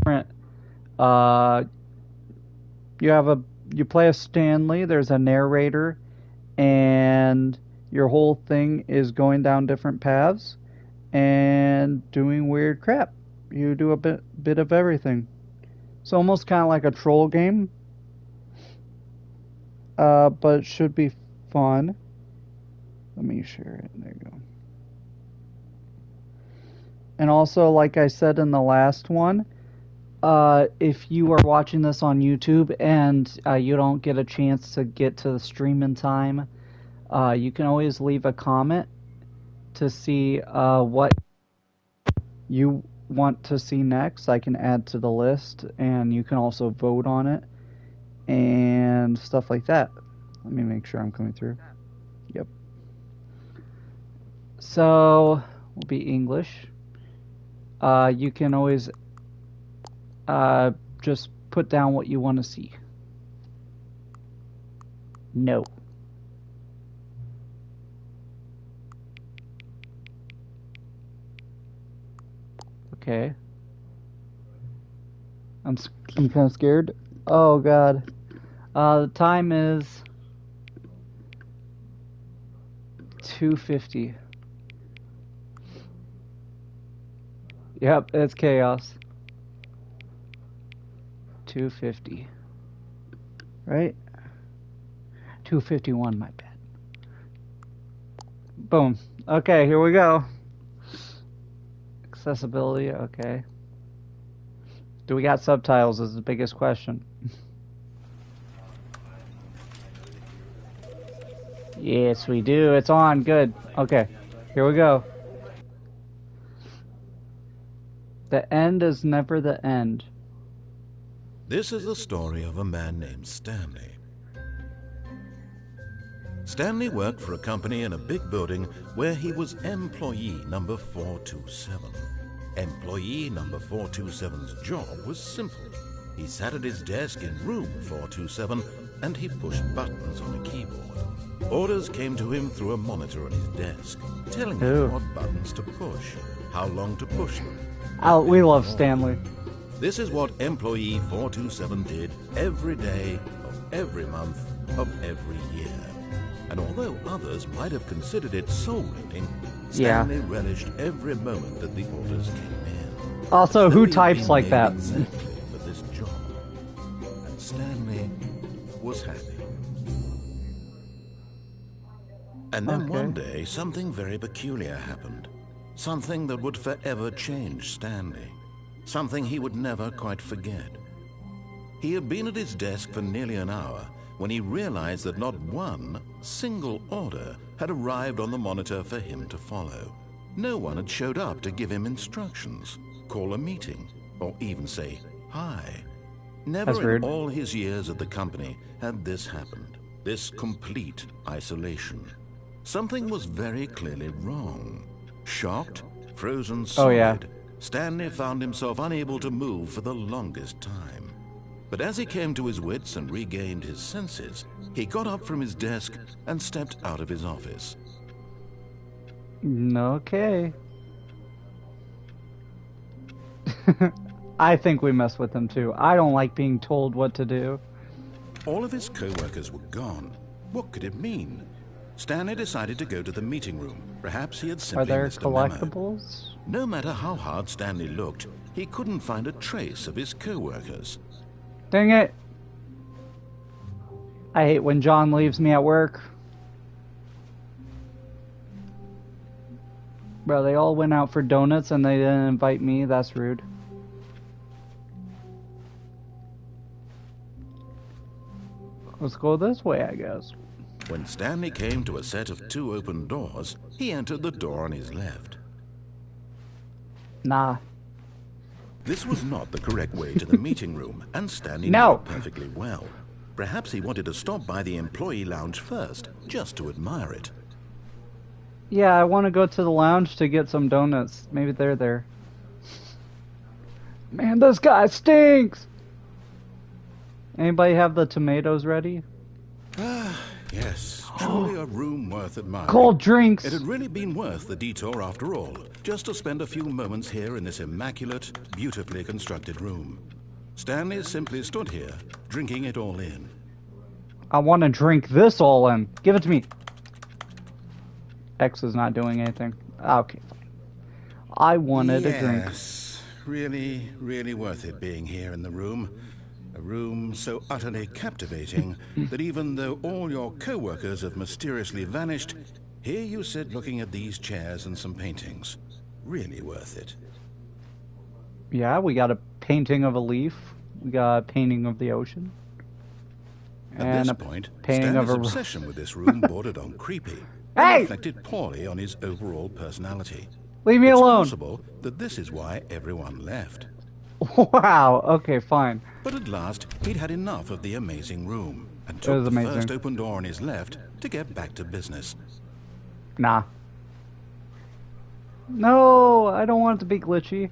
different. You play a Stanley. There's a narrator, and your whole thing is going down different paths and doing weird crap. You do a bit of everything. It's almost kind of like a troll game, but it should be fun. Let me share it. There you go. And also, like I said in the last one, if you are watching this on YouTube and you don't get a chance to get to the stream in time, you can always leave a comment to see what you want to see next. I can add to the list, and you can also vote on it and stuff like that. Let me make sure I'm coming through. Yep. So, will be English. You can always just put down what you want to see. No. Okay. I'm kind of scared. Oh god. The time is 2:50. Yep, it's chaos. 2:50. Right? 2:51, my bad. Boom. Okay, here we go. Accessibility, okay. Do we got subtitles is the biggest question. Yes, we do. It's on. Good. Okay, here we go. The end is never the end. This is the story of a man named Stanley. Stanley worked for a company in a big building where he was employee number 427. Employee number 427's job was simple. He sat at his desk in room 427 and he pushed buttons on a keyboard. Orders came to him through a monitor on his desk, telling him what buttons to push, how long to push them. We love Stanley. This is what employee 427 did every day of every month of every year. And although others might have considered it soul-eating, Stanley relished every moment that the orders came in. Also, who types like that? Exactly for this job. And Stanley was happy. And then one day, something very peculiar happened. Something that would forever change Stanley. Something he would never quite forget. He had been at his desk for nearly an hour when he realized that not one single order had arrived on the monitor for him to follow. No one had showed up to give him instructions, call a meeting, or even say hi. Never in all his years at the company had this happened, this complete isolation. Something was very clearly wrong. Shocked, frozen solid, Stanley found himself unable to move for the longest time. But as he came to his wits and regained his senses, he got up from his desk and stepped out of his office. Okay. I think we mess with him too. I don't like being told what to do. All of his co-workers were gone. What could it mean? Stanley decided to go to the meeting room. Perhaps he had simply missed a memo. Are there collectibles? No matter how hard Stanley looked, he couldn't find a trace of his co-workers. Dang it! I hate when John leaves me at work. Bro, they all went out for donuts and they didn't invite me. That's rude. Let's go this way, I guess. When Stanley came to a set of 2 open doors, he entered the door on his left. Nah. This was not the correct way to the meeting room, and Stanley knew it perfectly well. Perhaps he wanted to stop by the employee lounge first, just to admire it. Yeah, I want to go to the lounge to get some donuts. Maybe they're there. Man, this guy stinks! Anybody have the tomatoes ready? Yes, truly a room worth admiring. Cold drinks! It had really been worth the detour after all, just to spend a few moments here in this immaculate, beautifully constructed room. Stanley simply stood here, drinking it all in. I want to drink this all in. Give it to me. X is not doing anything. Okay, fine. I wanted a drink. Yes, really, really worth it being here in the room. A room so utterly captivating that even though all your co-workers have mysteriously vanished, here you sit looking at these chairs and some paintings. Really worth it. Yeah, we got a painting of a leaf. We got a painting of the ocean. At this point, painting Stanley's of a obsession with this room bordered on creepy. Hey! And reflected poorly on his overall personality. Leave me alone. It's possible that this is why everyone left. Wow, okay, fine. But at last, he'd had enough of the amazing room and took the first open door on his left to get back to business. Nah. No, I don't want it to be glitchy.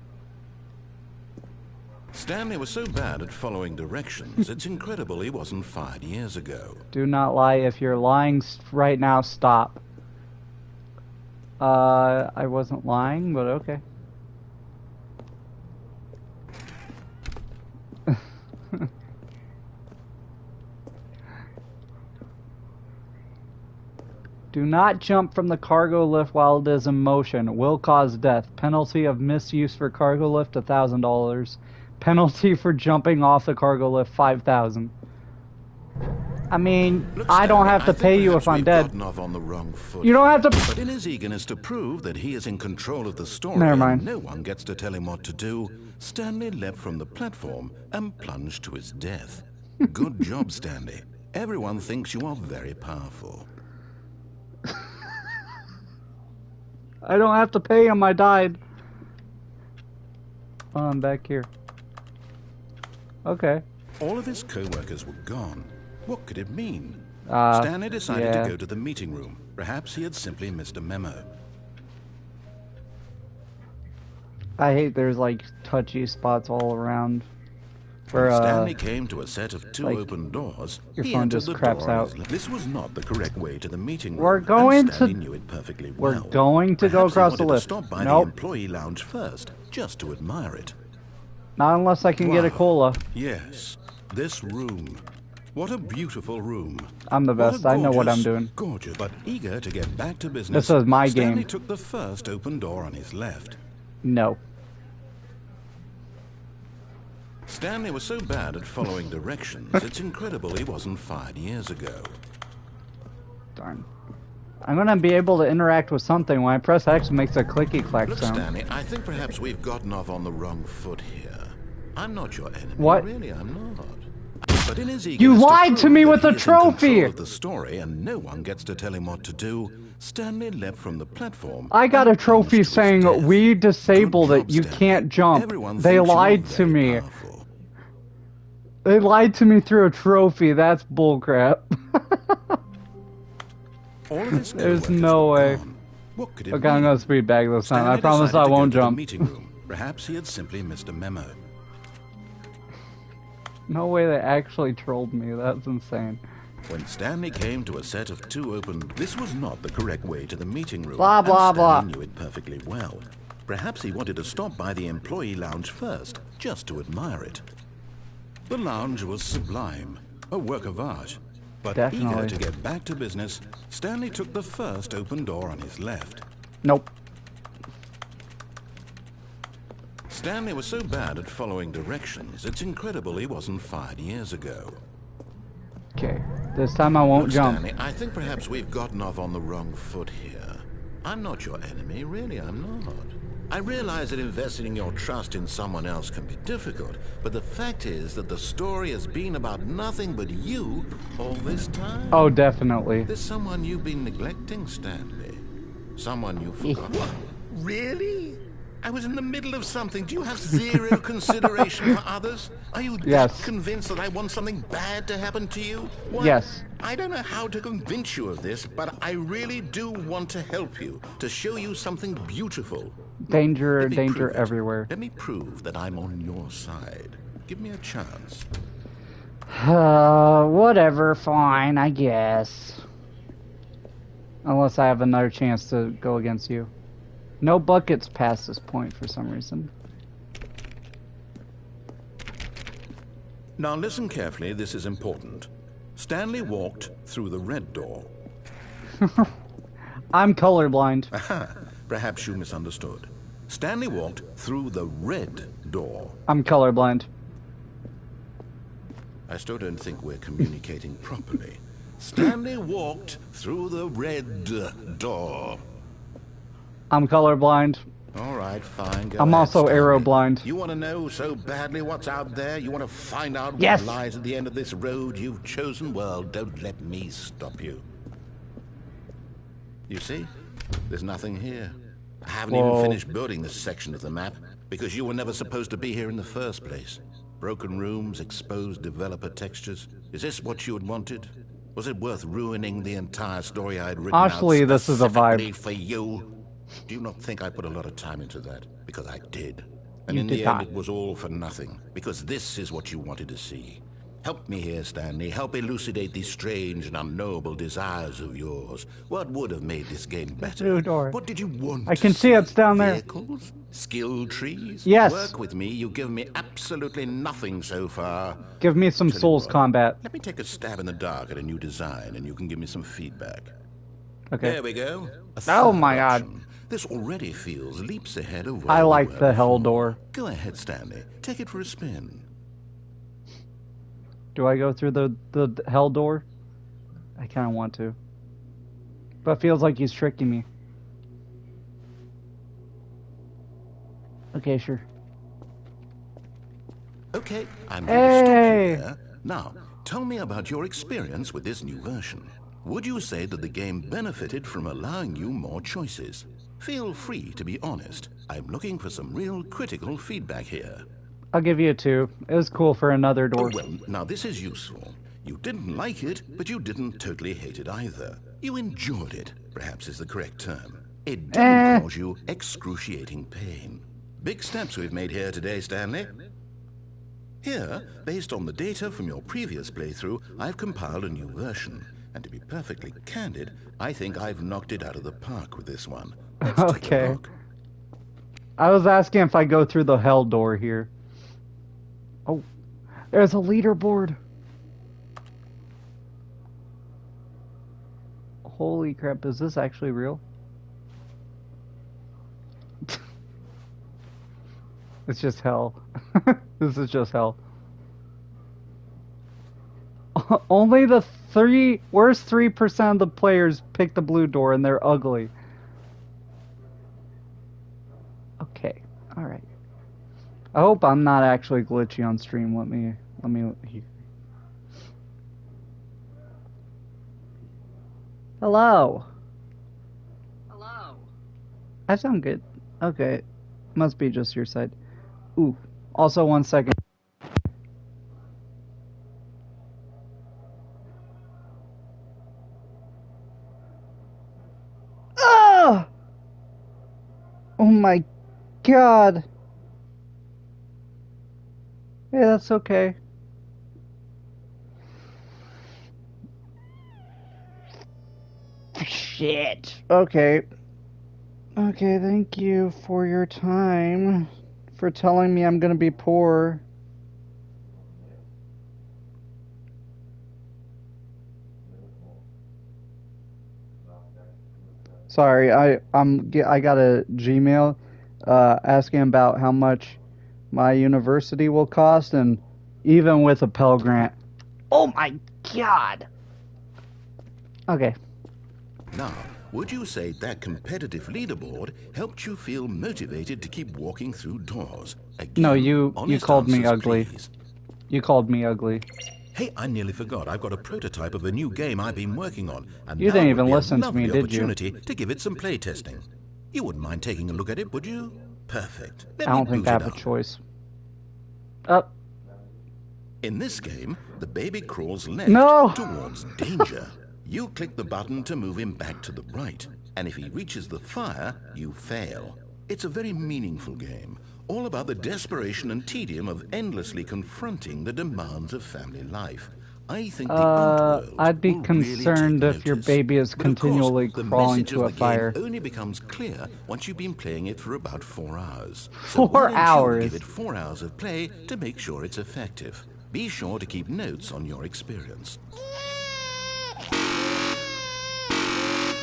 Stanley was so bad at following directions, it's incredible he wasn't fired years ago. Do not lie. If you're lying right now, stop. I wasn't lying, but okay. Do not jump from the cargo lift while it is in motion. Will cause death. Penalty of misuse for cargo lift, $1,000. Penalty for jumping off the cargo lift, $5,000. I mean, Look, I don't Stanley, have to pay you if I'm dead. Off on the wrong foot. You don't have to. But in his eagerness to prove that he is in control of the story, Never mind. and no one gets to tell him what to do, Stanley leapt from the platform and plunged to his death. Good job, Stanley. Everyone thinks you are very powerful. I don't have to pay him. I died. Oh, I'm back here. Okay. All of his co-workers were gone. What could it mean? Stanley decided to go to the meeting room. Perhaps he had simply missed a memo. I hate there's like touchy spots all around. When Stanley came to a set of two open doors, your he phone entered just the craps door on out. his left. This was not the correct way to the meeting room. We're going and Stanley to. knew it perfectly well. We're going to go Perhaps across he the wanted lift. to stop by the Nope. employee lounge first, just to admire it. Not unless I can get a cola. Yes, this room. What a beautiful room. I'm the best. I know what I'm doing. Gorgeous, but eager to get back to business. This is my Stanley game. took the first open door on his left. No. Stanley was so bad at following directions, it's incredible he wasn't fired years ago. Darn. I'm gonna be able to interact with something. When I press X, it makes a clicky clack Look, sound. Stanley, I think perhaps we've gotten off on the wrong foot here. I'm not your enemy. What? Really, I'm not. But in his You lied to me with the trophy! Of the story, and no one gets to tell him what to do. Stanley leapt from the platform. I got a trophy saying we disabled it. You can't jump. They lied to me. They lied to me through a trophy. That's bullcrap. There's no way. What could it Okay, I'm gonna speed back this time. I promise I won't jump. Perhaps he had simply missed a memo. No way they actually trolled me. That's insane. When Stanley came to a set of two open, this was not the correct way to the meeting room. Blah, blah, blah. Stanley knew it perfectly well. Perhaps he wanted to stop by the employee lounge first, just to admire it. The lounge was sublime, a work of art. But eager to get back to business, Stanley took the first open door on his left. Nope. Stanley was so bad at following directions, it's incredible he wasn't fired years ago. Okay, this time I won't jump. Stanley, I think perhaps we've gotten off on the wrong foot here. I'm not your enemy, really, I'm not. I realize that investing your trust in someone else can be difficult, but the fact is that the story has been about nothing but you all this time. Oh, definitely. There's someone you've been neglecting, Stanley. Someone you forgot. What? Really? I was in the middle of something. Do you have zero consideration for others? Are you that convinced that I want something bad to happen to you? What? Yes. I don't know how to convince you of this, but I really do want to help you, to show you something beautiful. Danger, danger everywhere. Let me prove that I'm on your side. Give me a chance. Whatever, fine, I guess. Unless I have another chance to go against you. No buckets past this point for some reason. Now listen carefully, this is important. Stanley walked through the red door. I'm colorblind. Aha, perhaps you misunderstood. Stanley walked through the red door. I'm colorblind. I still don't think we're communicating properly. Stanley walked through the red door. I'm colorblind. All right, fine. Go I'm ahead, also Stanley. arrow blind. You want to know so badly what's out there? You want to find out Yes! what lies at the end of this road you've chosen? Well, don't let me stop you. You see? There's nothing here. I haven't even finished building this section of the map because you were never supposed to be here in the first place. Broken rooms, exposed developer textures. Is this what you had wanted? Was it worth ruining the entire story I had written Honestly, out this is a specifically vibe. for you? Do you not think I put a lot of time into that? Because I did. And You in did the not. end, it was all for nothing. Because this is what you wanted to see. Help me here, Stanley. Help elucidate these strange and unknowable desires of yours. What would have made this game better? Blue door. What did you want I to can see it's down there. Vehicles? Skill trees? Yes. Work with me. You've given me absolutely nothing so far. Give me some Tell you Souls what, combat. Let me take a stab in the dark at a new design, and you can give me some feedback. Okay. There we go. A Oh third my God. option. This already feels leaps ahead of where I we like were the hell before. door. Go ahead, Stanley. Take it for a spin. Do I go through the hell door? I kind of want to. But it feels like he's tricking me. Okay, sure. Okay, I'm going to stop Hey! you there. Now, tell me about your experience with this new version. Would you say that the game benefited from allowing you more choices? Feel free to be honest. I'm looking for some real critical feedback here. I'll give you a 2. It was cool for another Oh, door. well, now this is useful. You didn't like it, but you didn't totally hate it either. You enjoyed it, perhaps is the correct term. It didn't cause you excruciating pain. Big steps we've made here today, Stanley. Here, based on the data from your previous playthrough, I've compiled a new version. And to be perfectly candid, I think I've knocked it out of the park with this one. Let's take a Okay. look. I was asking if I go through the hell door here. Oh, there's a leaderboard. Holy crap, is this actually real? It's just hell. This is just hell. Only the worst 3% of the players pick the blue door and they're ugly. Okay, alright. I hope I'm not actually glitchy on stream. Let me. Hello. Hello. I sound good. Okay. Must be just your side. Ooh. Also, 1 second. Ah! Oh my God. Yeah, that's okay. Shit. Okay. Okay, thank you for your time. For telling me I'm gonna be poor. Sorry, I got a Gmail asking about how much my university will cost, and even with a Pell Grant. Oh my God. Okay. Now, would you say that competitive leaderboard helped you feel motivated to keep walking through doors? Again, No, you honest called me answers, ugly. please. You called me ugly. Hey, I nearly forgot. I've got a prototype of a new game I've been working on, and You now didn't would even be a listen to me, lovely did you? opportunity to give it some play testing. You wouldn't mind taking a look at it, would you? Perfect. Let I me don't think boot I it have a up. choice. Up. In this game, the baby crawls left No! towards danger. You click the button to move him back to the right, and if he reaches the fire, you fail. It's a very meaningful game, all about the desperation and tedium of endlessly confronting the demands of family life. I think the Outworld I'd be will really concerned take if your notice. baby is But of course, continually the crawling message to of a the fire. game only becomes clear once you've been playing it for about 4 hours. So 4 why don't hours? you give it 4 hours of play to make sure it's effective? Be sure to keep notes on your experience.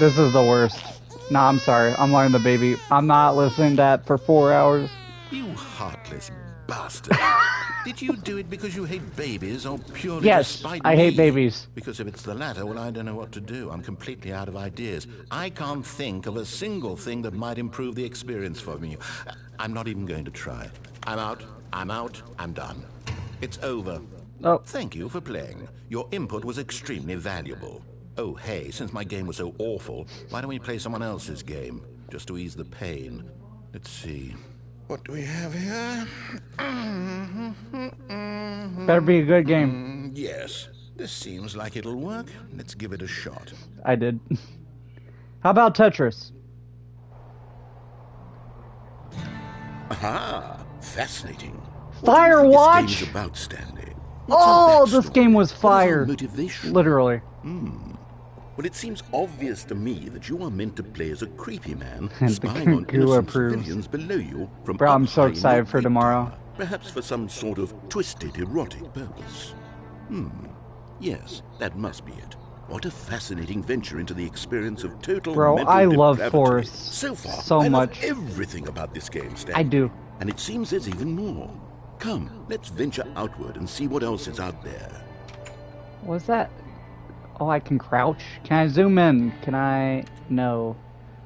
This is the worst. Nah, I'm sorry. I'm letting the baby. I'm not listening to that for 4 hours. You heartless bastard. Did you do it because you hate babies or purely Yes, to spite I hate me? babies. Because if it's the latter, well, I don't know what to do. I'm completely out of ideas. I can't think of a single thing that might improve the experience for me. I'm not even going to try. I'm out. I'm done. It's over. Oh. Thank you for playing. Your input was extremely valuable. Oh, hey, since my game was so awful, why don't we play someone else's game? Just to ease the pain. Let's see. What do we have here? Better be a good game. Yes. This seems like it'll work. Let's give it a shot. I did. How about Tetris? Aha! Fascinating. Firewatch? What do you think this game is about, Stanley? What's Oh, our this backstory? game was What is fire. our motivation? Literally. Well, it seems obvious to me that you are meant to play as a creepy man And the spying on guru innocent approves. civilians below you from Bro, up I'm so high in excited your for great tomorrow. tower, perhaps for some sort of twisted erotic purpose. Yes, that must be it. What a fascinating venture into the experience of total Bro, mental I love depravity. forests So far, so I love much. everything about this game, Stanley. I do. And it seems there's even more. Come, let's venture outward and see what else is out there. What's that? Oh, I can crouch? Can I zoom in? Can I? No.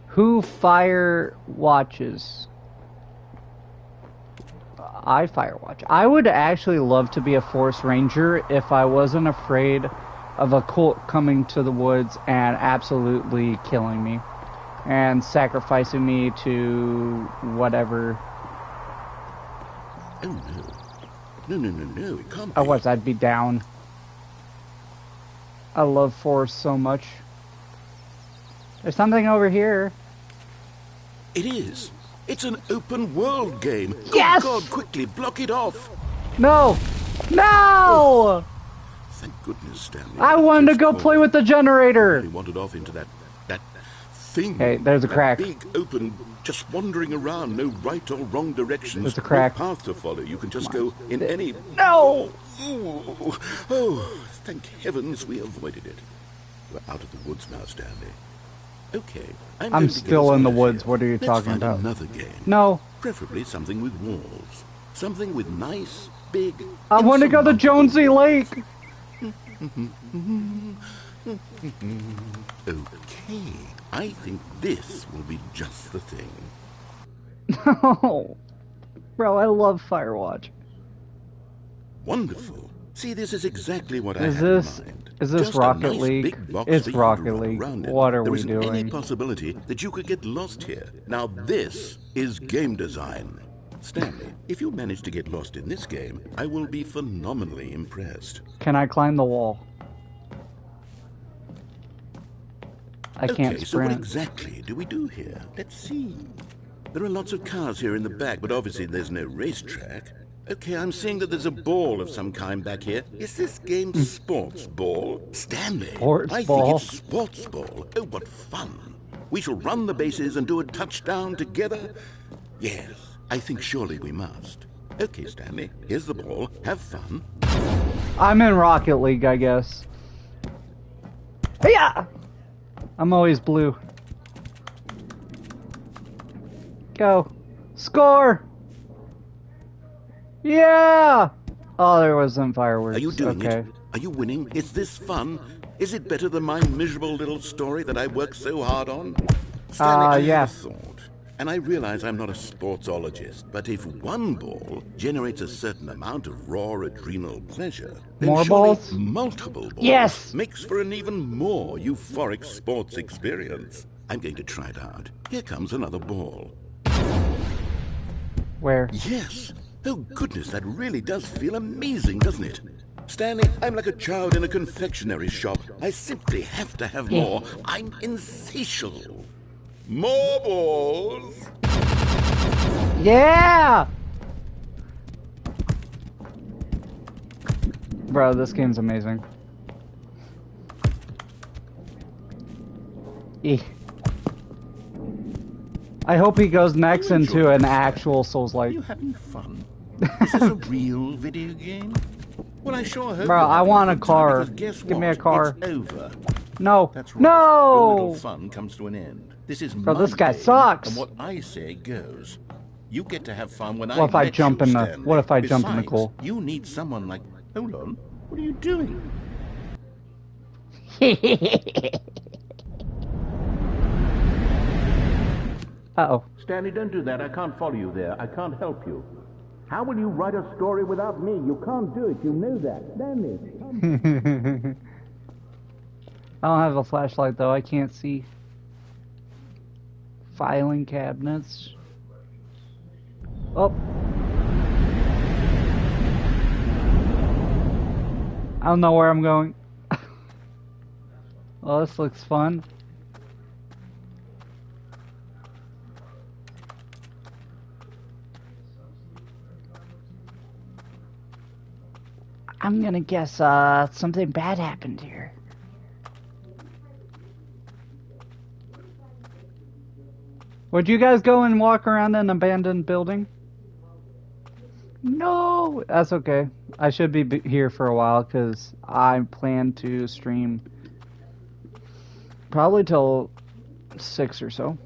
Who fire watches? I fire watch. I would actually love to be a forest ranger if I wasn't afraid of a cult coming to the woods and absolutely killing me and sacrificing me to whatever. Oh no. No, it can't be. I'd be down. I love forests so much. There's something over here. It is. It's an open world game. Yes! Oh God, quickly block it off. No! No! Thank goodness, Stanley. I wanted to go play with the generator. He wandered off into that thing. Hey, there's a that crack. Big open, just wandering around, no right or wrong directions. There's a crack. No path to follow. You can just go in any. No! Ooh. Oh, thank heavens we avoided it. We're out of the woods now, Stanley. Okay, I'm going to get still us in the out of woods. here. What are you Let's talking find about? Another game. No. Preferably something with walls. Something with nice, big. I want to go to Jonesy Lake. Okay, I think this will be just the thing. No. Bro, I love Firewatch. Wonderful. See, this is exactly what I Is had this- in mind. is this Just a Rocket nice League? big box It's for you to Rocket run League. around in. What are There we isn't doing? any possibility that you could get lost here. Now this is game design. Stanley, if you manage to get lost in this game, I will be phenomenally impressed. Can I climb the wall? I can't Okay, so what sprint. exactly do we do here? Let's see. There are lots of cars here in the back, but obviously there's no racetrack. Okay, I'm seeing that there's a ball of some kind back here. Is this game sports ball? Stanley, Sports I ball? think it's sports ball. Oh, what fun. We shall run the bases and do a touchdown together. Yes, I think surely we must. Okay, Stanley, here's the ball. Have fun. I'm in Rocket League, I guess. Yeah! I'm always blue. Go. Score! Yeah! Oh, there wasn't fireworks. Are you doing okay. it? Are you winning? Is this fun? Is it better than my miserable little story that I worked so hard on? Stanley, I yeah. have a thought. And I realize I'm not a sportsologist, but if one ball generates a certain amount of raw adrenal pleasure, then More surely balls? multiple balls Yes! makes for an even more euphoric sports experience. I'm going to try it out. Here comes another ball. Where? Yes. Oh, goodness, that really does feel amazing, doesn't it? Stanley, I'm like a child in a confectionery shop. I simply have to have more. I'm insatiable. More balls. Yeah! Bro, this game's amazing. Eh. I hope he goes next into an actual Souls-like. Are you having fun? Is this a real video game? Well, I sure hope. Bro, I want a car. Guess Give me what? a car. It's over. No. That's right. No. Your little fun comes to an end. This is Bro, my this guy game, sucks. And what I say goes. You get to have fun when What if I jump in the? What if I jump in the goal? You need someone like. Hold on. What are you doing? Uh-oh. Stanley, don't do that. I can't follow you there. I can't help you. How will you write a story without me? You can't do it. You know that. Stanley, come. I don't have a flashlight though. I can't see. Filing cabinets. Oh. I don't know where I'm going. Well, this looks fun. I'm gonna guess something bad happened here. Would you guys go and walk around an abandoned building? No, that's okay. I should be here for a while because I plan to stream probably till 6 or so.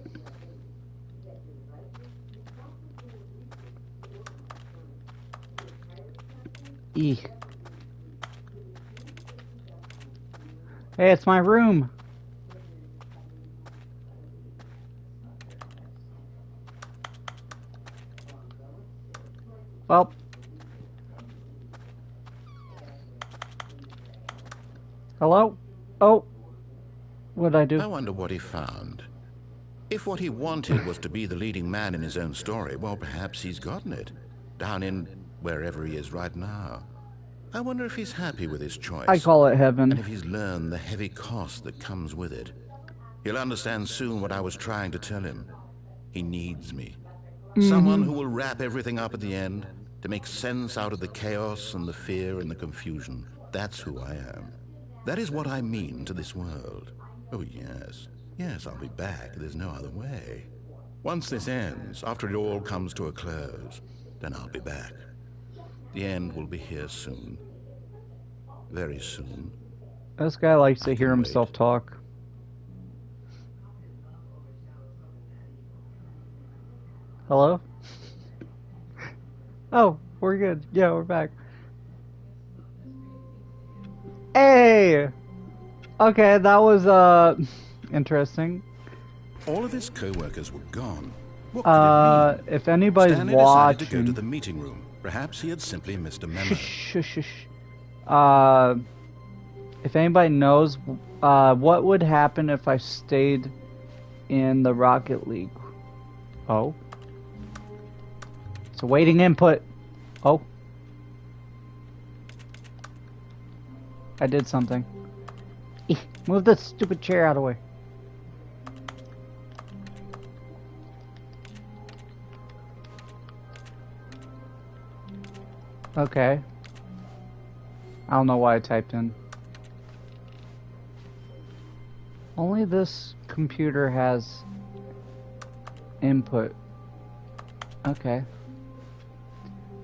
Hey, it's my room. Well. Hello? Oh. What'd I do? I wonder what he found. If what he wanted was to be the leading man in his own story, well, perhaps he's gotten it. Down in wherever he is right now. I wonder if he's happy with his choice. I call it heaven. And if he's learned the heavy cost that comes with it. He'll understand soon what I was trying to tell him. He needs me. Someone who will wrap everything up at the end to make sense out of the chaos and the fear and the confusion. That's who I am. That is what I mean to this world. Oh, yes. Yes, I'll be back. There's no other way. Once this ends, after it all comes to a close, then I'll be back. The end will be here soon. Very soon. This guy likes to hear himself talk. Hello? Oh, we're good. Yeah, we're back. Hey! Okay, that was, interesting. All of his co-workers were gone. What could it mean? If anybody's Stanley watching... decided to go to the meeting room. Perhaps he had simply missed a memo. Shush. If anybody knows, what would happen if I stayed in the Rocket League? Oh. It's awaiting input. Oh. I did something. Move the stupid chair out of the way. Okay. I don't know why I typed in. Only this computer has input. Okay.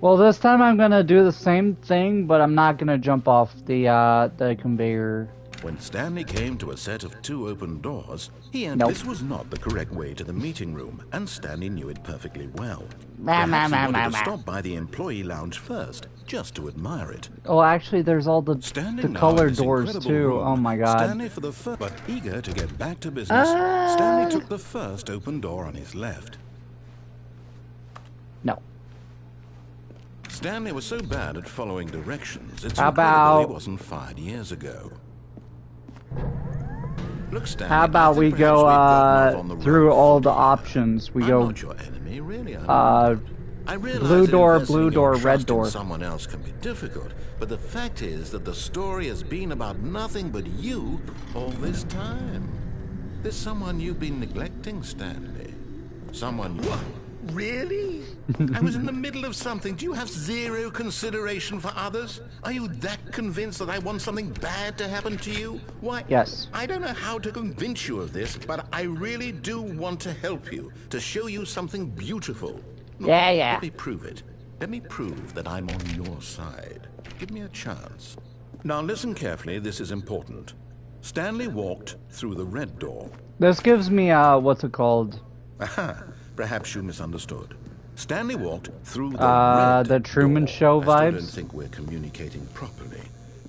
Well, this time I'm gonna do the same thing, but I'm not gonna jump off the conveyor. When Stanley came to a set of 2 open doors, he and this was not the correct way to the meeting room, and Stanley knew it perfectly well. Perhaps he wanted to stop by the employee lounge first, just to admire it. Oh, actually, there's all the colored doors too. Room, oh my god. Stanley for the first, but eager to get back to business, Stanley took the first open door on his left. No. Stanley was so bad at following directions, it's How incredible about... he wasn't fired years ago. Look, Stanley, How about we go through all the options? We go not your enemy, really. blue door, red door. Someone else can be difficult, but the fact is that the story has been about nothing but you all this time. There's someone you've been neglecting, Stanley. Someone you... Really? I was in the middle of something. Do you have zero consideration for others? Are you that convinced that I want something bad to happen to you? Why? Yes. I don't know how to convince you of this, but I really do want to help you, to show you something beautiful. Look, Yeah. Let me prove it. Let me prove that I'm on your side. Give me a chance. Now listen carefully, this is important. Stanley walked through the red door. This gives me, what's it called? Aha, perhaps you misunderstood. Stanley walked through the red the Truman door. Show I still vibes? don't think we're communicating properly.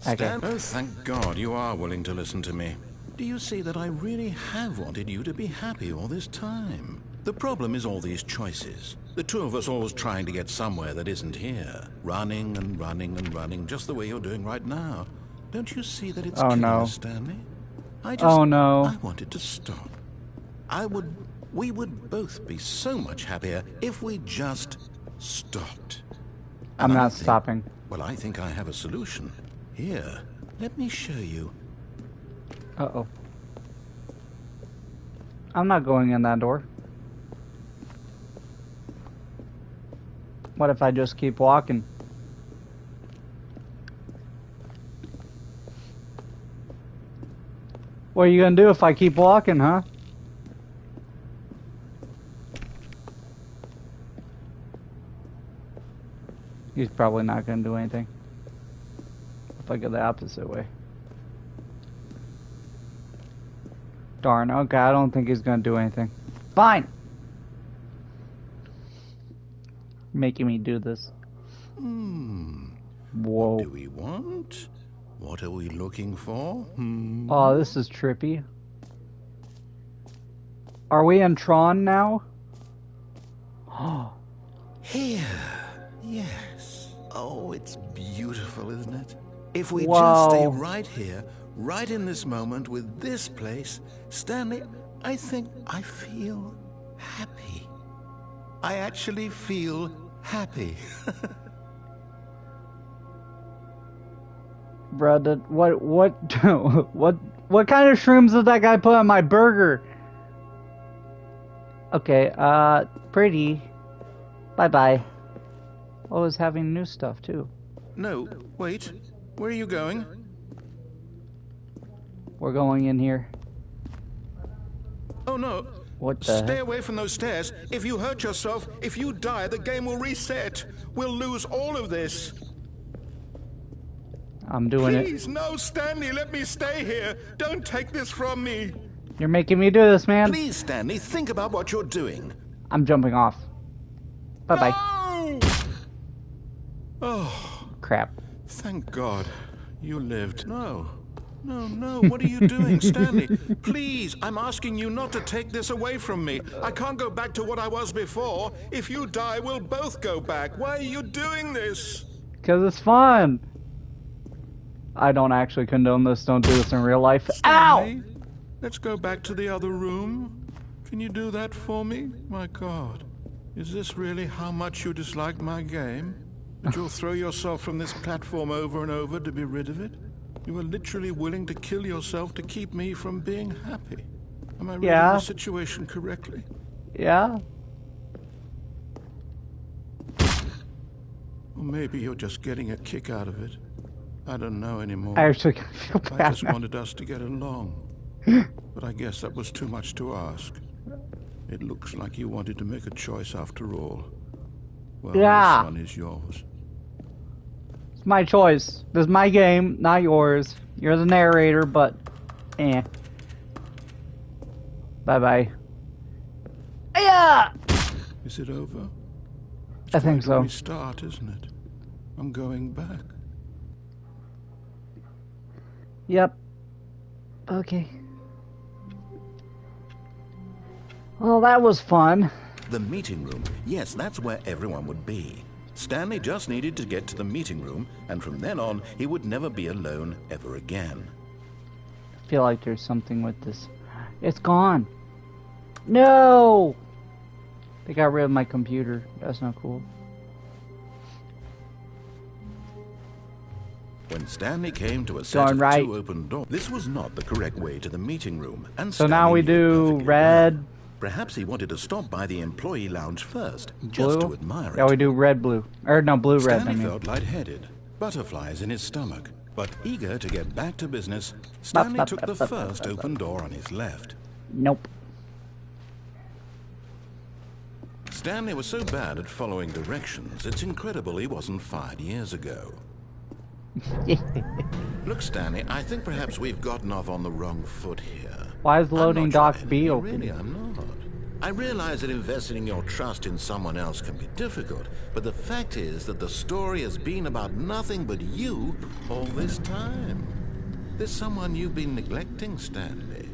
Okay. Oh, thank God you are willing to listen to me. Do you see that I really have wanted you to be happy all this time? The problem is all these choices. The two of us always trying to get somewhere that isn't here. Running and running and running, just the way you're doing right now. Don't you see that it's killing us, Stanley? Oh no. I wanted to stop. We would both be so much happier if we just stopped. I'm not stopping. Well, I think I have a solution. Here, let me show you. Uh-oh. I'm not going in that door. What if I just keep walking? What are you gonna do if I keep walking, huh? He's probably not gonna do anything. If I go the opposite way. Darn, okay, I don't think he's gonna do anything. Fine! Making me do this. Whoa. What do we want? What are we looking for? Oh, this is trippy. Are we in Tron now? Here. Yes. Oh, it's beautiful, isn't it? If we Wow. just stay right here, right in this moment with this place, Stanley, I think I feel happy. I actually feel happy. Bruh, what kind of shrooms did that guy put on my burger? Okay, pretty. Bye-bye. Oh, it's having new stuff, too. No, wait. Where are you going? We're going in here. Oh, no. What the Stay heck? away from those stairs. If you hurt yourself, if you die, the game will reset. We'll lose all of this. I'm doing it. Please, no, Stanley, let me stay here. Don't take this from me. You're making me do this, man. Please, Stanley, think about what you're doing. I'm jumping off. Bye-bye. No! Oh, Crap. thank God you lived. No, what are you doing, Stanley? Please, I'm asking you not to take this away from me. I can't go back to what I was before. If you die, we'll both go back. Why are you doing this? Because it's fun. I don't actually condone this. Don't do this in real life. Stanley, Ow! let's go back to the other room. Can you do that for me? My God, is this really how much you dislike my game? That you'll throw yourself from this platform over and over to be rid of it? You are literally willing to kill yourself to keep me from being happy. Am I reading the situation correctly? Yeah. Or maybe you're just getting a kick out of it. I don't know anymore. I actually feel bad I just now. wanted us to get along. But I guess that was too much to ask. It looks like you wanted to make a choice after all. Well, Yeah. this one is yours. It's my choice. This is my game, not yours. You're the narrator, but eh. Bye-bye. Yeah. Is it over? I think so. Restart, isn't it? I'm going back. Yep. Okay. Well, that was fun. The meeting room. Yes, that's where everyone would be. Stanley just needed to get to the meeting room, and from then on, he would never be alone ever again. I feel like there's something with this. It's gone. No! They got rid of my computer. That's not cool. When Stanley came to a set Darn of right. 2 open doors, this was not the correct way to the meeting room. And So now Stanley we knew it do perfectly red, well. Perhaps he wanted to stop by the employee lounge first, Blue? just to admire it. Yeah, we do red, blue. Or no, blue, red. Stanley felt lightheaded, butterflies in his stomach, but eager to get back to business, Stanley took the first open door on his left. Nope. Stanley was so bad at following directions, it's incredible he wasn't fired years ago. Look, Stanley, I think perhaps we've gotten off on the wrong foot here. Why is loading dock sure B anything, open? Really, I'm not. I realize that investing your trust in someone else can be difficult, but the fact is that the story has been about nothing but you all this time. There's someone you've been neglecting, Stanley.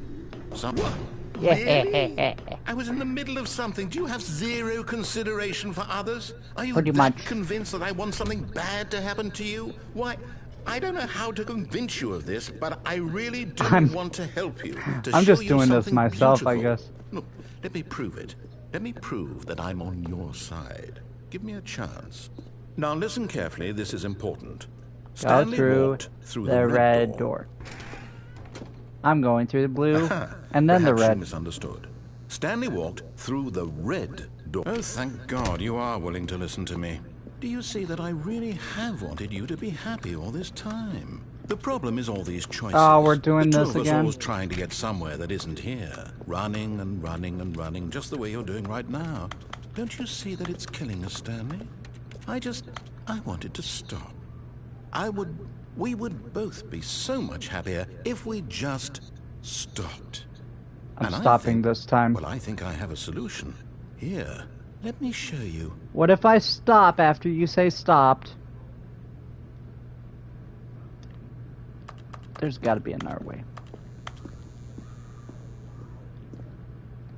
Someone? Really? I was in the middle of something. Do you have zero consideration for others? Are you Pretty that much. convinced that I want something bad to happen to you? Why, I don't know how to convince you of this, but I really do want to help you. I'm just doing this something myself, I beautiful. guess. Look, let me prove it. Let me prove that I'm on your side. Give me a chance. Now listen carefully, this is important. Go Stanley through walked through the red door. I'm going through the blue, and then the Perhaps you red. misunderstood. Stanley walked through the red door. Oh, thank God you are willing to listen to me. Do you see that I really have wanted you to be happy all this time? The problem is all these choices. Oh, we're doing the two this of us again? always trying to get somewhere that isn't here. Running and running and running, just the way you're doing right now. Don't you see that it's killing us, Stanley? I wanted to stop. We would both be so much happier if we just stopped. I'm And I stopping think- this time. Well, I think I have a solution. Here, let me show you. What if I stop after you say stopped? There's got to be another way.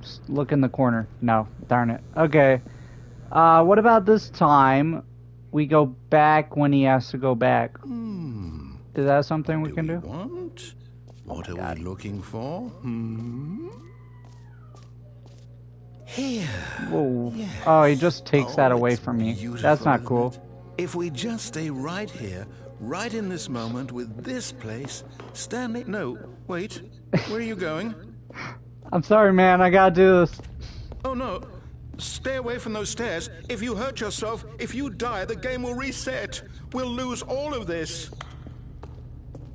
Just look in the corner. No, darn it. Okay. What about this time? We go back when he has to go back. Is that something we can do? Want? What are God. we looking for? Here. Whoa. Oh, he just takes that away it's from me. beautiful, That's not isn't cool. it? If we just stay right here, right in this moment with this place, Stanley... No, wait. Where are you going? I'm sorry, man. I gotta do this. Oh, no. Stay away from those stairs. If you hurt yourself, if you die, the game will reset. We'll lose all of this.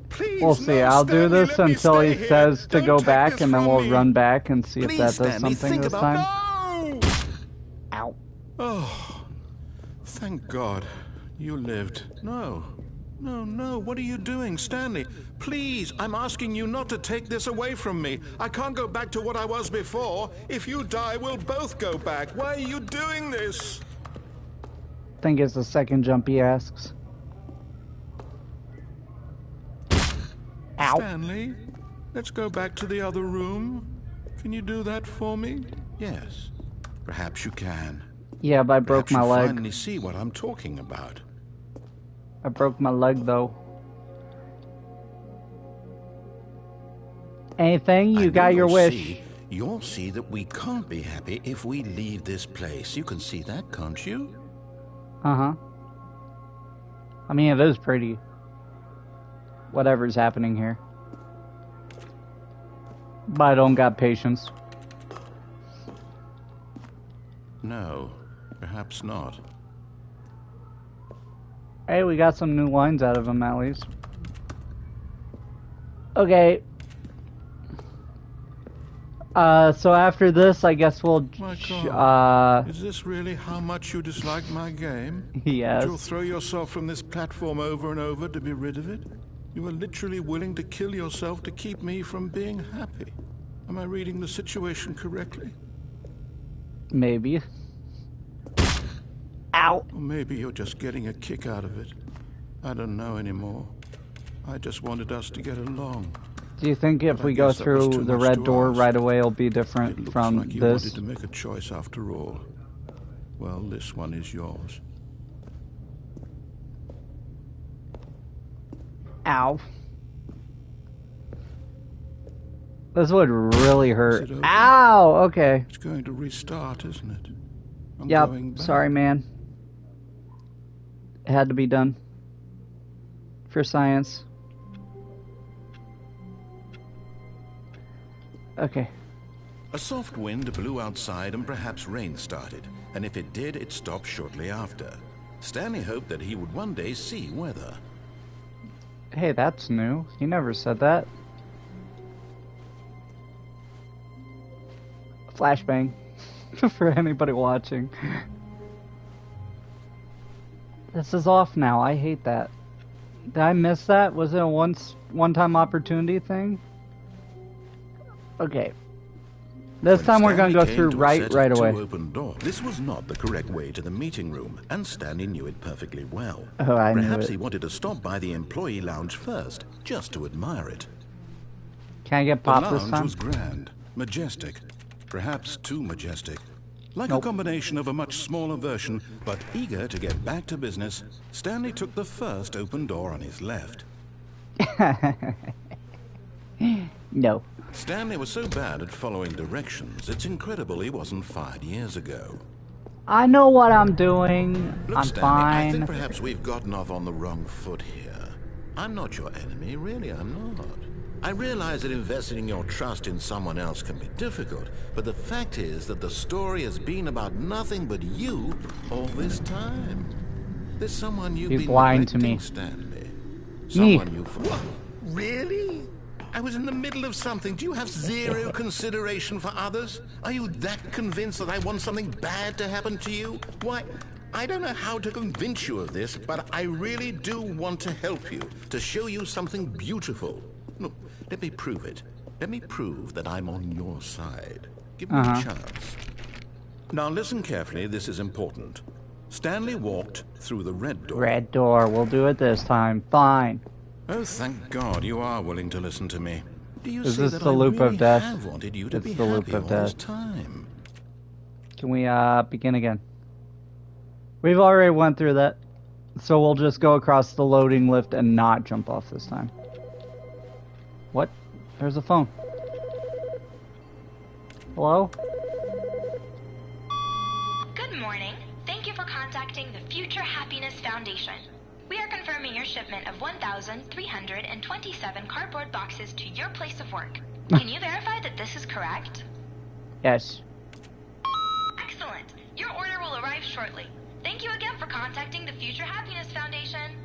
Please, We'll see. no, I'll do Stanley, this let me until he stay here. says to Don't go take back, this and then from we'll me. run back and see if Please, that does Stanley, something think this about... time. No! Ow. Oh, thank God you lived. No, what are you doing, Stanley? Please, I'm asking you not to take this away from me. I can't go back to what I was before. If you die, we'll both go back. Why are you doing this? I think it's the second jump he asks. Ow. Stanley, let's go back to the other room. Can you do that for me? Yes, perhaps you can. Yeah, but I broke Perhaps my you leg. finally see what I'm talking about. I broke my leg, though. Anything? I You know got your you'll wish. You'll see that we can't be happy if we leave this place. You can see that, can't you? Uh-huh. I mean, it is pretty. Whatever's happening here. But I don't got patience. No, perhaps not. Hey, we got some new lines out of him, at least. Okay. So after this, I guess we'll... My God. Is this really how much you dislike my game? Yes. You'll throw yourself from this platform over and over to be rid of it? You are literally willing to kill yourself to keep me from being happy. Am I reading the situation correctly? Maybe. Ow. Or maybe you're just getting a kick out of it. I don't know anymore. I just wanted us to get along. Do you think if But I we go guess that was through too the much red to door ask. right away, it'll be It different looks from like you this? wanted to make a choice after all. Well, this one is yours. Ow. This would really hurt. Is it over? Ow! Okay. It's going to restart, isn't it? I'm Yep. going back. Sorry, man. It had to be done. For science. Okay. A soft wind blew outside and perhaps rain started, and if it did, it stopped shortly after. Stanley hoped that he would one day see weather. Hey, that's new. He never said that. Flashbang. For anybody watching. This is off now. I hate that. Did I miss that? Was it a one-time opportunity thing? Okay. This time we're going to go through right away. Open door. This was not the correct way to the meeting room, and Stanley knew it perfectly well. Oh, I knew it. Perhaps he wanted to stop by the employee lounge first, just to admire it. Can I get popped this time? The lounge was grand, majestic, perhaps too majestic. Like a combination of a much smaller version, but eager to get back to business, Stanley took the first open door on his left. No. Stanley was so bad at following directions, it's incredible he wasn't fired years ago. I know what I'm doing. Look, I'm Stanley, fine. I think perhaps we've gotten off on the wrong foot here. I'm not your enemy, really, I'm not. I realize that investing your trust in someone else can be difficult, but the fact is that the story has been about nothing but you all this time. There's someone you've been lying to me. Stanley. Someone you forgot. Really? I was in the middle of something. Do you have zero consideration for others? Are you that convinced that I want something bad to happen to you? Why, I don't know how to convince you of this, but I really do want to help you, to show you something beautiful. Look, let me prove it. Let me prove that I'm on your side. Give me a chance. Now listen carefully, this is important. Stanley walked through the red door. Red door. We'll do it this time. Fine. Oh, thank God you are willing to listen to me. Do you Is see this that the I loop really of death? have wanted you to It's be the loop happy of all death. this time? Can we begin again? We've already went through that. So we'll just go across the loading lift and not jump off this time. What? There's a phone. Hello? Good morning. Thank you for contacting the Future Happiness Foundation. We are confirming your shipment of 1,327 cardboard boxes to your place of work. Can you verify that this is correct? Yes. Excellent. Your order will arrive shortly. Thank you again for contacting the Future Happiness Foundation.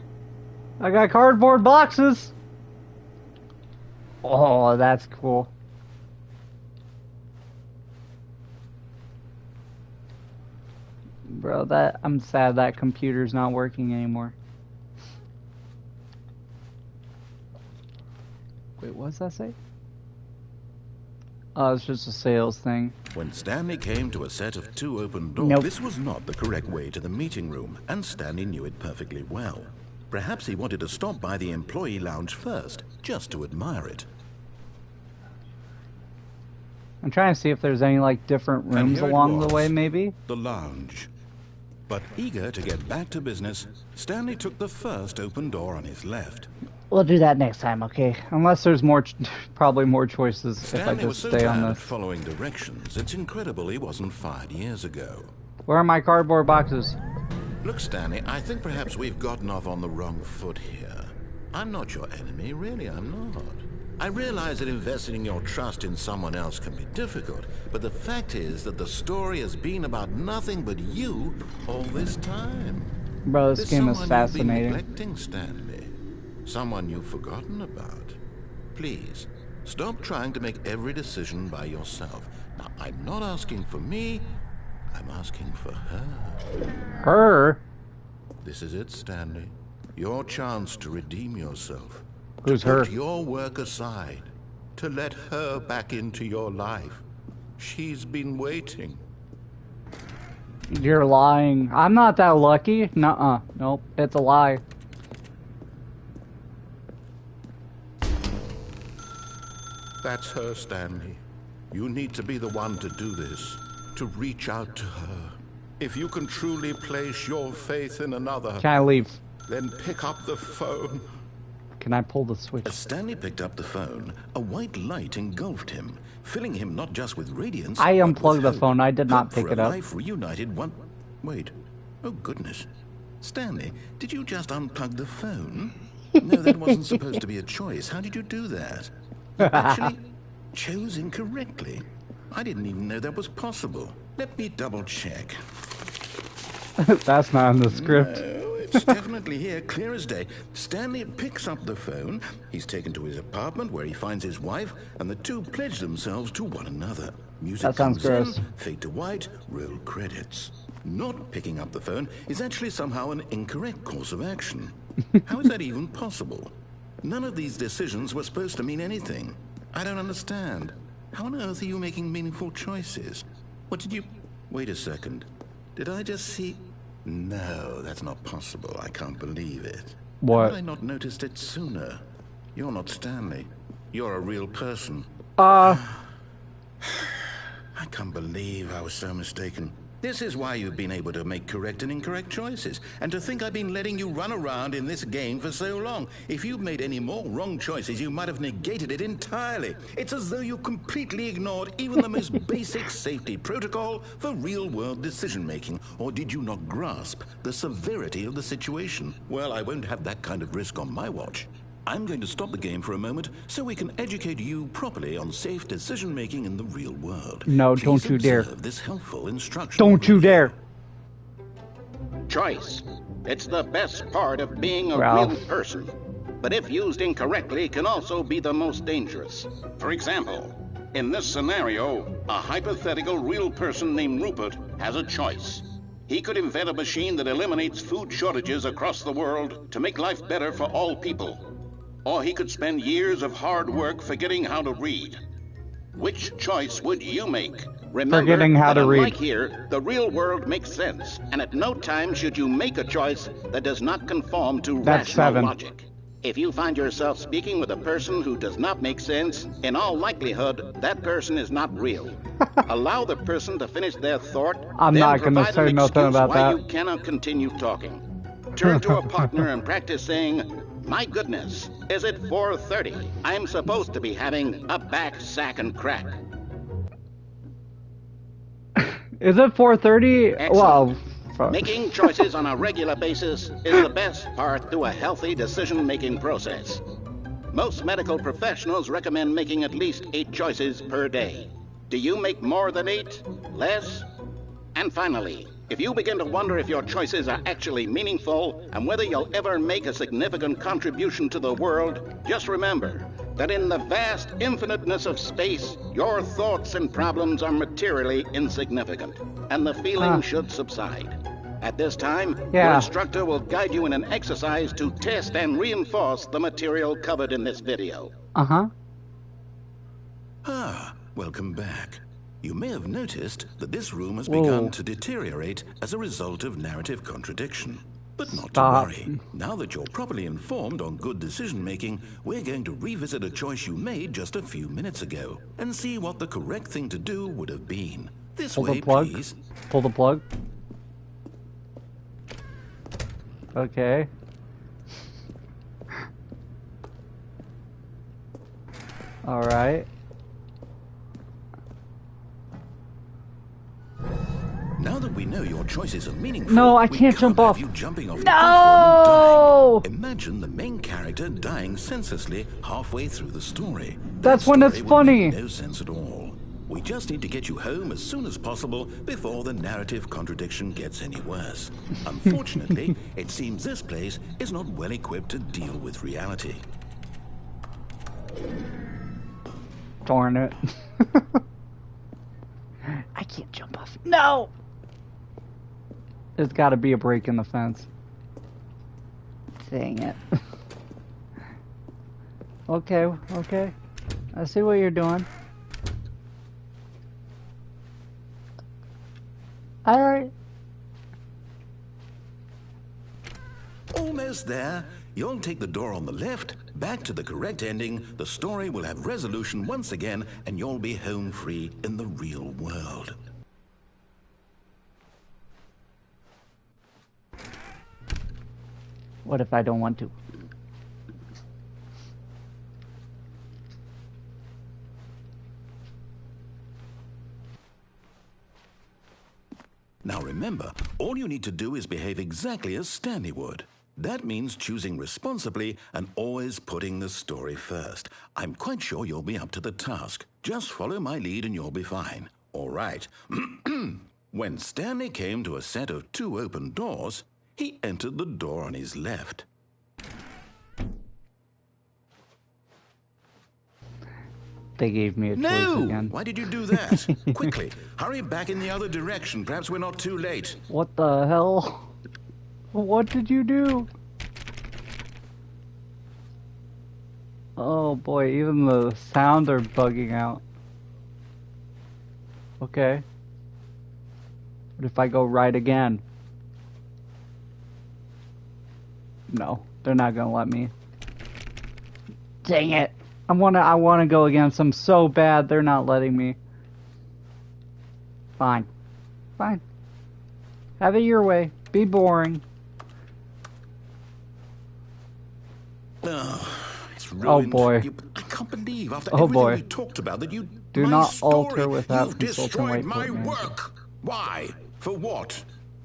I got cardboard boxes! Oh, that's cool. Bro, I'm sad that computer's not working anymore. Wait, what does that say? Oh, it's just a sales thing. When Stanley came to a set of 2 open doors, Nope. This was not the correct way to the meeting room, and Stanley knew it perfectly well. Perhaps he wanted to stop by the employee lounge first, just to admire it. I'm trying to see if there's any, like, different And rooms here it along the was, way, maybe? The lounge. But eager to get back to business, Stanley took the first open door on his left. We'll do that next time, okay? Unless there's more, probably more choices if I Stanley was just so stay bad on at this. following directions, it's incredible he wasn't fired years ago. Where are my cardboard boxes? Look, Stanley, I think perhaps we've gotten off on the wrong foot here. I'm not your enemy, really, I'm not. I realize that investing your trust in someone else can be difficult, but the fact is that the story has been about nothing but you all this time. Bro, this There's game is someone you've been fascinating. neglecting, Stanley. Someone you've forgotten about. Please, stop trying to make every decision by yourself. Now, I'm not asking for me, I'm asking for her. Her? This is it, Stanley. Your chance to redeem yourself. Who's to her? put your work aside. To let her back into your life. She's been waiting. You're lying. I'm not that lucky. Nuh-uh. Nope, it's a lie. That's her, Stanley. You need to be the one to do this. To reach out to her. If you can truly place your faith in another, Can I leave? then pick up the phone. Can I pull the switch? As Stanley picked up the phone, a white light engulfed him, filling him not just with radiance. I but unplugged with the hope. phone. I did not Hope pick for it a up. Life reunited one. Wait. Oh goodness. Stanley, did you just unplug the phone? No, that wasn't supposed to be a choice. How did you do that? You actually chose incorrectly. I didn't even know that was possible. Let me double check. That's not in the script. No, it's definitely here, clear as day. Stanley picks up the phone. He's taken to his apartment where he finds his wife, and the two pledge themselves to one another. Music That sounds comes gross. in, fade to white, roll credits. Not picking up the phone is actually somehow an incorrect course of action. How is that even possible? None of these decisions were supposed to mean anything. I don't understand. How on earth are you making meaningful choices? What did you... Wait a second. Did I just see... No, that's not possible. I can't believe it. What? How had I not noticed it sooner? You're not Stanley. You're a real person. I can't believe I was so mistaken. This is why you've been able to make correct and incorrect choices. And to think I've been letting you run around in this game for so long. If you'd made any more wrong choices, you might have negated it entirely. It's as though you completely ignored even the most basic safety protocol for real-world decision-making. Or did you not grasp the severity of the situation? Well, I won't have that kind of risk on my watch. I'm going to stop the game for a moment so we can educate you properly on safe decision-making in the real world. No, Please don't you dare. observe this helpful instruction. Don't you dare. Choice. It's the best part of being a Ralph. real person. But if used incorrectly, can also be the most dangerous. For example, in this scenario, a hypothetical real person named Rupert has a choice. He could invent a machine that eliminates food shortages across the world to make life better for all people. Or he could spend years of hard work forgetting how to read. Which choice would you make? Remember Forgetting how that to read. unlike here, the real world makes sense, and at no time should you make a choice that does not conform to That's rational 7. logic. If you find yourself speaking with a person who does not make sense, in all likelihood, that person is not real. Allow the person to finish their thought. I'm then not gonna provide say an nothing excuse about why that. you cannot continue talking. Turn to a partner and practice saying, "My goodness, is it 4:30? I'm supposed to be having a back, sack, and crack." Is it 4:30? Well, Excellent. fuck. Making choices on a regular basis is the best part to a healthy decision-making process. Most medical professionals recommend making at least 8 choices per day. Do you make more than 8? Less? And finally, if you begin to wonder if your choices are actually meaningful and whether you'll ever make a significant contribution to the world, just remember that in the vast infiniteness of space, your thoughts and problems are materially insignificant, and the feeling should subside. At this time, your instructor will guide you in an exercise to test and reinforce the material covered in this video. Uh-huh. Ah, welcome back. You may have noticed that this room has Whoa. begun to deteriorate as a result of narrative contradiction. But not Stop. to worry. Now that you're properly informed on good decision-making, we're going to revisit a choice you made just a few minutes ago and see what the correct thing to do would have been. This Pull way, the plug. please. Pull the plug. Okay. Alright. Now that we know your choices are meaningful, No, I we can't jump have off. you jumping off the No! platform and dying. Imagine the main character dying senselessly halfway through the story. That's That when it's story would make funny. no sense at all. We just need to get you home as soon as possible before the narrative contradiction gets any worse. Unfortunately, it seems this place is not well equipped to deal with reality. Darn it. I can't jump off. No! There's gotta be a break in the fence. Dang it. Okay, okay. I see what you're doing. Alright. Almost there. You'll take the door on the left, back to the correct ending, the story will have resolution once again, and you'll be home free in the real world. What if I don't want to? Now remember, all you need to do is behave exactly as Stanley would. That means choosing responsibly and always putting the story first. I'm quite sure you'll be up to the task. Just follow my lead and you'll be fine. All right. When Stanley came to a set of 2 open doors, he entered the door on his left. They gave me a choice again. Why did you do that? Quickly, hurry back in the other direction. Perhaps we're not too late. What the hell? What did you do? Oh boy, even the sound are bugging out. Okay. What if I go right again? No, they're not gonna let me. Dang it! I wanna go against them so bad. They're not letting me. Fine, fine. Have it your way. Be boring. It's ruined. Oh boy. I can't believe after Oh everything boy. we talked about that you. Do my not story, alter without you've consulting destroyed my Waypoint Manager. work. Why? For what?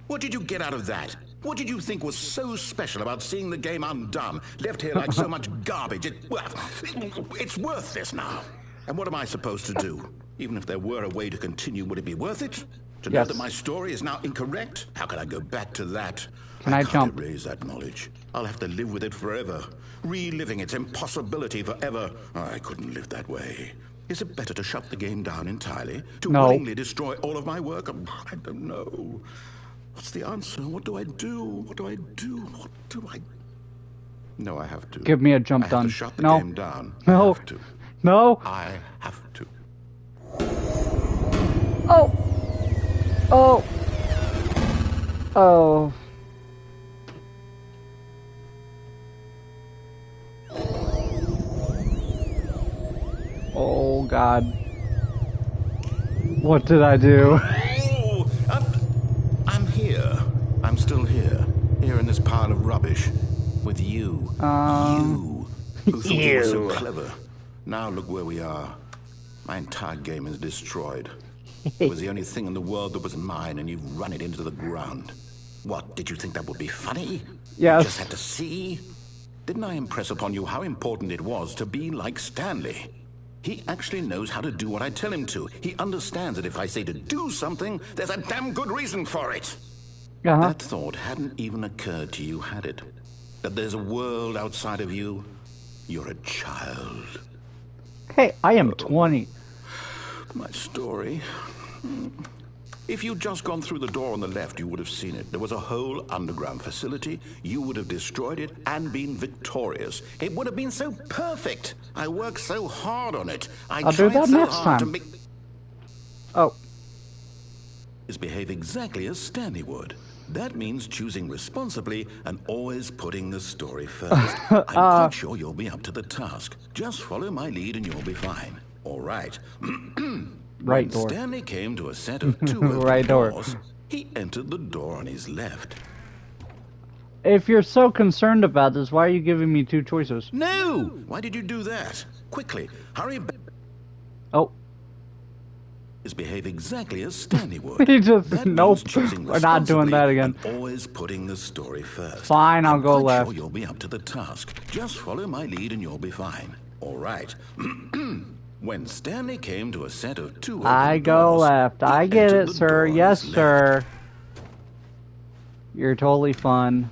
What did you get out of that? What did you think was so special about seeing the game undone, left here like so much garbage? It's worthless now. And what am I supposed to do? Even if there were a way to continue, would it be worth it? To know Yes. that my story is now incorrect? How can I go back to that? Can I can't jump? erase that knowledge. I'll have to live with it forever, reliving its impossibility forever. I couldn't live that way. Is it better to shut the game down entirely? To No. willingly destroy all of my work? I don't know. What's the answer? What do I do? What do I do? What do I... No, I have to. Give me a jump I have done. to shut the No. game down. No. I have to. No. I have to. Oh. Oh. Oh. Oh God. What did I do? Oh, I'm here. I'm still here. Here in this pile of rubbish. With you. You. Who thought you were so clever. Now look where we are. My entire game is destroyed. It was the only thing in the world that was mine, and you've run it into the ground. What, did you think that would be funny? Yes. You just had to see? Didn't I impress upon you how important it was to be like Stanley? He actually knows how to do what I tell him to. He understands that if I say to do something, there's a damn good reason for it. That thought hadn't even occurred to you, had it? That there's a world outside of you? You're a child. Hey, I am 20. My story. If you'd just gone through the door on the left, you would have seen it. There was a whole underground facility. You would have destroyed it and been victorious. It would have been so perfect. I worked so hard on it. I'll do that next time. Oh. Behave exactly as Stanley would. That means choosing responsibly and always putting the story first. I'm quite sure you'll be up to the task. Just follow my lead and you'll be fine. All right. Right When door. Stanley came to a set of 2 open Right door. doors, he entered the door on his left. If you're so concerned about this, why are you giving me 2 choices? No! Why did you do that? Quickly, hurry back. Oh. Behave exactly as Stanley would. He just, That nope, means choosing we're not doing that responsibly again. and always putting the story first. Fine, I'll I'm go quite left. Sure you'll be up to the task. Just follow my lead and you'll be fine. All right. When Stanley came to a set of 2 open I go doors, left. he I get entered it, the sir. door on Yes, his sir. left. You're totally fun.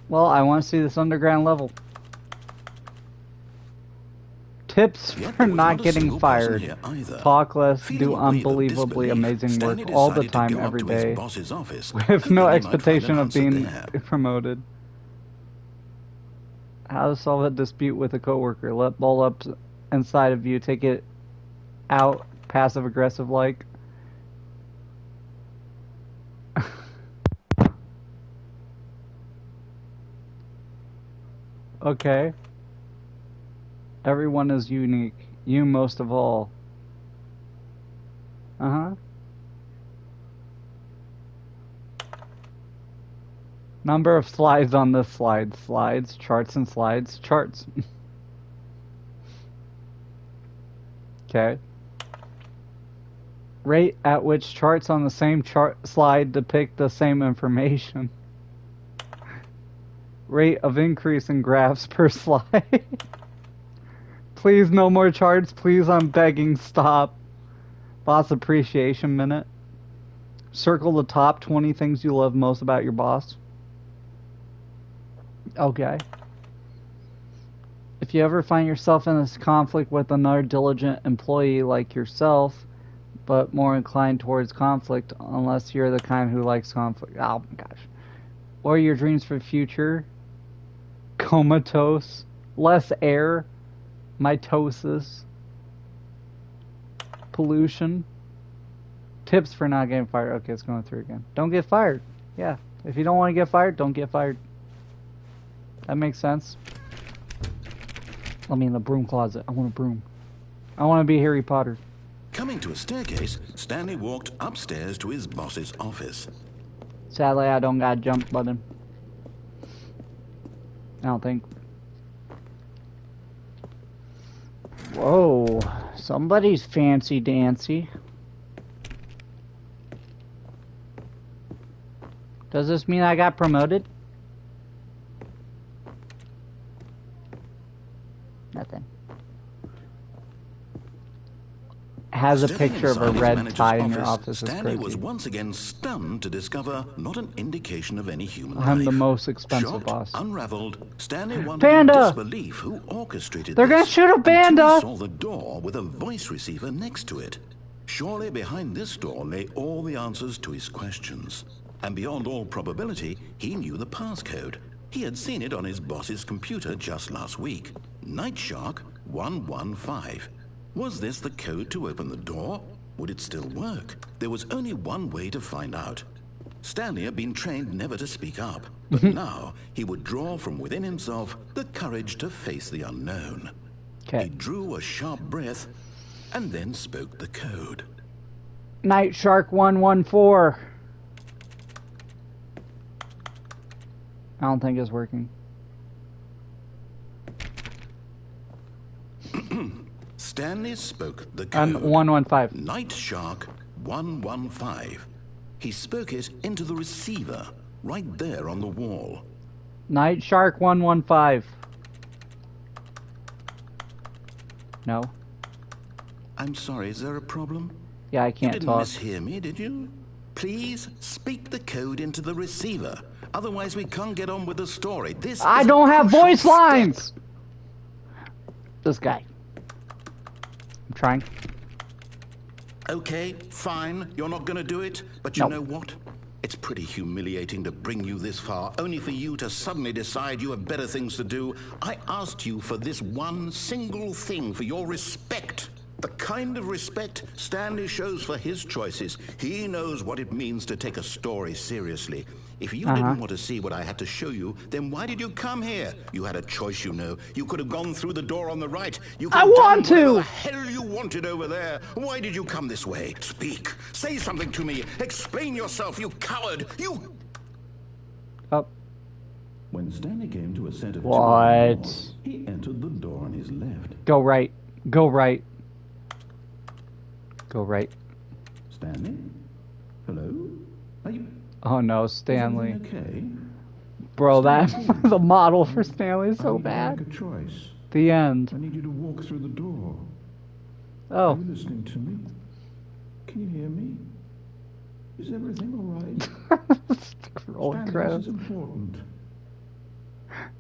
Well, I want to see this underground level. Tips Yet for there was not a getting single person fired. here either. Talk less, Feeling do a wave of unbelievably disbelief, amazing Stanley work all the decided to time, go up every to his day, boss's office, with hoping no he might find expectation an of answer being there. promoted. How to solve a dispute with a coworker. Let ball up inside of you. Take it out passive aggressive like. Okay. Everyone is unique. You most of all. Uh-huh. Number of slides on this slide. Slides, charts and slides, charts. Okay. Rate at which charts on the same chart slide depict the same information. Rate of increase in graphs per slide. Please, no more charts. Please, I'm begging, stop. Boss appreciation minute. Circle the top 20 things you love most about your boss. Okay. If you ever find yourself in this conflict with another diligent employee like yourself, but more inclined towards conflict, unless you're the kind who likes conflict. Oh my gosh. What are your dreams for the future? Comatose. Less air. Mitosis. Pollution. Tips for not getting fired. Okay, it's going through again. Don't get fired. Yeah. If you don't want to get fired, don't get fired. That makes sense. Let me in the broom closet. I want a broom. I want to be Harry Potter. Coming to a staircase, Stanley walked upstairs to his boss's office. Sadly, I don't got a jump button. I don't think. Whoa. Somebody's fancy dancy. Does this mean I got promoted? Nothing. Has a picture of a red tie in your office. Stanley was once again stunned to discover not an indication of any human life. I'm the most expensive boss. Unraveled, Stanley wondered in disbelief who orchestrated They're gonna shoot a panda! Until he saw the door with a voice receiver next to it. Surely behind this door lay all the answers to his questions. And beyond all probability, he knew the passcode. He had seen it on his boss's computer just last week. Nightshark 115. Was this the code to open the door? Would it still work? There was only one way to find out. Stanley had been trained never to speak up, but now he would draw from within himself the courage to face the unknown. He drew a sharp breath and then spoke the code. Nightshark 114. I don't think it's working. Stanley spoke the code. 115. Nightshark 115. He spoke it into the receiver, right there on the wall. Nightshark 115. No. I'm sorry, is there a problem? Yeah, I can't talk. You didn't mishear me, did you? Please speak the code into the receiver. Otherwise, we can't get on with the story. I don't have voice lines! This guy. I'm trying. Okay, fine. You're not gonna do it. But you know what? It's pretty humiliating to bring you this far, only for you to suddenly decide you have better things to do. I asked you for this one single thing, for your respect. The kind of respect Stanley shows for his choices. He knows what it means to take a story seriously. If you didn't want to see what I had to show you, then why did you come here? You had a choice, you know. You could have gone through the door on the right. You could have done whatever the hell you wanted over there. Why did you come this way? Speak. Say something to me. Explain yourself, you coward. You... When Stanley came to a set of doors, he entered the door on his left. Go right. Go right. Go right. Stanley? Hello? Are you... Oh no, Stanley. Okay? Bro, that the model for Stanley is so bad. Make a choice. The end. I need you to walk through the door. Oh. Are you listening to me? Can you hear me? Is everything all right? Stanley, this is important.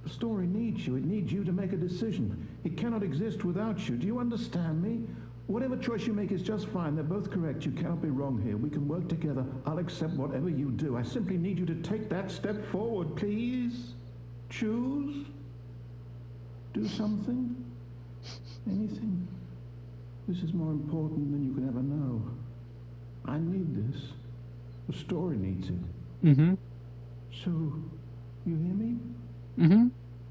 The story needs you. It needs you to make a decision. It cannot exist without you. Do you understand me? Whatever choice you make is just fine. They're both correct. You cannot be wrong here. We can work together. I'll accept whatever you do. I simply need you to take that step forward, please. Choose. Do something. Anything. This is more important than you can ever know. I need this. The story needs it. Mm-hmm. So, you hear me? Mm-hmm.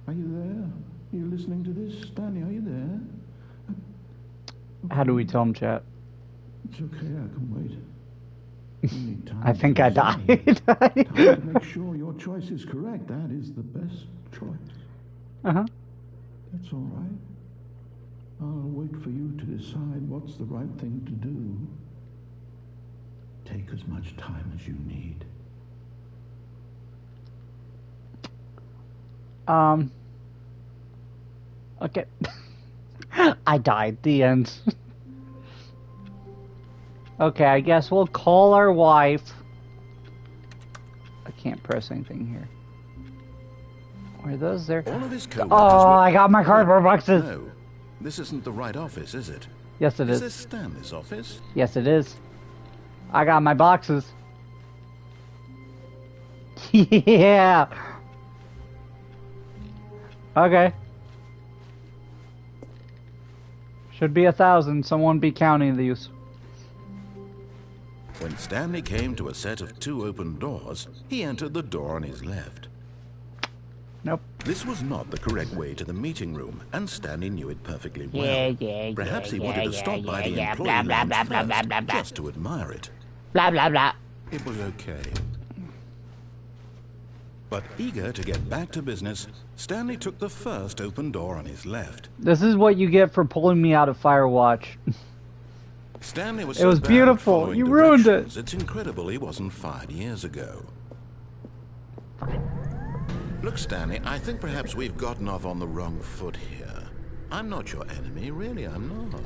Are you there? Are you listening to this? Stanley, are you there? How do we tell him, chat? It's okay, I can wait. You need time I think I died. time to make sure your choice is correct. That is the best choice. Uh-huh. That's all right. I'll wait for you to decide what's the right thing to do. Take as much time as you need. Okay. I died. The end. Okay, I guess we'll call our wife. I can't press anything here. Are those there? All of his coworkers I got my cardboard boxes. No, this isn't the right office, is it? Yes, it is. Is this Stanley's office? Yes, it is. I got my boxes. Yeah. Okay. Should be 1,000. Someone be counting these. When Stanley came to a set of 2 open doors, he entered the door on his left. Nope. This was not the correct way to the meeting room, and Stanley knew it perfectly well. Perhaps he wanted to stop by the employee lounge first, just to admire it. Blah, blah, blah. It was okay. But eager to get back to business, Stanley took the first open door on his left. This is what you get for pulling me out of Firewatch. Stanley was It was beautiful. You ruined it. It's incredible he wasn't fired years ago. Look, Stanley, I think perhaps we've gotten off on the wrong foot here. I'm not your enemy, really, I'm not.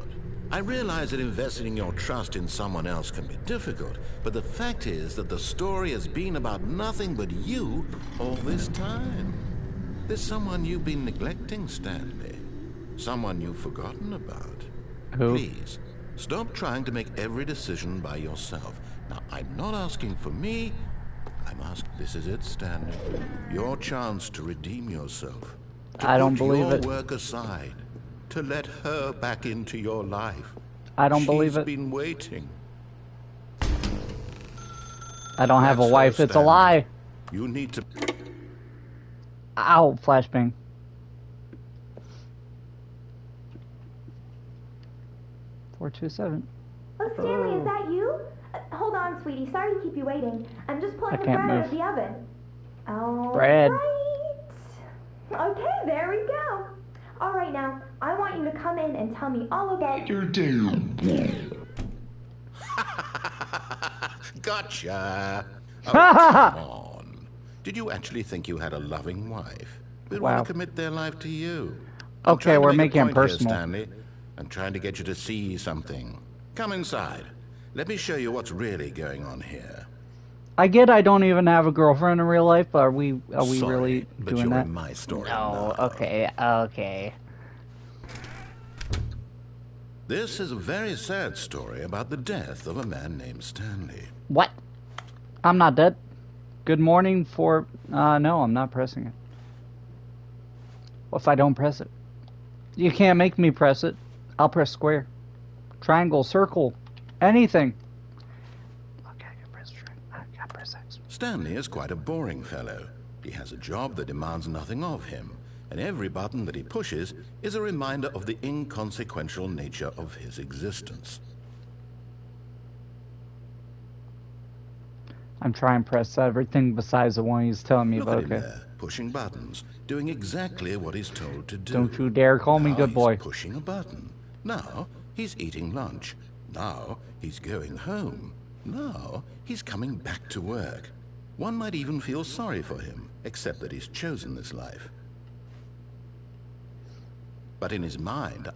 I realize that investing your trust in someone else can be difficult, but the fact is that the story has been about nothing but you all this time. There's someone you've been neglecting, Stanley. Someone you've forgotten about. Who? Please, stop trying to make every decision by yourself. Now, I'm not asking for me. I'm asking, this is it, Stanley. Your chance to redeem yourself. I don't believe it. To put your work aside. To let her back into your life. I don't believe it. She's been waiting. I don't have a That's wife. her, It's a Stanley. lie. You need to... Ow, flashbang. $427. Oh, Stanley, is that you? Hold on, sweetie. Sorry to keep you waiting. I'm just pulling the can't bread out of move. the oven. All Bread. right. Okay, there we go. All right, now, I want you to come in and tell me all about your day. Gotcha. Oh, come on. Did you actually think you had a loving wife who'd Wow. want to commit their life to you? Okay, we're making it it personal. personal. Stanley. I'm trying to get you to see something. Come inside. Let me show you what's really going on here. I get I don't even have a girlfriend in real life, but are we Sorry, really but doing you're that? in my story No, now. okay. This is a very sad story about the death of a man named Stanley. What? I'm not dead. Good morning for... no, I'm not pressing it. What if I don't press it? You can't make me press it. I'll press square. Triangle, circle, anything. Okay, I can press triangle. I can press X. Stanley is quite a boring fellow. He has a job that demands nothing of him, and every button that he pushes is a reminder of the inconsequential nature of his existence. I'm trying to press everything besides the one he's telling me Look about. at him Okay. there, pushing buttons, doing exactly what he's told to do. Don't you dare call me Now good boy. He's pushing a button. Now he's eating lunch. Now he's going home. Now he's coming back to work. One might even feel sorry for him, except that he's chosen this life. But in his mind,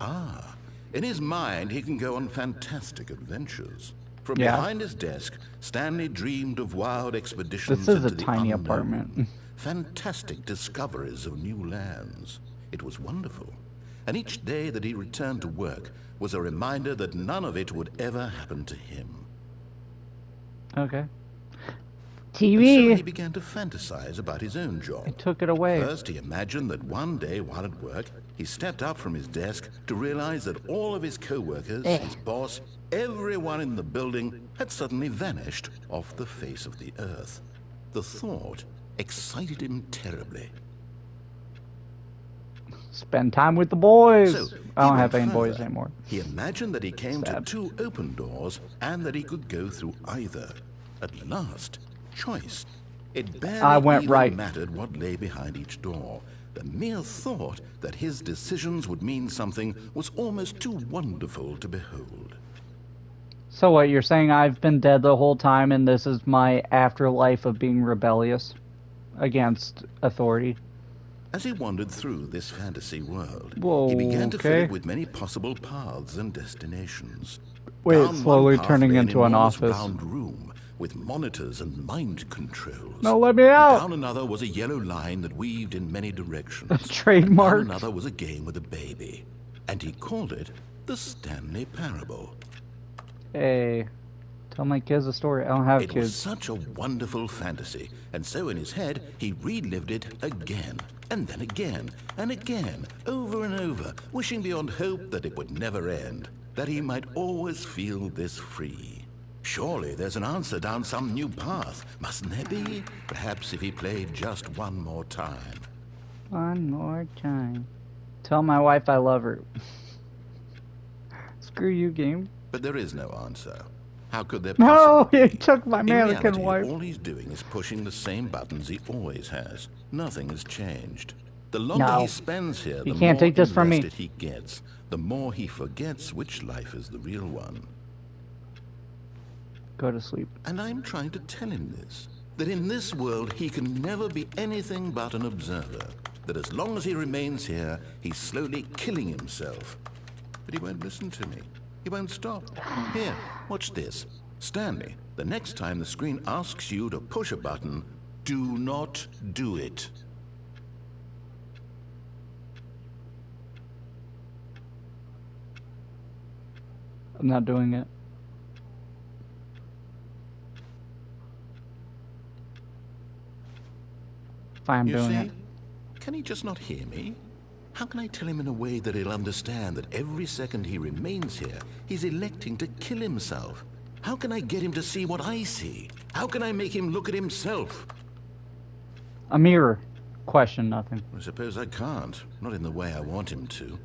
he can go on fantastic adventures. From Yeah. behind his desk, Stanley dreamed of wild expeditions This is a into the tiny unknown, apartment. fantastic discoveries of new lands. It was wonderful. And each day that he returned to work was a reminder that none of it would ever happen to him. Okay. And so TV. he began to fantasize about his own job. I took it away. First, he imagined that one day while at work, he stepped up from his desk to realize that all of his co-workers, his boss, everyone in the building had suddenly vanished off the face of the earth. The thought excited him terribly. Spend time with the boys. So, I don't he have went any boys further. anymore. He imagined that he came Sad. to 2 open doors and that he could go through either. At last, choice. It barely I went even right. mattered what lay behind each door. The mere thought that his decisions would mean something was almost too wonderful to behold. So what, you're saying I've been dead the whole time and this is my afterlife of being rebellious against authority? As he wandered through this fantasy world, Whoa, he began to fill okay. it with many possible paths and destinations. Wait, Down it's slowly one path turning lay into an enormous office. round room with monitors and mind controls. No, let me out! Down another was a yellow line that weaved in many directions. Trademark. Down another was a game with a baby, and he called it the Stanley Parable. Hey, tell my kids a story. I don't have It was kids. such a wonderful fantasy, and so in his head, he relived it again, and then again, and again, over and over, wishing beyond hope that it would never end, that he might always feel this free. Surely there's an answer down some new path, mustn't there be? Perhaps if he played just one more time. One more time. Tell my wife I love her. Screw you, game. But there is no answer. How could there No, possibly he be? took my In mannequin reality, wife. all he's doing is pushing the same buttons he always has. Nothing has changed. The longer No. he spends here, the You can't more take this from me. invested he gets. The more he forgets which life is the real one. Go to sleep. And I'm trying to tell him this. That in this world he can never be anything but an observer. That as long as he remains here, he's slowly killing himself. But he won't listen to me. He won't stop. Here, watch this. Stanley, the next time the screen asks you to push a button, do not do it. I'm not doing it. Fine, I'm You doing see? it. Can he just not hear me? How can I tell him in a way that he'll understand that every second he remains here, he's electing to kill himself? How can I get him to see what I see? How can I make him look at himself? A mirror. Question nothing. I suppose I can't. Not in the way I want him to.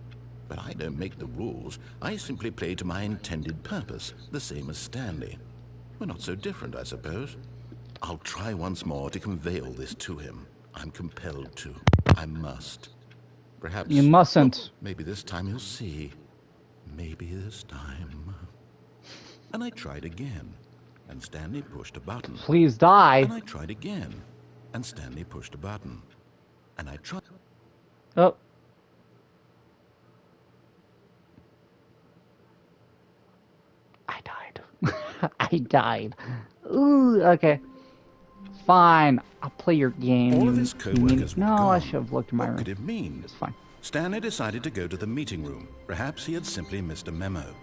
But I don't make the rules. I simply play to my intended purpose, the same as Stanley. We're not so different, I suppose. I'll try once more to convey all this to him. I'm compelled to. I must. Perhaps... You mustn't. Maybe this time he'll see. Maybe this time... And I tried again. And Stanley pushed a button. Please die. And I tried again. And Stanley pushed a button. And I tried... Oh. I died. I died. Ooh, okay. Fine. I'll play your game. All of his co-workers were No, gone. I should have looked in my What room. could it mean? It's fine. Stanley decided to go to the meeting room. Perhaps he had simply missed a memo.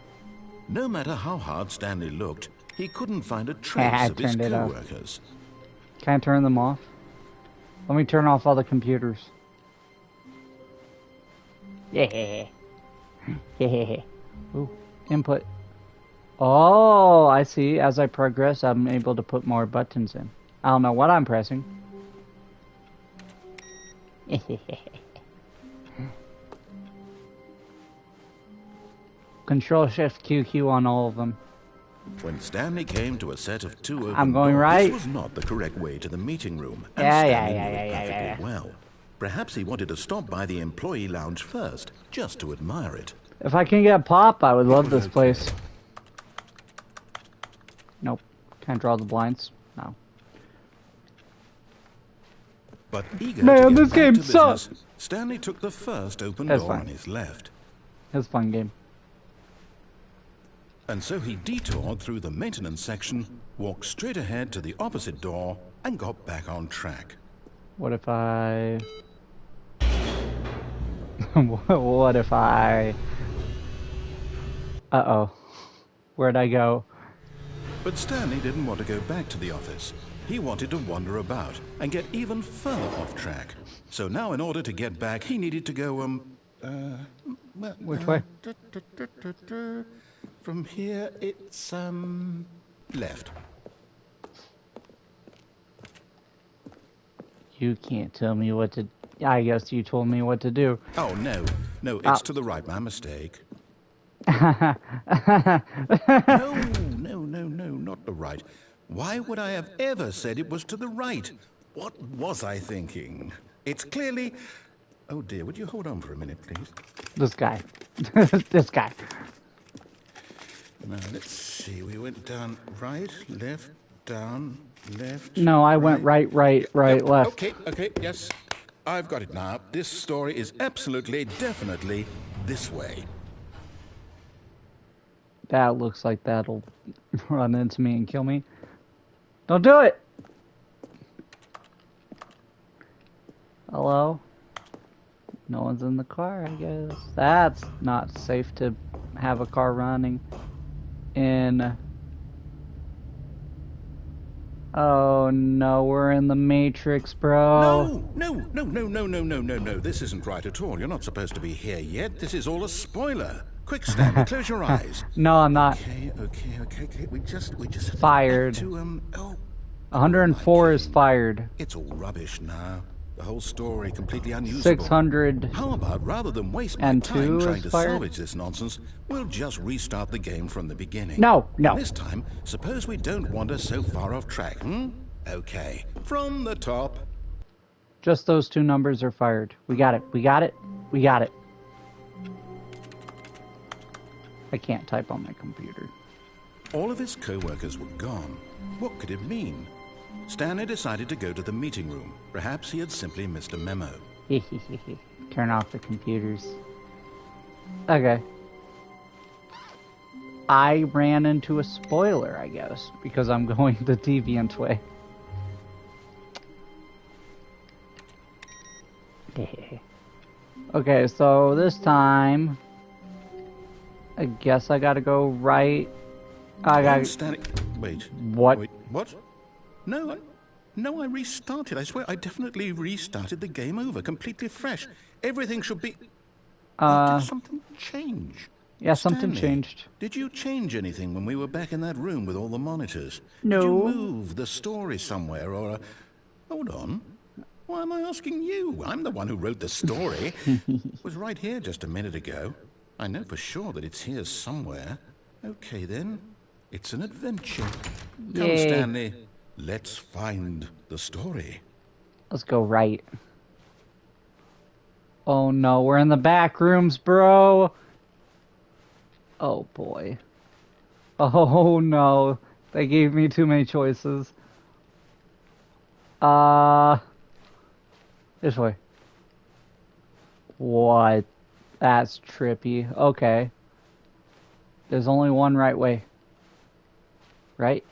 No matter how hard Stanley looked, he couldn't find a trace I of his turned it off. co-workers. Can I turn them off? Let me turn off all the computers. Yeah. Yeah. Ooh, input. Oh, I see. As I progress, I'm able to put more buttons in. I don't know what I'm pressing. Control Shift QQ on all of them. When Stanley came to a set of two open I'm going doors, right. this was not the correct way to the meeting room. And Yeah, Stanley yeah, knew yeah, it yeah, yeah, perfectly well. Perhaps he wanted to stop by the employee lounge first, just to admire it. If I can get pop, I would love this place. Nope. Can't draw the blinds. No. But eager Man, to get this back game to business, sucks. Stanley took the first open That's door fine. on his left. It's a fun game. And so he detoured through the maintenance section, walked straight ahead to the opposite door, and got back on track. What if I... what if I... Uh-oh. Where'd I go? But Stanley didn't want to go back to the office. He wanted to wander about and get even further off track. So now in order to get back, he needed to go, Which way? From here, it's, left. You can't tell me what to... I guess you told me what to do. Oh, no. No, it's to the right. My mistake. No, not the right. Why would I have ever said it was to the right? What was I thinking? It's clearly... Oh, dear, would you hold on for a minute, please? This guy. This guy. Now, let's see. We went down right, left, down, left. No, I went right, left. Okay, yes. I've got it now. This story is absolutely, definitely this way. That looks like that'll run into me and kill me. Don't do it! Hello? No one's in the car, I guess. That's not safe to have a car running in. Oh no, we're in the Matrix, bro. No. This isn't right at all. You're not supposed to be here yet. This is all a spoiler. Quick, Stanley, close your eyes. No, I'm not. Okay. We just fired. To, 104 is fired. It's all rubbish now. The whole story completely unusable. 600. How about, rather than waste my time trying to salvage this nonsense, we'll just restart the game from the beginning. No. And this time, suppose we don't wander so far off track, Okay, from the top. Just those two numbers are fired. We got it. I can't type on my computer. All of his co-workers were gone. What could it mean? Stanley decided to go to the meeting room. Perhaps he had simply missed a memo. Turn off the computers. Okay. I ran into a spoiler, I guess, because I'm going the deviant way. Okay, so this time, I guess I gotta go right. I gotta... Stanley... Wait. What? Wait, what? No, I restarted. I swear, I definitely restarted the game over, completely fresh. Everything should be... Did something change? Yeah, something Stanley, changed. Did you change anything when we were back in that room with all the monitors? No. Did you move the story somewhere, or... Hold on. Why am I asking you? I'm the one who wrote the story. It was right here just a minute ago. I know for sure that it's here somewhere. Okay, then. It's an adventure. Come, Yay. Stanley. Let's find the story. Let's go right. Oh no, we're in the back rooms, bro. Oh boy. Oh no. They gave me too many choices. This way. What? That's trippy. Okay. There's only one right way. Right?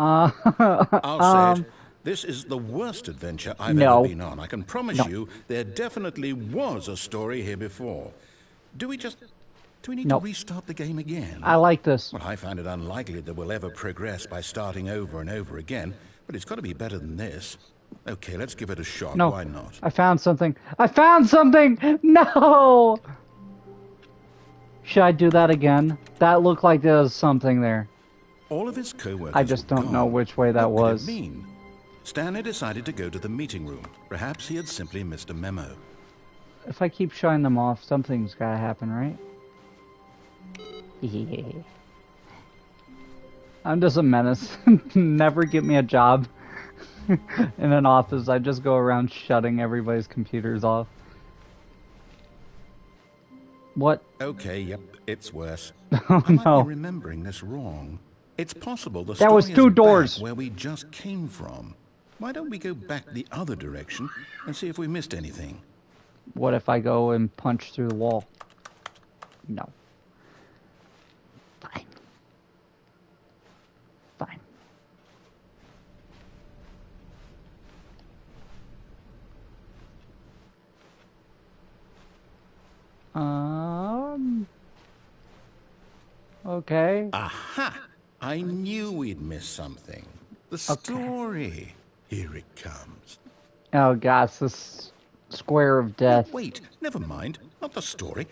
I'll say it. This is the worst adventure I've ever been on. I can promise you there definitely was a story here before. Do we need to restart the game again? I like this. Well, I find it unlikely that we'll ever progress by starting over and over again, but it's got to be better than this. Okay, let's give it a shot. No. Why not? I found something. No! Should I do that again? That looked like there was something there. All of his co-workers I just don't know which way that was. What did it mean? Stanley decided to go to the meeting room. Perhaps he had simply missed a memo. If I keep showing them off, something's gotta happen, right? I'm just a menace. Never get me a job in an office. I just go around shutting everybody's computers off. What? Okay, yep, it's worse. Oh I might no. be remembering this wrong. It's possible the That was story two is doors. back where we just came from. Why don't we go back the other direction and see if we missed anything? What if I go and punch through the wall? No. Fine. Fine. Okay. Aha! I knew we'd missed something. The story. Here it comes. Oh gosh, this square of death. Wait, never mind. Not the story.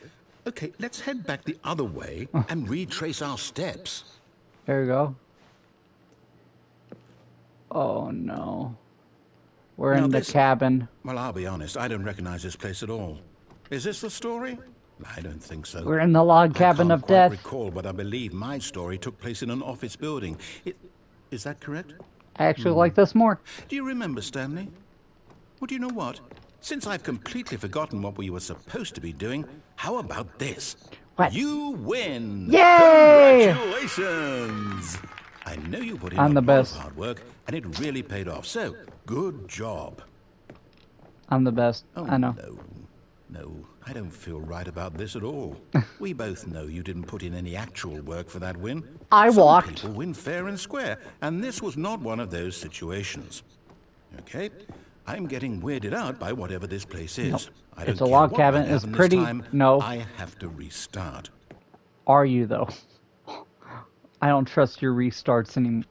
Okay, let's head back the other way and retrace our steps. There you go. Oh no. We're in the cabin. Well, I'll be honest, I don't recognize this place at all. Is this the story? I don't think so. We're in the log cabin of death. I can't quite recall, but I believe my story took place in an office building. Is that correct? I actually like this more. Do you remember, Stanley? Well, do you know what? since I've completely forgotten what we were supposed to be doing, how about this? What? You win! Yay! Congratulations! I know you put in I'm a the lot best. of hard work, and it really paid off, so good job. I'm the best. Oh, I know. No, I don't feel right about this at all. We both know you didn't put in any actual work for that win. Some walked. People win fair and square, and this was not one of those situations. Okay? I'm getting weirded out by whatever this place is. Nope. I don't It's a care log what cabin. might It's happen pretty. This time, No. I have to restart. Are you, though? I don't trust your restarts anymore.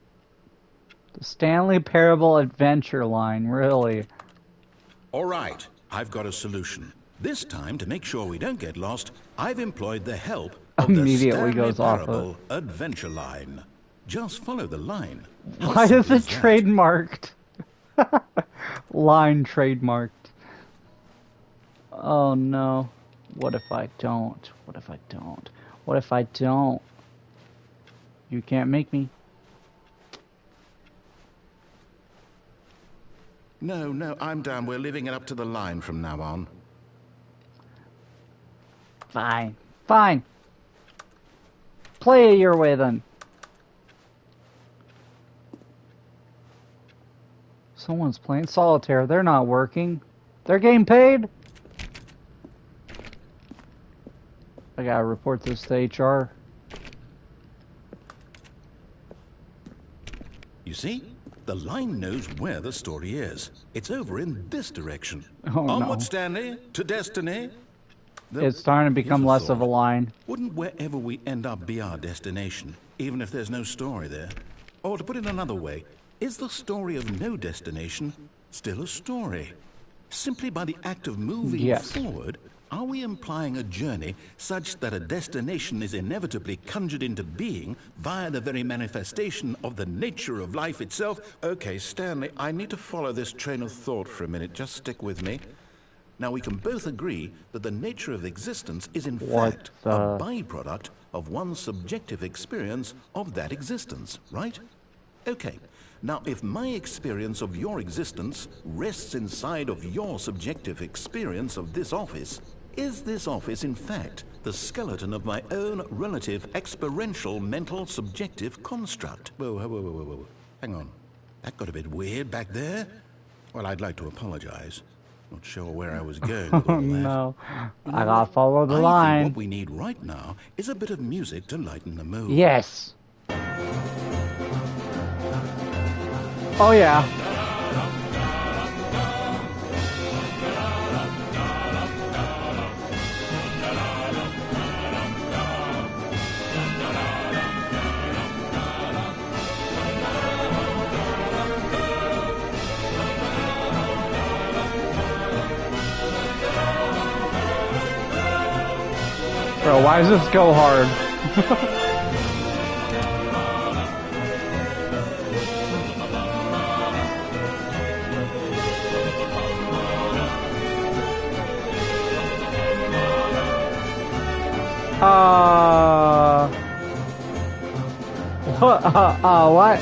The Stanley Parable Adventure line, really? All right, I've got a solution. This time, to make sure we don't get lost, I've employed the help of Immediately the Stanley goes off Parable Adventure line. Just follow the line. How Why is simple it is that? trademarked? Line trademarked. Oh no. What if I don't? What if I don't? What if I don't? You can't make me. No, I'm down. We're leaving it up to the line from now on. Fine. Fine. Play it your way then. Someone's playing solitaire. They're not working. They're getting paid. I gotta report this to HR. You see? The line knows where the story is. It's over in this direction. Oh, Onward, no. Stanley, to destiny. It's starting to become Here's less of a thought. line. Wouldn't wherever we end up be our destination, even if there's no story there? Or to put it another way, is the story of no destination still a story? Simply by the act of moving Yes. forward, are we implying a journey such that a destination is inevitably conjured into being via the very manifestation of the nature of life itself? Okay, Stanley, I need to follow this train of thought for a minute. Just stick with me. Now, we can both agree that the nature of existence is in fact a byproduct of one's subjective experience of that existence, right? Okay. Now, if my experience of your existence rests inside of your subjective experience of this office, is this office, in fact, the skeleton of my own relative experiential mental subjective construct? Whoa. Hang on. That got a bit weird back there. Well, I'd like to apologize. Not sure where I was going with all that. No. You know I gotta what? follow the I line. think what we need right now is a bit of music to lighten the mood. Yes. Oh yeah. Bro, why does this go hard? What?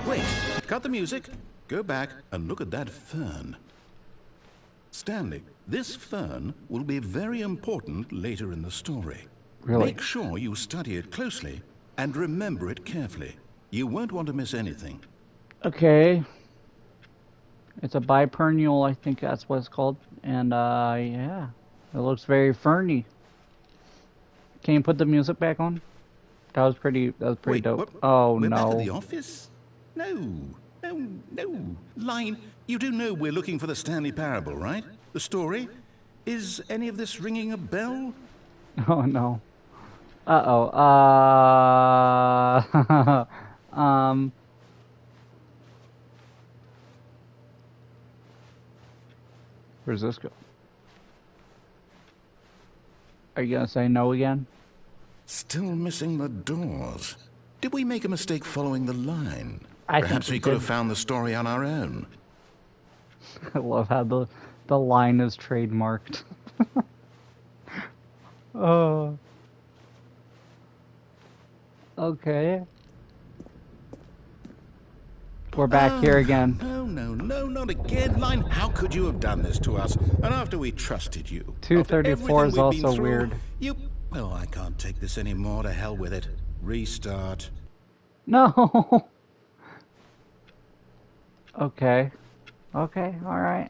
Wait, cut the music. Go back and look at that fern. Stanley, this fern will be very important later in the story. Really? Make sure you study it closely and remember it carefully. You won't want to miss anything. Okay. It's a biperennial, I think that's what it's called. And, yeah. It looks very ferny. Can you put the music back on? That was pretty Wait, dope. what? Oh, We're back no. at the office? No. Line, you do know we're looking for the Stanley Parable, right? The story? Is any of this ringing a bell? Oh, no. Uh-oh. Where's this go? Are you gonna say no again? Still missing the doors. Did we make a mistake following the line? I Perhaps think we we could did. have found the story on our own. I love how the line is trademarked. Oh. We're back here again. No, not again. Line, how could you have done this to us? And after we trusted you. 234 is also weird. Oh, I can't take this anymore. To hell with it. Restart. No. Okay. Okay, alright.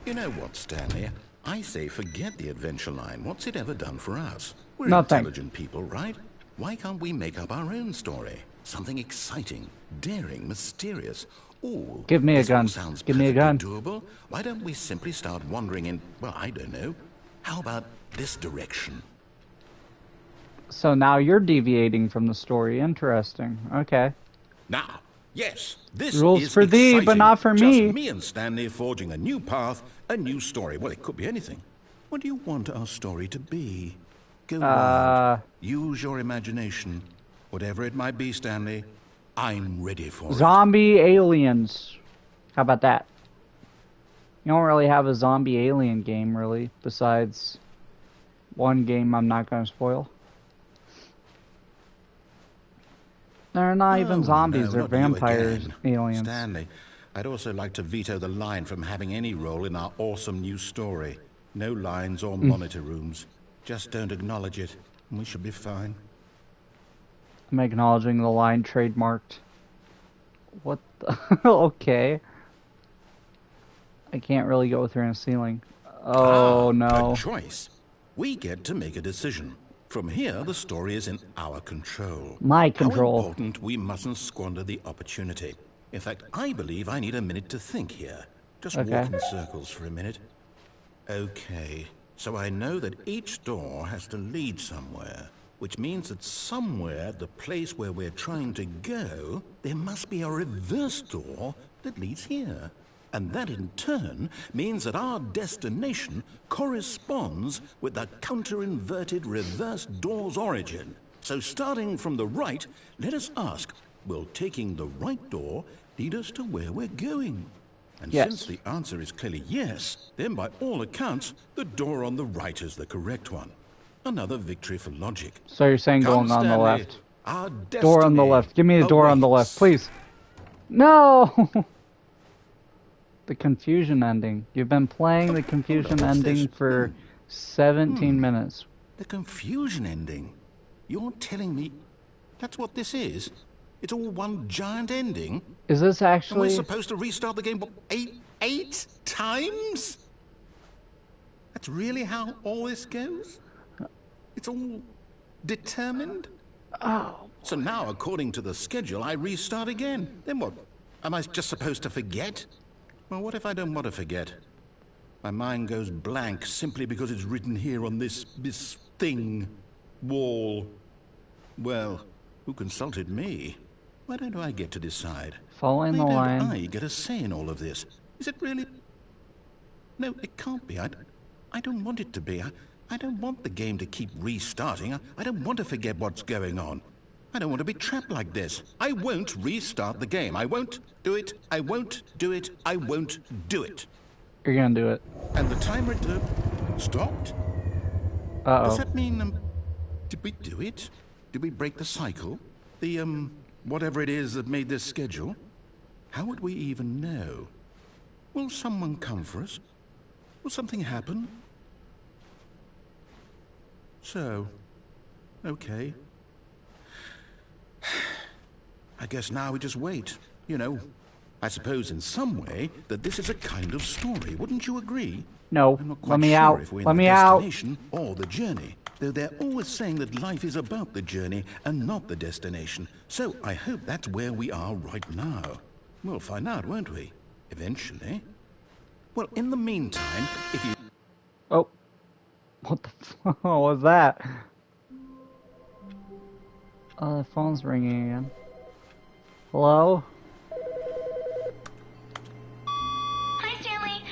You know what, Stanley? I say forget the adventure line. What's it ever done for us? We're Nothing. Intelligent people, right? Why can't we make up our own story? Something exciting, daring, mysterious. Ooh, give me a gun. Sounds give me a gun. Doable. Why don't we simply start wandering in, well, I don't know. How about this direction? So now you're deviating from the story. Interesting. Okay. Now, yes, this rules is for thee, exciting. but not for me. Just me and Stanley forging a new path, a new story. Well, it could be anything. What do you want our story to be? Go wild. Use your imagination. Whatever it might be, Stanley, I'm ready for zombie aliens. How about that? You don't really have a zombie alien game, really, besides one game I'm not going to spoil. They're not even zombies, they're vampires, aliens. Stanley, I'd also like to veto the line from having any role in our awesome new story. No lines or monitor rooms. Just don't acknowledge it, and we should be fine. I'm acknowledging the line trademarked. What the? Okay. I can't really go through a ceiling. Oh, no. A choice. We get to make a decision. From here, the story is in our control. My control. How important, we mustn't squander the opportunity. In fact, I believe I need a minute to think here. Just walk in circles for a minute. Okay, so I know that each door has to lead somewhere, which means that somewhere, the place where we're trying to go, there must be a reverse door that leads here. And that in turn means that our destination corresponds with the counter-inverted reverse door's origin. So starting from the right, let us ask, will taking the right door lead us to where we're going? And since the answer is clearly yes, then by all accounts, the door on the right is the correct one. Another victory for logic. So you're saying going on the left. Door on the left. Give me a door on the left, please. No! The confusion ending. You've been playing the confusion ending for 17 minutes. The confusion ending? You're telling me that's what this is? It's all one giant ending? Is this actually... And we're supposed to restart the game eight times? That's really how all this goes? It's all determined? Oh. So now, according to the schedule, I restart again. Then what? Am I just supposed to forget? Well, what if I don't want to forget? My mind goes blank simply because it's written here on this thing, wall. Well, who consulted me? Why don't I get to decide? Following the line. Why don't I get a say in all of this? Is it really? No, it can't be. I don't want it to be. I don't want the game to keep restarting. I don't want to forget what's going on. I don't want to be trapped like this. I won't restart the game. I won't do it. I won't do it. I won't do it. You're gonna do it. And the timer stopped? Uh-oh. Does that mean, did we do it? Did we break the cycle? The, whatever it is that made this schedule? How would we even know? Will someone come for us? Will something happen? So, okay. I guess now we just wait. You know, I suppose in some way that this is a kind of story. Wouldn't you agree? No. I'm not quite Let me sure out. If we're Let in me the out. destination or the journey. Though they're always saying that life is about the journey and not the destination. So I hope that's where we are right now. We'll find out, won't we? Eventually. Well, in the meantime, if you... Oh. What the fuck was that? The phone's ringing again. Hello? Hi, Stanley.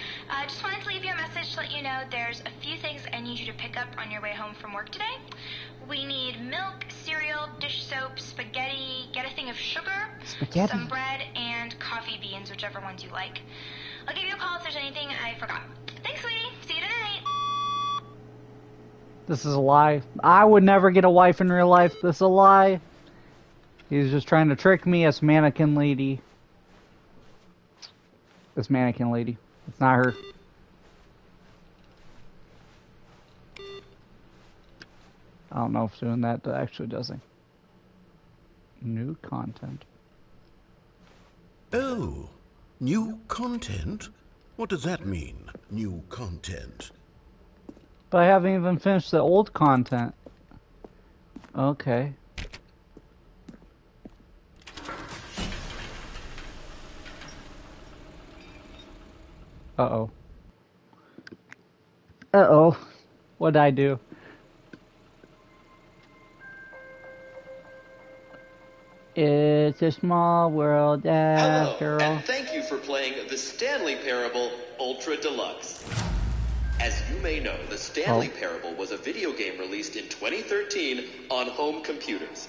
Just wanted to leave you a message to let you know there's a few things I need you to pick up on your way home from work today. We need milk, cereal, dish soap, spaghetti, get a thing of sugar, some bread, and coffee beans, whichever ones you like. I'll give you a call if there's anything I forgot. Thanks, sweetie. See you tonight. This is a lie. I would never get a wife in real life. This is a lie. He's just trying to trick me, as mannequin lady. This mannequin lady. It's not her. I don't know if doing that actually does it. New content. Oh, new content? What does that mean, new content? But I haven't even finished the old content. Okay. Uh-oh. Uh-oh. What'd I do? It's a small world after all. Hello, and thank you for playing the Stanley Parable Ultra Deluxe. As you may know, the Stanley Parable was a video game released in 2013 on home computers.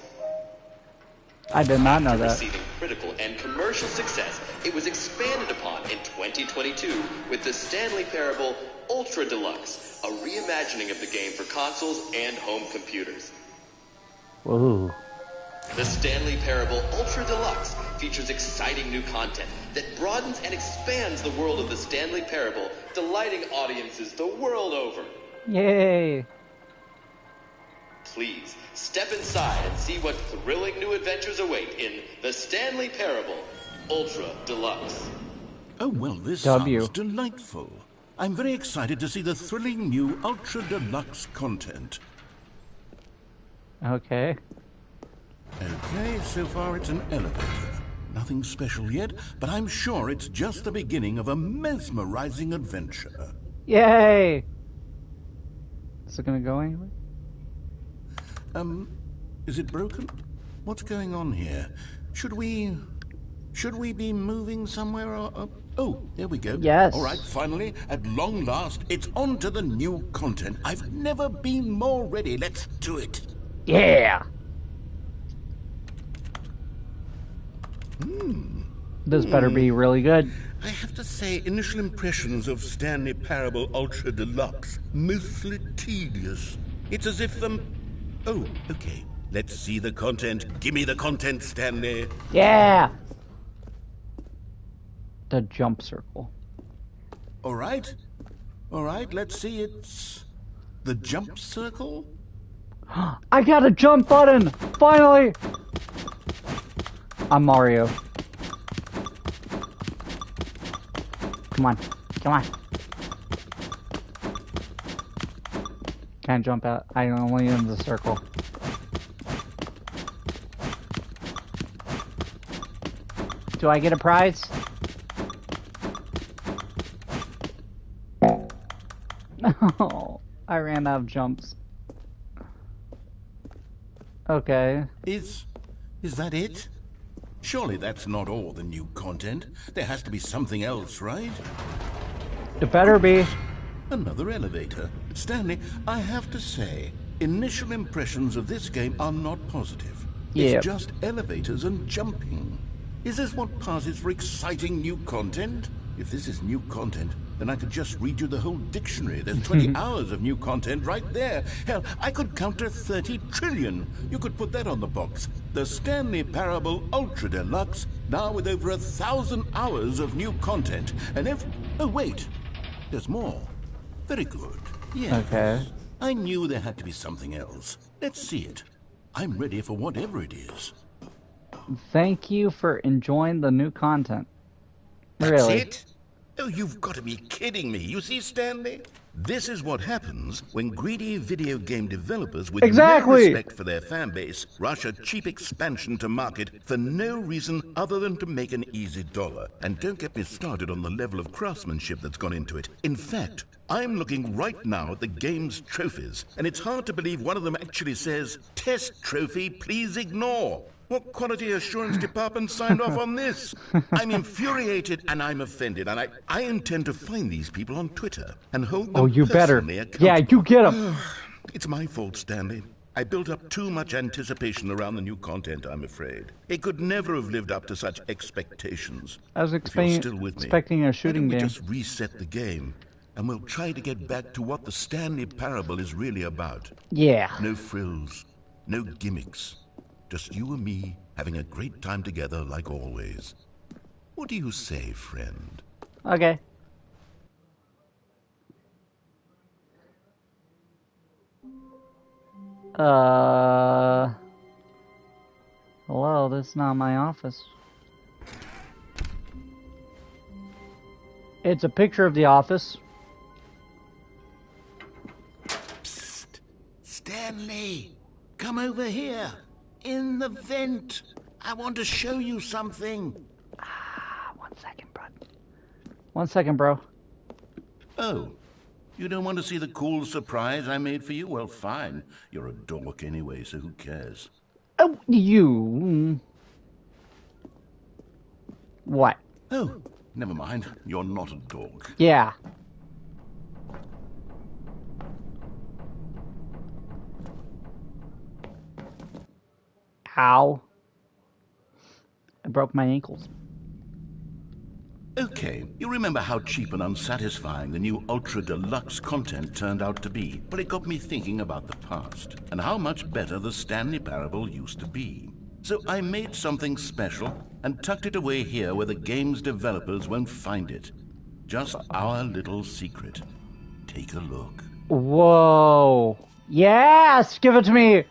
I did not know After that. receiving critical and commercial success, it was expanded upon in 2022 with the Stanley Parable Ultra Deluxe, a reimagining of the game for consoles and home computers. Whoa. The Stanley Parable Ultra Deluxe features exciting new content that broadens and expands the world of the Stanley Parable, delighting audiences the world over. Yay. Please, step inside and see what thrilling new adventures await in the Stanley Parable Ultra Deluxe. Oh, well, this W. sounds delightful. I'm very excited to see the thrilling new Ultra Deluxe content. Okay. Okay, so far it's an elevator. Nothing special yet, but I'm sure it's just the beginning of a mesmerizing adventure. Yay! Is it gonna go anywhere? Is it broken? What's going on here? Should we be moving somewhere or... Oh, there we go. Yes. All right, finally, at long last, it's on to the new content. I've never been more ready. Let's do it. Yeah! This better be really good. I have to say, initial impressions of Stanley Parable Ultra Deluxe, mostly tedious. It's as if Oh, okay. Let's see the content. Give me the content, Stanley. Yeah! The jump circle. All right, let's see. It's the jump circle? I got a jump button! Finally! I'm Mario. Come on. Come on. Can't jump out. I only in the circle. Do I get a prize? No. I ran out of jumps. Okay. Is that it? Surely that's not all the new content. There has to be something else, right? It better be. Another elevator. Stanley, I have to say, initial impressions of this game are not positive. Yep. It's just elevators and jumping. Is this what passes for exciting new content? If this is new content, then I could just read you the whole dictionary. There's 20 hours of new content right there. Hell, I could count to 30 trillion. You could put that on the box. The Stanley Parable Ultra Deluxe, now with over 1,000 hours of new content. And oh, wait. There's more. Very good. Yes. Okay. I knew there had to be something else. Let's see it. I'm ready for whatever it is. Thank you for enjoying the new content. That's Really? it? Oh, you've got to be kidding me. You see, Stanley? This is what happens when greedy video game developers with no respect for their fan base rush a cheap expansion to market for no reason other than to make an easy dollar. And don't get me started on the level of craftsmanship that's gone into it. In fact, I'm looking right now at the game's trophies, and it's hard to believe one of them actually says, "Test trophy, please ignore." What quality assurance department signed off on this? I'm infuriated and I'm offended, and I intend to find these people on Twitter and hold them you better. personally accountable. Yeah, you get them. It's my fault, Stanley. I built up too much anticipation around the new content, I'm afraid. It could never have lived up to such expectations. I was If you're still with me, expecting a why shooting don't we game. just reset the game, and we'll try to get back to what the Stanley Parable is really about. Yeah. No frills, no gimmicks. Just you and me having a great time together like always. What do you say, friend? Okay. Hello, this is not my office. It's a picture of the office. Psst! Stanley! Come over here! In the vent! I want to show you something! 1 second, bro. 1 second, bro. Oh, you don't want to see the cool surprise I made for you? Well, fine. You're a dork anyway, so who cares? Oh, you... What? Oh, never mind. You're not a dork. Yeah. Ow. I broke my ankles. Okay, you remember how cheap and unsatisfying the new Ultra Deluxe content turned out to be? Well, it got me thinking about the past, and how much better the Stanley Parable used to be. So I made something special, and tucked it away here where the game's developers won't find it. Just our little secret. Take a look. Whoa. Yes! Give it to me!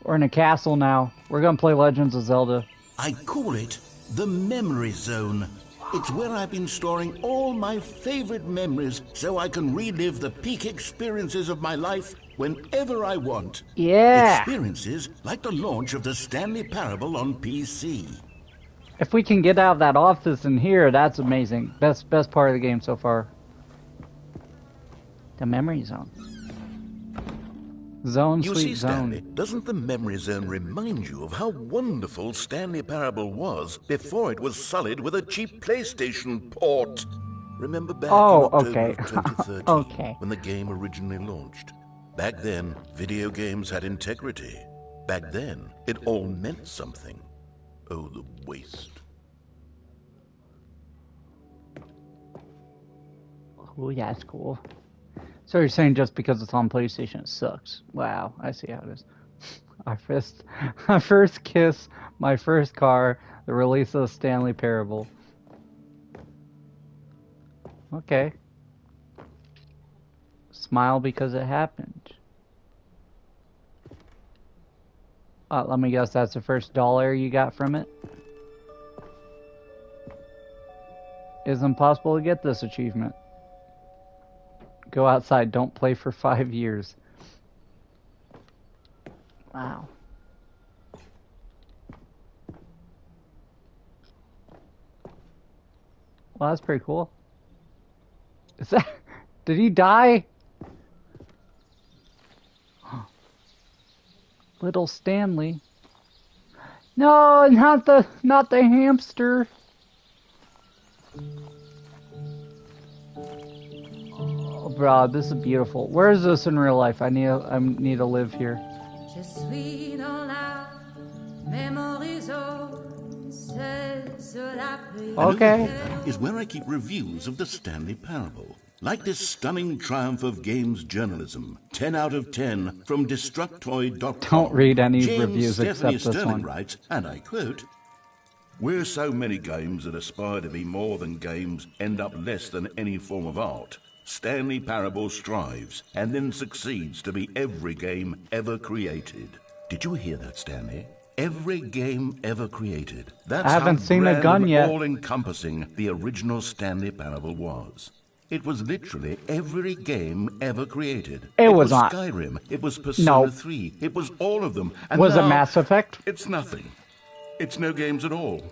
We're in a castle now. We're gonna play Legends of Zelda. I call it the Memory Zone. It's where I've been storing all my favorite memories so I can relive the peak experiences of my life whenever I want. Yeah! Experiences like the launch of the Stanley Parable on PC. If we can get out of that office in here, that's amazing. Best part of the game so far. The Memory Zone. Zone, You sweet see, zone. Stanley, doesn't the Memory Zone remind you of how wonderful Stanley Parable was before it was sullied with a cheap PlayStation port? Remember back in October of 2013, Okay. when the game originally launched? Back then, video games had integrity. Back then, it all meant something. Oh, the waste. Oh, yeah, it's cool. So you're saying just because it's on PlayStation it sucks? Wow, I see how it is. I first kiss, my first car, the release of the Stanley Parable. Okay. Smile because it happened. Let me guess, that's the first dollar you got from it? It's impossible to get this achievement. Go outside, don't play for 5 years. Wow. Well, that's pretty cool. Is that... Did he die? Little Stanley. No, not the hamster. Oh, bro, this is beautiful. Where is this in real life? I need to live here. Okay. Is where I keep reviews of the Stanley Parable. Like this stunning triumph of games journalism, 10 out of 10 from Destructoid.com. Don't read any James reviews Stephanie except this Sterling one. writes, and I quote, "Where so many games that aspire to be more than games end up less than any form of art, Stanley Parable strives and then succeeds to be every game ever created." Did you hear that, Stanley? Every game ever created. That's I haven't seen a gun yet. all-encompassing the original Stanley Parable was. It was literally every game ever created. It was not. Skyrim. It was Persona 3. It was all of them. And Was it now, Mass Effect? It's nothing. It's no games at all.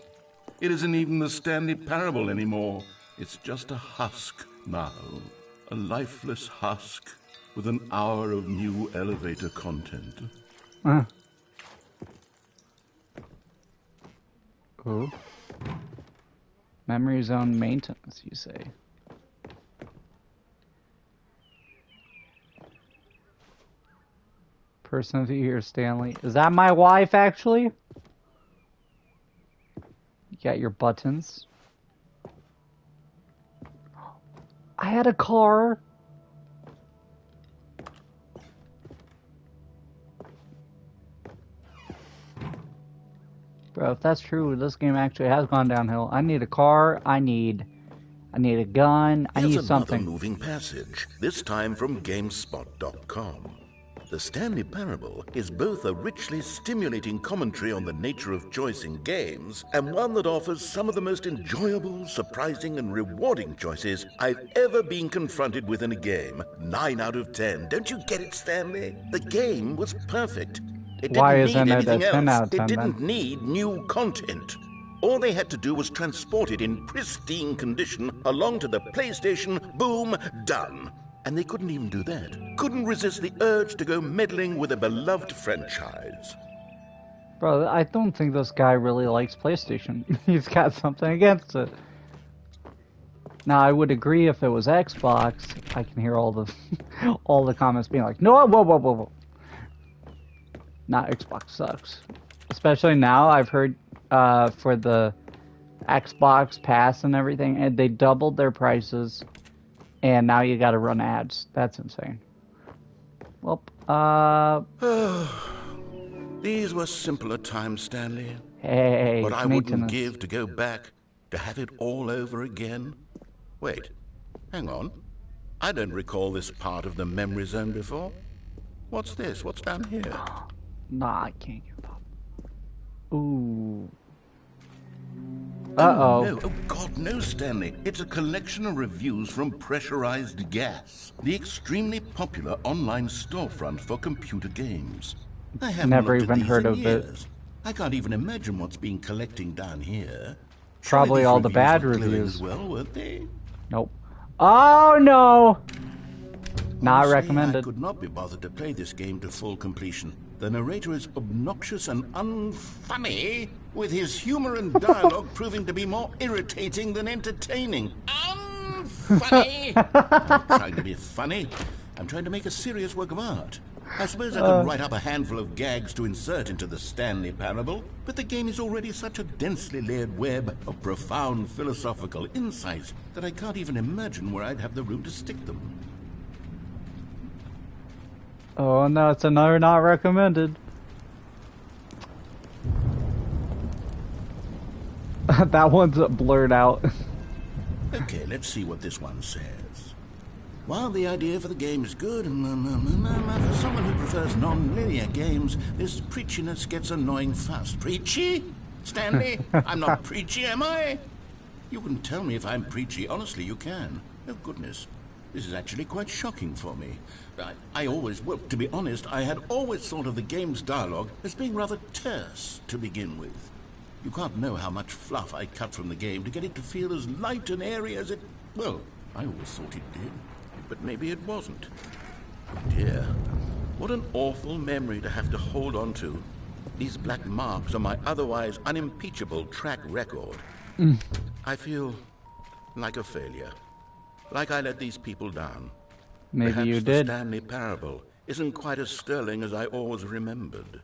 It isn't even the Stanley Parable anymore. It's just a husk now. A lifeless husk with an hour of new elevator content. Ooh. Memory zone maintenance, you say? Person of the year, Stanley. Is that my wife, actually? You got your buttons. I had a car. Bro, if that's true, this game actually has gone downhill. I need a car. I need a gun. I Here's need something. another moving passage, this time from GameSpot.com. The Stanley Parable is both a richly stimulating commentary on the nature of choice in games and one that offers some of the most enjoyable, surprising, and rewarding choices I've ever been confronted with in a game. 9 out of 10. Don't you get it, Stanley? The game was perfect. It didn't Why need isn't it a anything 10 else. out of 10 It didn't then? need new content. All they had to do was transport it in pristine condition along to the PlayStation. Boom, done. And they couldn't even do that. Couldn't resist the urge to go meddling with a beloved franchise. Bro, I don't think this guy really likes PlayStation. He's got something against it. Now, I would agree if it was Xbox. I can hear all the all the comments being like, "No, whoa. Not Xbox sucks." Especially now, I've heard for the Xbox Pass and everything, and they doubled their prices, and now you got to run ads. That's insane. Well, These were simpler times, Stanley. hey, What I maintenance. wouldn't give to go back, to have it all over again. Wait, hang on. I don't recall this part of the memory zone before. What's this? What's down here? Nah, I can't get pop. Ooh. Uh-oh. No, oh God, no, Stanley. It's a collection of reviews from Pressurized Gas, the extremely popular online storefront for computer games. I haven't Never looked at even these heard in of it. years. I can't even imagine what's been collecting down here. Probably Surely all these the bad were glowing reviews. as well, weren't they? Nope. Oh, no! Not Honestly, I recommended. could not be bothered to play this game to full completion. The narrator is obnoxious and unfunny, with his humor and dialogue proving to be more irritating than entertaining. Unfunny! I'm not trying to be funny. I'm trying to make a serious work of art. I suppose I could write up a handful of gags to insert into the Stanley Parable, but the game is already such a densely layered web of profound philosophical insights that I can't even imagine where I'd have the room to stick them. Oh, no, it's another not recommended. That one's blurred out. Okay, let's see what this one says. While the idea for the game is good, for someone who prefers non-linear games, this preachiness gets annoying fast. Preachy? Stanley? I'm not preachy, am I? You can tell me if I'm preachy. Honestly, you can. Oh, goodness. This is actually quite shocking for me. Well, to be honest, I had always thought of the game's dialogue as being rather terse to begin with. You can't know how much fluff I cut from the game to get it to feel as light and airy as it... Well, I always thought it did. But maybe it wasn't. Oh dear. What an awful memory to have to hold on to. These black marks on my otherwise unimpeachable track record. I feel like a failure. Like I let these people down. Maybe Perhaps you the did. Stanley Parable isn't quite as sterling as I always remembered.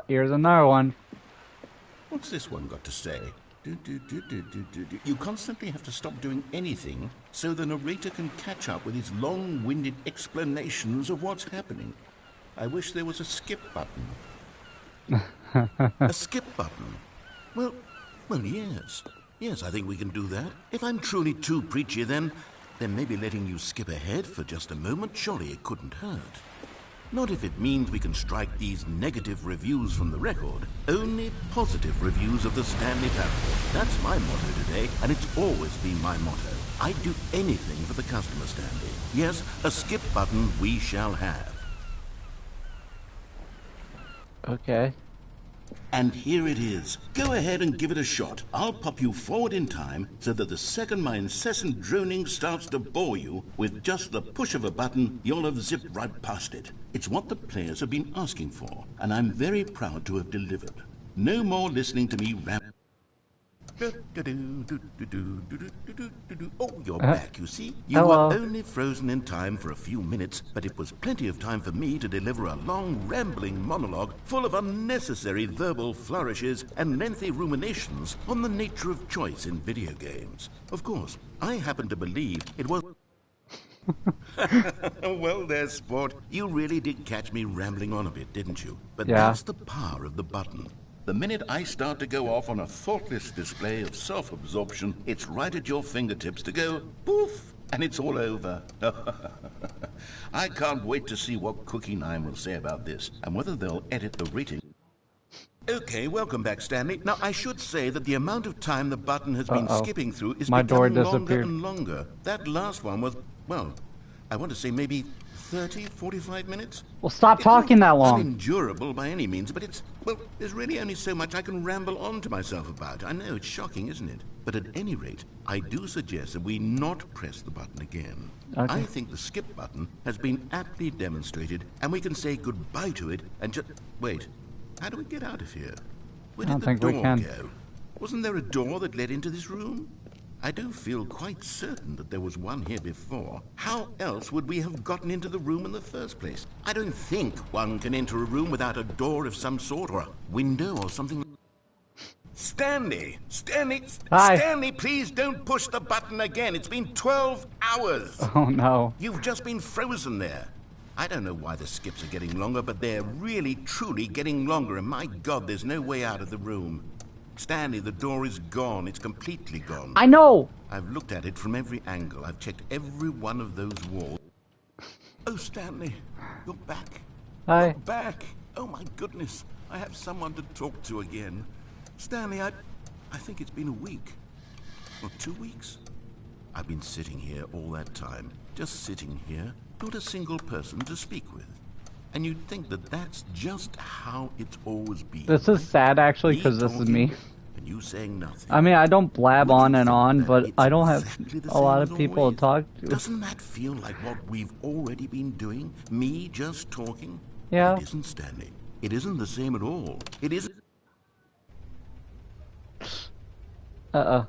Here's another one. What's this one got to say? You constantly have to stop doing anything so the narrator can catch up with his long-winded explanations of what's happening. I wish there was a skip button. A skip button? Well, yes. Yes, I think we can do that. If I'm truly too preachy, then maybe letting you skip ahead for just a moment, surely it couldn't hurt. Not if it means we can strike these negative reviews from the record. Only positive reviews of the Stanley Parable. That's my motto today, and it's always been my motto. I'd do anything for the customer, Stanley. Yes, a skip button we shall have. Okay. And here it is. Go ahead and give it a shot. I'll pop you forward in time so that the second my incessant droning starts to bore you, with just the push of a button, you'll have zipped right past it. It's what the players have been asking for, and I'm very proud to have delivered. No more listening to me rap. Oh, you're back, you see? You Hello. were only frozen in time for a few minutes, but it was plenty of time for me to deliver a long, rambling monologue full of unnecessary verbal flourishes and lengthy ruminations on the nature of choice in video games. Of course, I happen to believe it was... Well there, sport. You really did catch me rambling on a bit, didn't you? But Yeah. that's the power of the button. The minute I start to go off on a thoughtless display of self-absorption, it's right at your fingertips to go poof, and it's all over. I can't wait to see what Cookie 9 will say about this, and whether they'll edit the rating. Okay, welcome back, Stanley. Now, I should say that the amount of time the button has been skipping through is My door becoming longer disappeared. and longer. That last one was, well, I want to say maybe 30, 45 minutes? Well, stop talking that long. Unendurable by any means, but it's, well, there's really only so much I can ramble on to myself about. I know, it's shocking, isn't it? But at any rate, I do suggest that we not press the button again. Okay. I think the skip button has been aptly demonstrated, and we can say goodbye to it and just... Wait, how do we get out of here? Where did the door go? Wasn't there a door that led into this room? I do feel quite certain that there was one here before. How else would we have gotten into the room in the first place? I don't think one can enter a room without a door of some sort, or a window or something. Stanley! Stanley! Hi. Stanley, please don't push the button again. It's been 12 hours. Oh, no. You've just been frozen there. I don't know why the skips are getting longer, but they're really, truly getting longer, and my God, there's no way out of the room. Stanley, the door is gone. It's completely gone. I know! I've looked at it from every angle. I've checked every one of those walls. Oh, Stanley, you're back. Hi. You're back. Oh, my goodness. I have someone to talk to again. Stanley, I think it's been a week. Or 2 weeks. I've been sitting here all that time. Just sitting here. Not a single person to speak with. And you'd think that that's just how it's always been. This is sad, actually, because this is me. And you saying nothing. I mean, I don't blab on and on, but it's I don't have exactly the a same lot as of people always. to talk to. Doesn't that feel like what we've already been doing? Me just talking? Yeah. It isn't, Stanley. It isn't the same at all. It isn't. Uh-oh.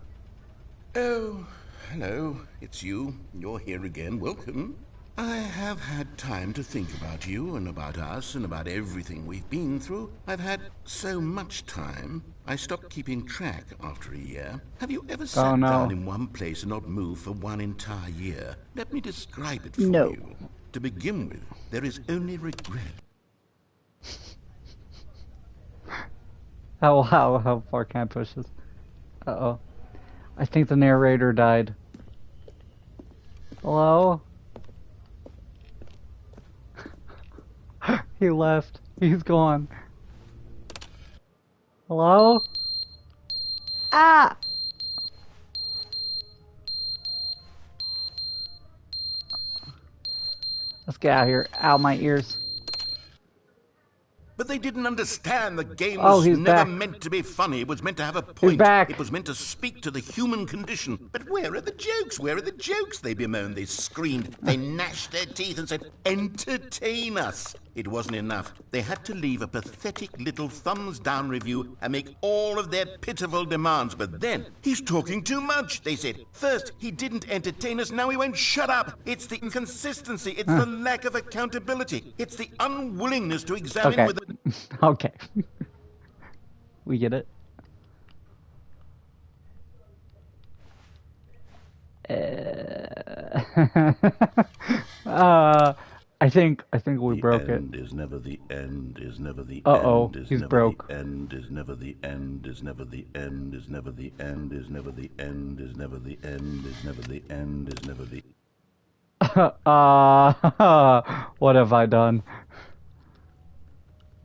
Oh, hello. It's you. You're here again. Welcome. I have had time to think about you and about us and about everything we've been through. I've had so much time, I stopped keeping track after a year. Have you ever sat down in one place and not moved for one entire year? Let me describe it for you. To begin with, there is only regret. How far can I push this? Uh-oh. I think the narrator died. Hello? He left. He's gone. Hello? Ah! Let's get out of here. Out my ears. But they didn't understand the game was never meant to be funny. It was meant to have a point. He's back. It was meant to speak to the human condition. But where are the jokes? Where are the jokes? They bemoaned, they screamed, they gnashed their teeth and said, entertain us. It wasn't enough. They had to leave a pathetic little thumbs-down review and make all of their pitiful demands. But then, he's talking too much, they said. First, he didn't entertain us, now he won't shut up. It's the inconsistency, it's the lack of accountability. It's the unwillingness to examine with... Okay. We get it. I think we broke it. The end is never the end, is never the Uh-oh, end, is he's never broke. the end, is never the end, is never the end, is never the end, is never the end, is never the end, is never the end, is never the... What have I done?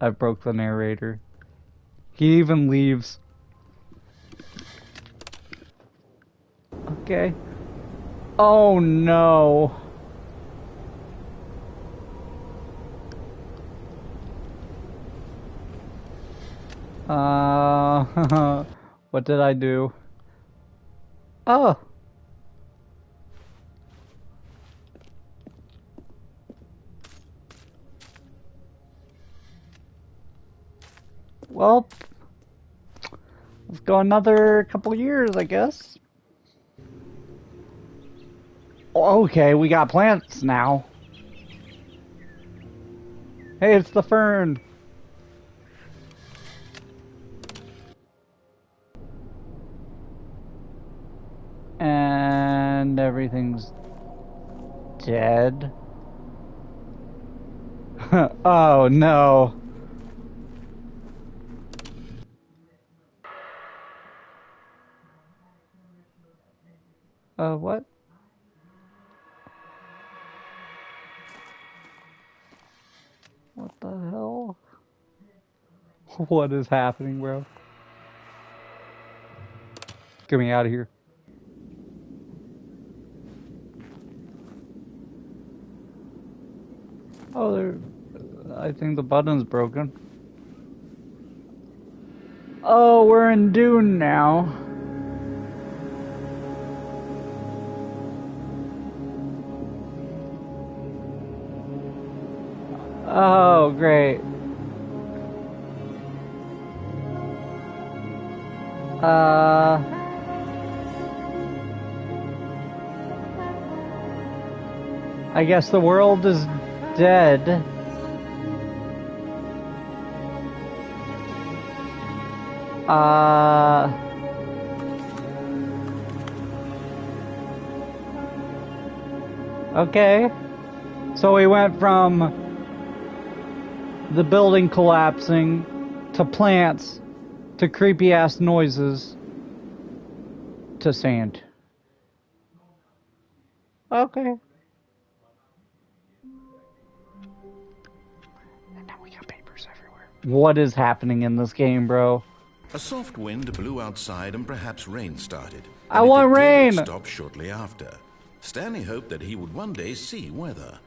I broke the narrator. He even leaves. Okay. Oh no. What did I do? Oh. Well, let's go another couple years, I guess. Okay, we got plants now. Hey, it's the fern. And everything's dead? Oh no. What? What the hell? What is happening, bro? Get me out of here. Oh, there. I think the button's broken. Oh, we're in Dune now. Oh, great. I guess the world is dead. Okay. So we went from the building collapsing to plants to creepy ass noises to sand. Okay. And now we got papers everywhere. What is happening in this game, bro? A soft wind blew outside and perhaps rain started. I want rain! It stopped shortly after. Stanley hoped that he would one day see weather.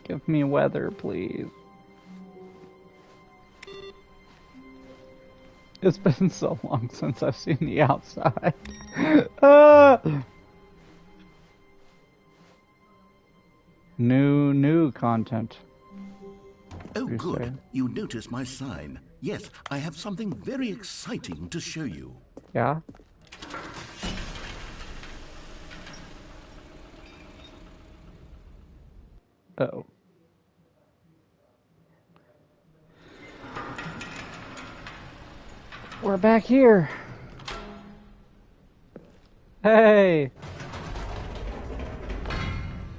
Give me weather, please. It's been so long since I've seen the outside. New content. Oh, good. You notice my sign. Yes, I have something very exciting to show you. Yeah? Uh-oh. We're back here. Hey!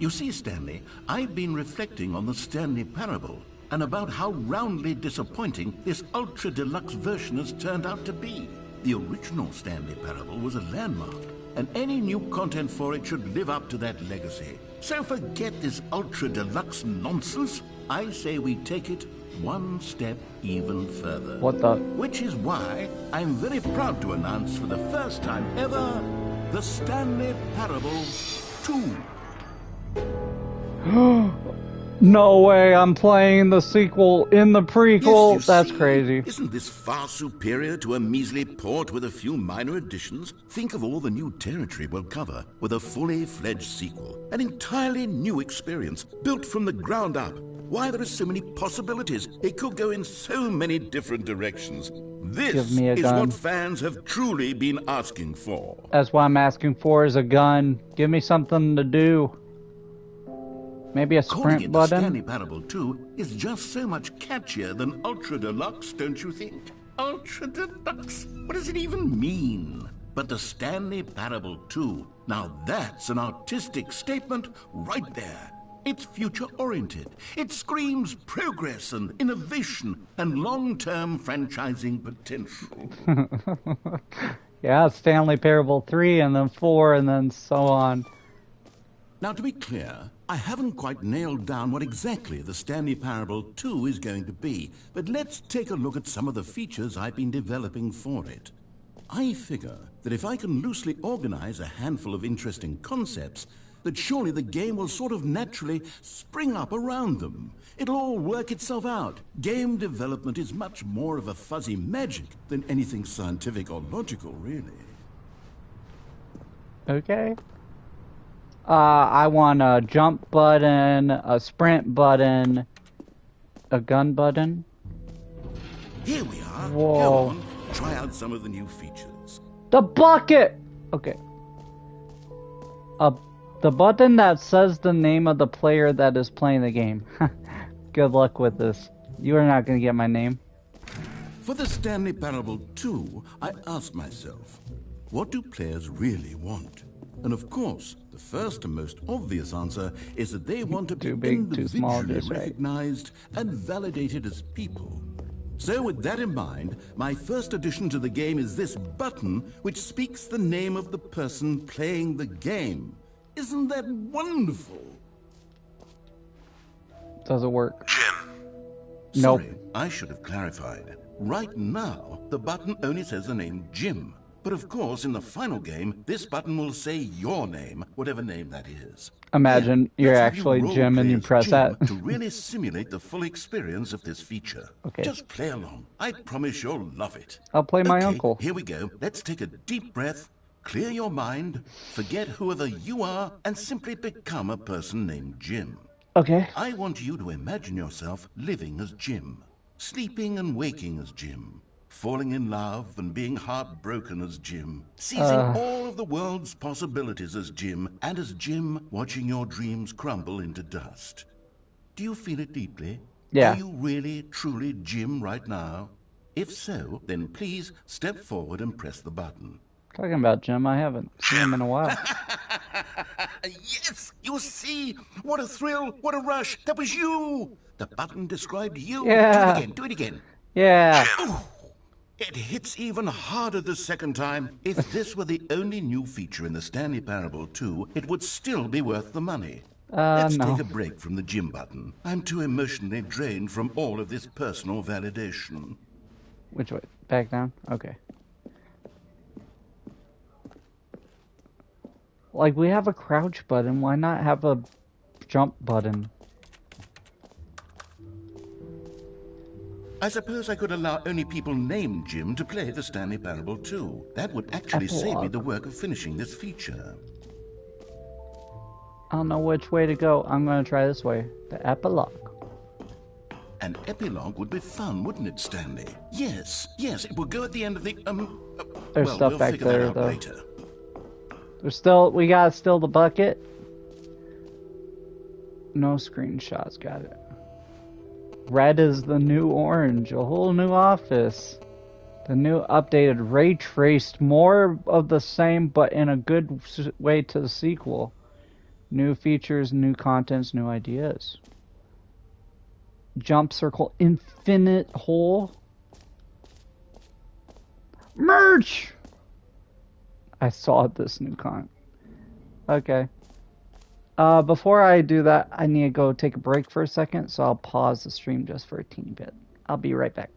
You see, Stanley, I've been reflecting on the Stanley Parable and about how roundly disappointing this ultra-deluxe version has turned out to be. The original Stanley Parable was a landmark, and any new content for it should live up to that legacy. So forget this ultra-deluxe nonsense. I say we take it one step even further. What the? Which is why I'm very proud to announce for the first time ever, the Stanley Parable 2. No way, I'm playing the sequel in the prequel. Yes, that's see, crazy. Isn't this far superior to a measly port with a few minor additions? Think of all the new territory we'll cover with a fully fledged sequel. An entirely new experience, built from the ground up. Why, there are so many possibilities. It could go in so many different directions. This is what fans have truly been asking for. That's what I'm asking for, is a gun. Give me something to do. Maybe a sprint button? The Stanley Parable 2 is just so much catchier than Ultra Deluxe, don't you think? Ultra Deluxe? What does it even mean? But the Stanley Parable 2, now that's an artistic statement right there. It's future-oriented. It screams progress and innovation and long-term franchising potential. Yeah, Stanley Parable 3 and then 4 and then so on. Now, to be clear, I haven't quite nailed down what exactly the Stanley Parable 2 is going to be, but let's take a look at some of the features I've been developing for it. I figure that if I can loosely organize a handful of interesting concepts, that surely the game will sort of naturally spring up around them. It'll all work itself out. Game development is much more of a fuzzy magic than anything scientific or logical, really. Okay. I want a jump button, a sprint button, a gun button. Here we are. Whoa. Go on, try out some of the new features. The bucket! Okay. The button that says the name of the player that is playing the game. Good luck with this. You are not going to get my name. For the Stanley Parable 2, I asked myself, what do players really want? And of course, the first and most obvious answer is that they want to be Too big, too small, individually just right. recognized and validated as people. So with that in mind, my first addition to the game is this button which speaks the name of the person playing the game. Isn't that wonderful? Does it work? Jim. Nope. Sorry, I should have clarified. Right now, the button only says the name Jim. But of course, in the final game, this button will say your name, whatever name that is. Imagine Here, you're let's have you actually role Jim and play you as press Jim that. to really simulate the full experience of this feature. Okay. Just play along. I promise you'll love it. I'll play my Okay, uncle. Here we go. Let's take a deep breath, clear your mind, forget whoever you are, and simply become a person named Jim. Okay. I want you to imagine yourself living as Jim, sleeping and waking as Jim, falling in love and being heartbroken as Jim, seizing all of the world's possibilities as Jim, and as Jim watching your dreams crumble into dust. Do you feel it deeply? Yeah. Are you really, truly Jim right now? If so, then please step forward and press the button. Talking about Jim, I haven't seen him in a while. Yes, you see? What a thrill, what a rush. That was you. The button described you. Yeah. Do it again. Yeah. It hits even harder the second time. If this were the only new feature in the Stanley Parable 2, it would still be worth the money. Let's no. take a break from the Jim button. I'm too emotionally drained from all of this personal validation. Which way? Back down? Okay. Like, we have a crouch button. Why not have a jump button? I suppose I could allow only people named Jim to play the Stanley Parable 2. That would actually save me the work of finishing this feature. I don't know which way to go. I'm going to try this way. The epilogue. An epilogue would be fun, wouldn't it, Stanley? Yes, it would go at the end of the, There's well, stuff we'll back figure that there, out though. later. We got still the bucket. No screenshots, got it. Red is the new orange, a whole new office. The new updated ray traced, more of the same, but in a good way to the sequel. New features, new contents, new ideas. Jump circle, infinite hole. Merch! I saw this new con. Okay. Before I do that, I need to go take a break for a second, so I'll pause the stream just for a teeny bit. I'll be right back.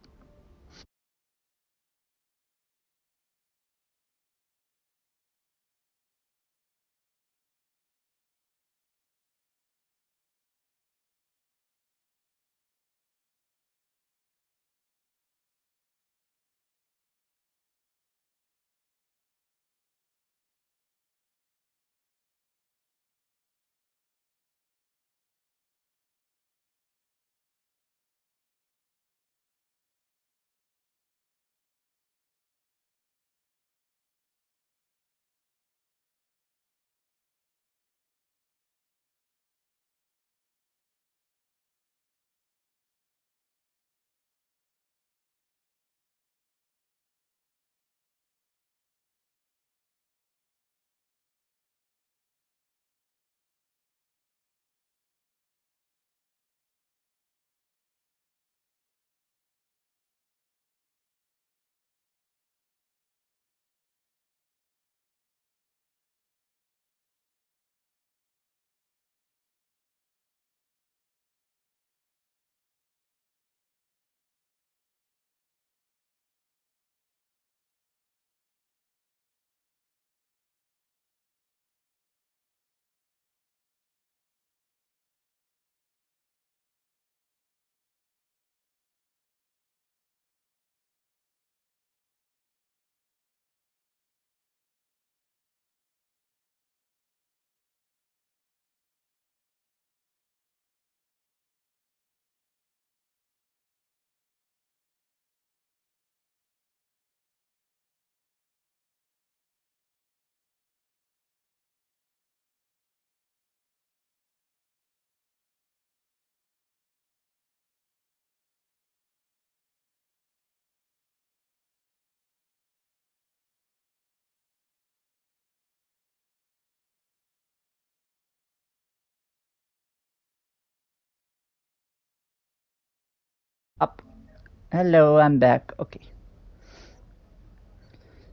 Hello, I'm back. Okay.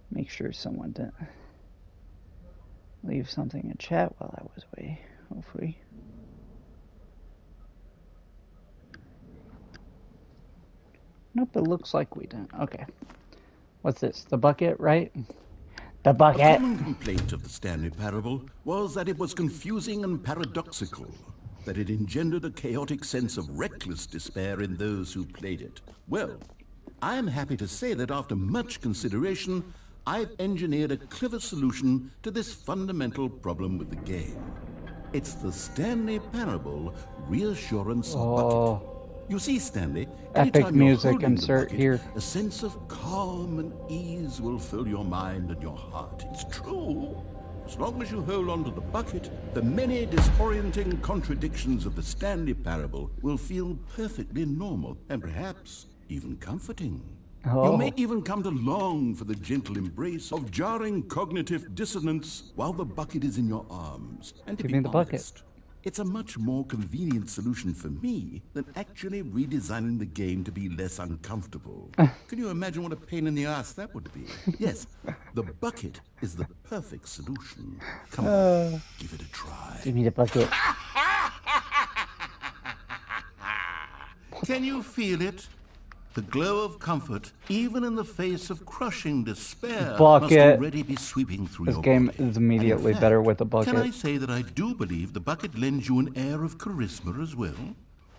Make sure someone didn't leave something in chat while I was away, hopefully. Nope, it looks like we didn't. Okay. What's this? The bucket, right? The bucket! A common complaint of the Stanley Parable was that it was confusing and paradoxical, that it engendered a chaotic sense of reckless despair in those who played it. Well, I am happy to say that after much consideration, I've engineered a clever solution to this fundamental problem with the game. It's the Stanley Parable Reassurance Bucket. You see, Stanley, epic music insert bucket, here. A sense of calm and ease will fill your mind and your heart. It's true. As long as you hold on to the bucket, the many disorienting contradictions of the Stanley Parable will feel perfectly normal and perhaps even comforting. You may even come to long for the gentle embrace of jarring cognitive dissonance while the bucket is in your arms. And to be honest, it's a much more convenient solution for me than actually redesigning the game to be less uncomfortable. Can you imagine what a pain in the ass that would be? Yes, the bucket is the perfect solution. Come on, give it a try. Give me the bucket. Can you feel it? The glow of comfort, even in the face of crushing despair, must already be sweeping through your body. This game is immediately better with a bucket. Can I say that I do believe the bucket lends you an air of charisma as well?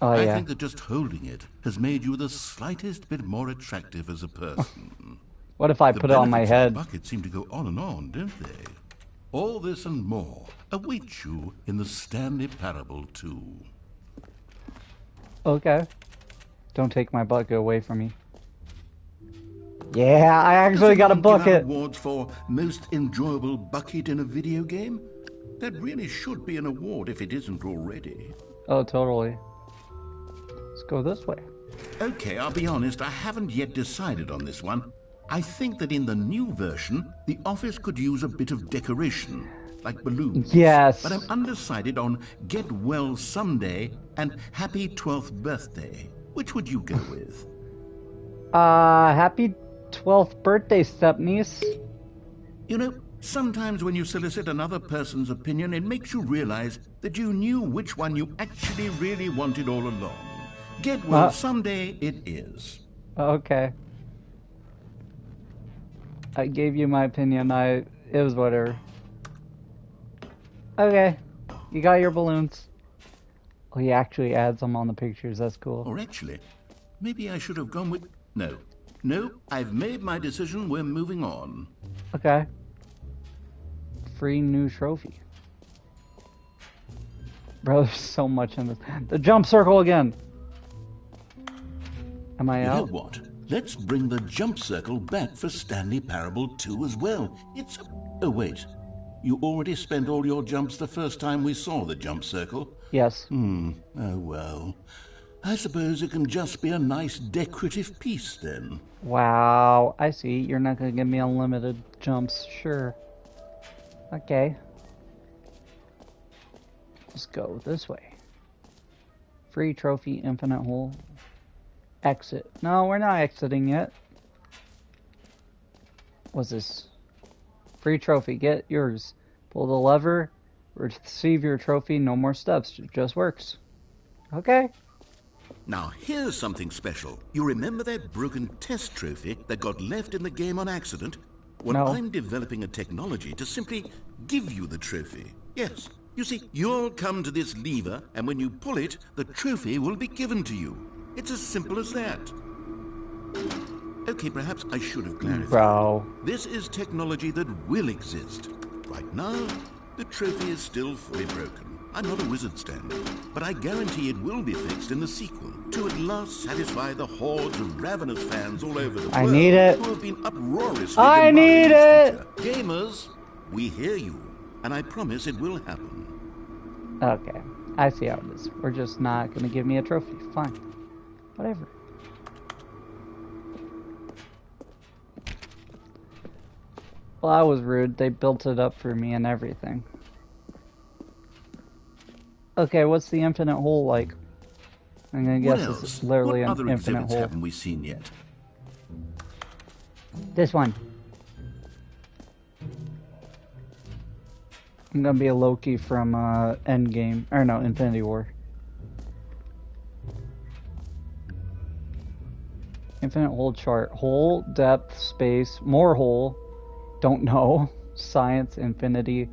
Oh, I think that just holding it has made you the slightest bit more attractive as a person. What if I put it on my head? The buckets seem to go on and on, don't they? All this and more await you in the Stanley Parable 2. Okay. Don't take my bucket away from me. Yeah, I actually got a bucket. Awards for most enjoyable bucket in a video game? That really should be an award if it isn't already. Oh, totally. Let's go this way. Okay, I'll be honest, I haven't yet decided on this one. I think that in the new version, the office could use a bit of decoration, like balloons. Yes. But I'm undecided on Get Well Someday and Happy 12th Birthday. Which would you go with? Happy 12th birthday, step-niece. You know, sometimes when you solicit another person's opinion, it makes you realize that you knew which one you actually really wanted all along. Get well someday it is. Okay. I gave you my opinion. It was whatever. Okay. You got your balloons. Oh, he actually adds them on the pictures. That's cool. Or actually, maybe I should have gone with... No. No, I've made my decision. We're moving on. Okay. Free new trophy. Bro, there's so much in this. The jump circle again. Am I out? You know what? Let's bring the jump circle back for Stanley Parable 2 as well. It's... Oh, wait. You already spent all your jumps the first time we saw the jump circle? Yes. Oh, well. I suppose it can just be a nice decorative piece, then. Wow, I see. You're not going to give me unlimited jumps. Sure. Okay. Let's go this way. Free trophy, infinite hole. Exit. No, we're not exiting yet. What's this? Free trophy. Get yours. Pull the lever. Receive your trophy. No more steps. It just works. Okay. Now, here's something special. You remember that broken test trophy that got left in the game on accident? Well, no. I'm developing a technology to simply give you the trophy. Yes. You see, you'll come to this lever, and when you pull it, the trophy will be given to you. It's as simple as that. Okay, perhaps I should have clarified. Bro. This is technology that will exist. Right now, the trophy is still fully broken. I'm not a wizard, Stanley, but I guarantee it will be fixed in the sequel to at last satisfy the hordes of ravenous fans all over the world. I need it. Who have been uproariously I need it. Gamers, we hear you, and I promise it will happen. Okay, I see how it is. We're just not going to give me a trophy. Fine. Whatever. Well, that was rude. They built it up for me and everything. Okay, what's the infinite hole like? I'm gonna What guess else? it's literally What an other infinite exhibits hole. haven't we seen yet? This one. I'm gonna be a Loki from Endgame, or no, Infinity War. Infinite hole chart. Hole, depth, space, more hole, don't know, science, infinity,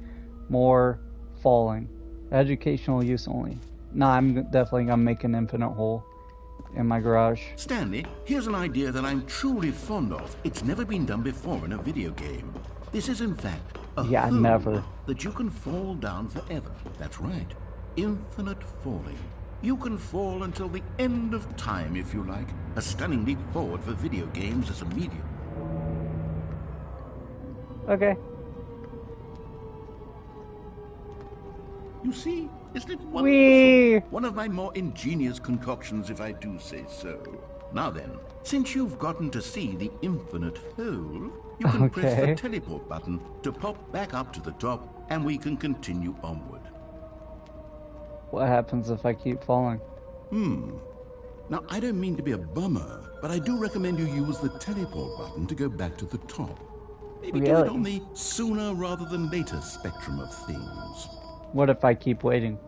more, falling. Educational use only. Nah, I'm definitely gonna make an infinite hole in my garage. Stanley, here's an idea that I'm truly fond of. It's never been done before in a video game. This is in fact a hole never. that you can fall down forever. That's right. Infinite falling. You can fall until the end of time if you like. A stunning leap forward for video games as a medium. Okay. You see, isn't it wonderful? Whee! One of my more ingenious concoctions, if I do say so. Now then, since you've gotten to see the infinite hole, you can press the teleport button to pop back up to the top, and we can continue onward. What happens if I keep falling? Now, I don't mean to be a bummer, but I do recommend you use the teleport button to go back to the top. Maybe do it on the sooner rather than later spectrum of things. What if I keep waiting?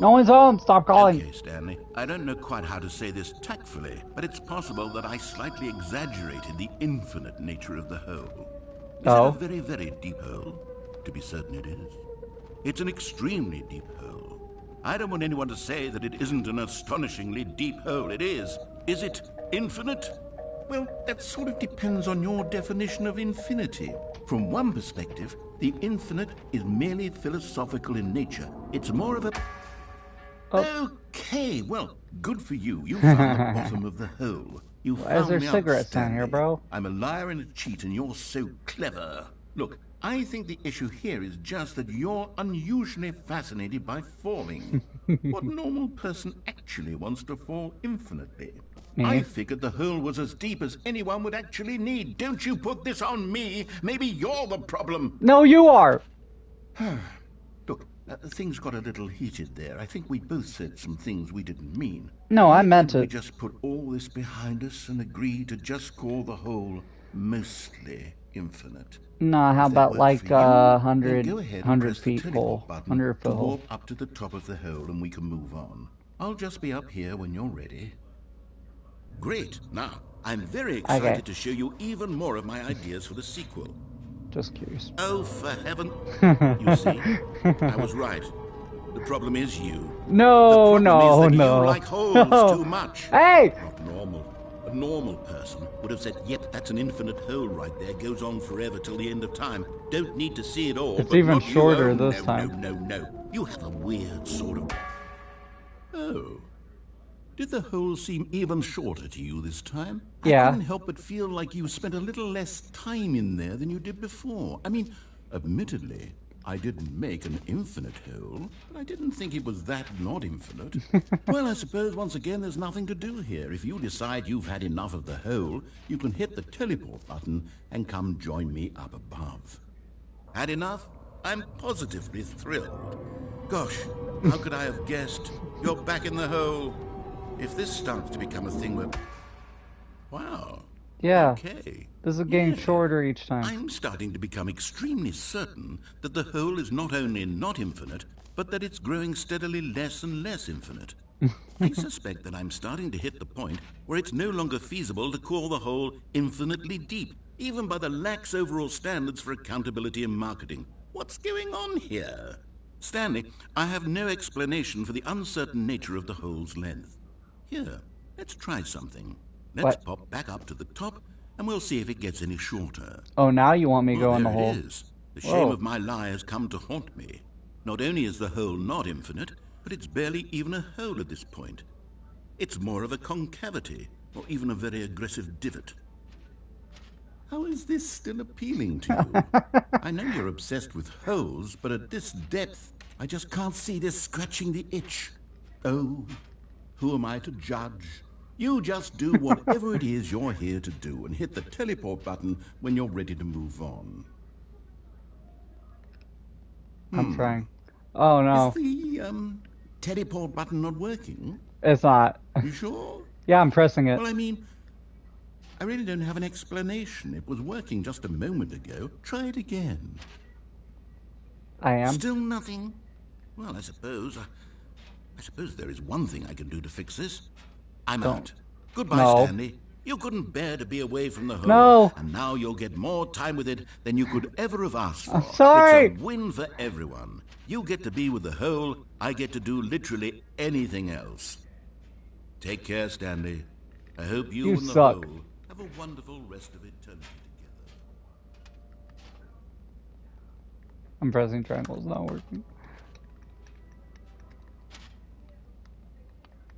No one's home! Stop calling! Okay, Stanley. I don't know quite how to say this tactfully, but it's possible that I slightly exaggerated the infinite nature of the hole. Is it a very, very deep hole? To be certain it is. It's an extremely deep hole. I don't want anyone to say that it isn't an astonishingly deep hole. It is. Is it infinite? Well, that sort of depends on your definition of infinity. From one perspective, the infinite is merely philosophical in nature. It's more of a... Okay, well, good for you. You found the bottom of the hole. You Why is there cigarettes down here, bro? I'm a liar and a cheat, and you're so clever. Look, I think the issue here is just that you're unusually fascinated by falling. What normal person actually wants to fall infinitely? I figured the hole was as deep as anyone would actually need. Don't you put this on me. Maybe you're the problem. No, you are. Look, things got a little heated there. I think we both said some things we didn't mean. No, I meant it. We just put all this behind us and agree to just call the hole mostly infinite. Nah, how about like 100 feet hole, 100 foot hole. Warp up to the top of the hole and we can move on. I'll just be up here when you're ready. Great. Now, I'm very excited to show you even more of my ideas for the sequel. Just curious. Oh, for heaven. You see, I was right. The problem is you. No, the problem is that you like holes too much. Hey! Not normal. A normal person would have said, yep, that's an infinite hole right there. Goes on forever till the end of time. Don't need to see it all. It's but even not shorter you. this time. No. You have a weird sort of... Oh. Did the hole seem even shorter to you this time? Yeah. I couldn't help but feel like you spent a little less time in there than you did before. I mean, admittedly, I didn't make an infinite hole, but I didn't think it was that not infinite. Well, I suppose once again there's nothing to do here. If you decide you've had enough of the hole, you can hit the teleport button and come join me up above. Had enough? I'm positively thrilled. Gosh, how could I have guessed? You're back in the hole. If this starts to become a thing where... Wow. Yeah. Okay. This is getting shorter each time. I'm starting to become extremely certain that the hole is not only not infinite, but that it's growing steadily less and less infinite. I suspect that I'm starting to hit the point where it's no longer feasible to call the hole infinitely deep, even by the lax overall standards for accountability and marketing. What's going on here? Stanley, I have no explanation for the uncertain nature of the hole's length. Here, let's try something. Let's pop back up to the top, and we'll see if it gets any shorter. Oh, now you want me to go in the hole? There it is. The shame of my lie has come to haunt me. Not only is the hole not infinite, but it's barely even a hole at this point. It's more of a concavity, or even a very aggressive divot. How is this still appealing to you? I know you're obsessed with holes, but at this depth, I just can't see this scratching the itch. Oh, who am I to judge? You just do whatever it is you're here to do and hit the teleport button when you're ready to move on. I'm trying. Oh no. Is the, teleport button not working? It's not. You sure? Yeah, I'm pressing it. Well, I mean, I really don't have an explanation. It was working just a moment ago. Try it again. I am. Still nothing? Well, I suppose there is one thing I can do to fix this. I'm out. Goodbye, No. Stanley. You couldn't bear to be away from the hole. No. And now you'll get more time with it than you could ever have asked for. I'm sorry. It's a win for everyone. You get to be with the hole. I get to do literally anything else. Take care, Stanley. I hope you and the suck. hole have a wonderful rest of eternity together. I'm pressing triangle. It's not working.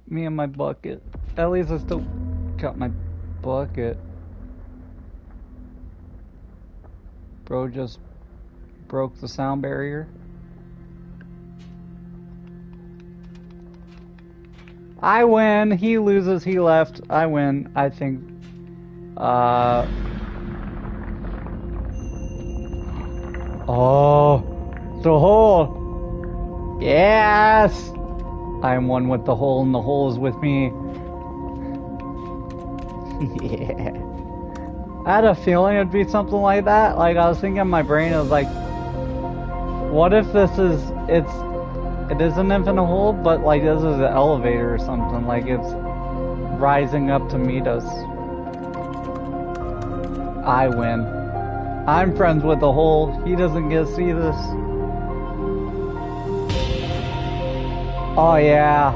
Me and my bucket. At least I still got my bucket. Bro just broke the sound barrier. I win. He loses. He left. I win. I think. Oh, the hole. Yes. I am one with the hole, and the hole is with me. Yeah. I had a feeling it'd be something like that. Like, I was thinking in my brain, it was like, what if it is an infinite hole, but like this is an elevator or something, like it's rising up to meet us. I win. I'm friends with the hole. He doesn't get to see this. Oh yeah.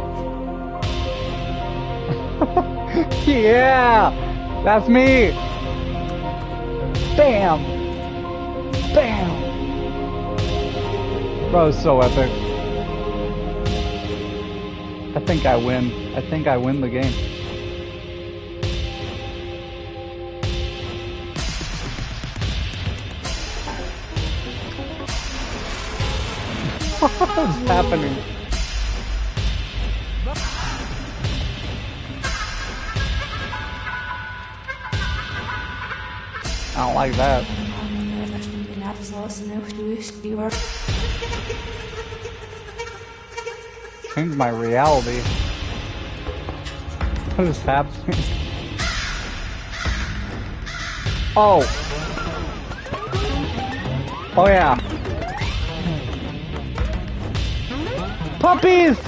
Yeah! That's me! Bam! Bam! Bro, it's so epic. I think I win. I think I win the game. What's happening? I don't like that. Change my reality. What is happening? Oh! Oh yeah! Puppies!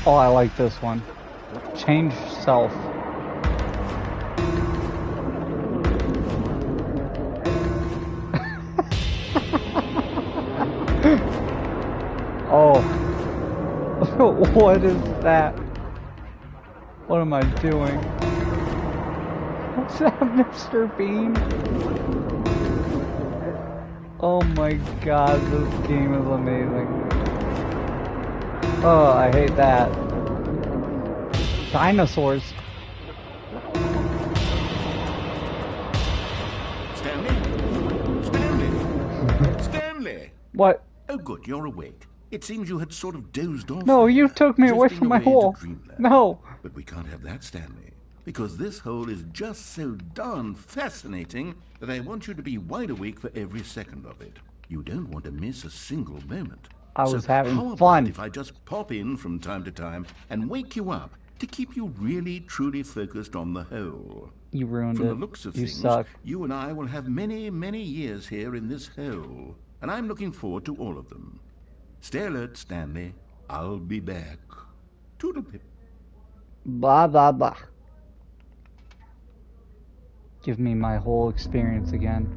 Oh, I like this one. Change self. Oh. What is that? What am I doing? What's that, Mr. Bean? Oh my god, this game is amazing. Oh, I hate that. Dinosaurs. Stanley? Stanley? Stanley! What? Oh good, you're awake. It seems you had sort of dozed off. No, there, you took me away drifting from my into hole. dreamland. No. But we can't have that, Stanley. Because this hole is just so darn fascinating that I want you to be wide awake for every second of it. You don't want to miss a single moment. I was so having how about fun. if I just pop in from time to time and wake you up to keep you really, truly focused on the hole? You ruined From it. the looks of You things, suck. you and I will have many, many years here in this hole. And I'm looking forward to all of them. Stay alert, Stanley. I'll be back. Toodle-pip. Blah, blah, blah. Give me my whole experience again.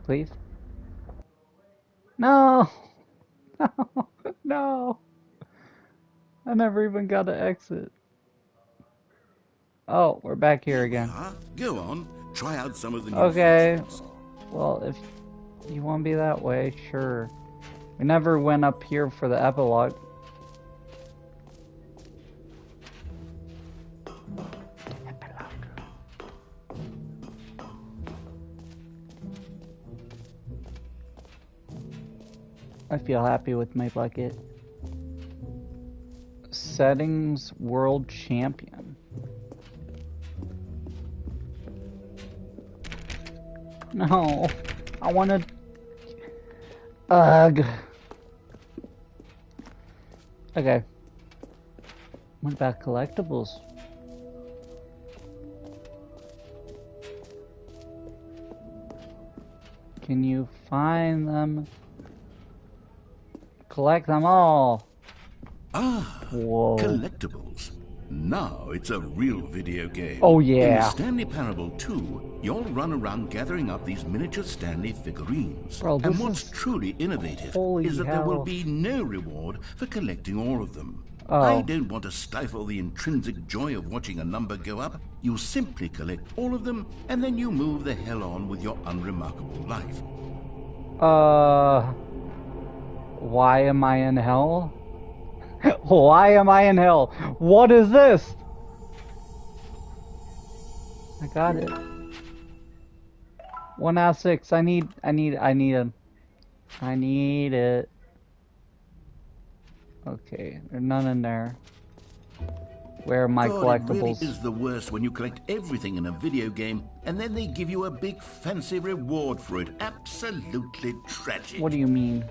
Please? No! No! No! I never even got to exit. Oh, we're back here again. Go on. Try out some of the new Okay. features. Well, if you want to be that way, sure. We never went up here for the epilogue. I feel happy with my bucket. Settings World Champion. No, I wanted. Ugh. Okay. What about collectibles? Can you find them? Collect them all. Ah, Whoa. collectibles. Now it's a real video game. Oh, In the yeah. Stanley Parable 2, you'll run around gathering up these miniature Stanley figurines. Bro, and this what's is- truly innovative Holy is that there will hell. be no reward for collecting all of them. Oh. I don't want to stifle the intrinsic joy of watching a number go up. You simply collect all of them, and then you move the hell on with your unremarkable life. Why am I in hell? Why am I in hell? What is this? I got it. 1 out of 6. I need it. Okay, there's none in there. Where are my God, collectibles? it really is the worst when you collect everything in a video game and then they give you a big fancy reward for it. Absolutely tragic. What do you mean?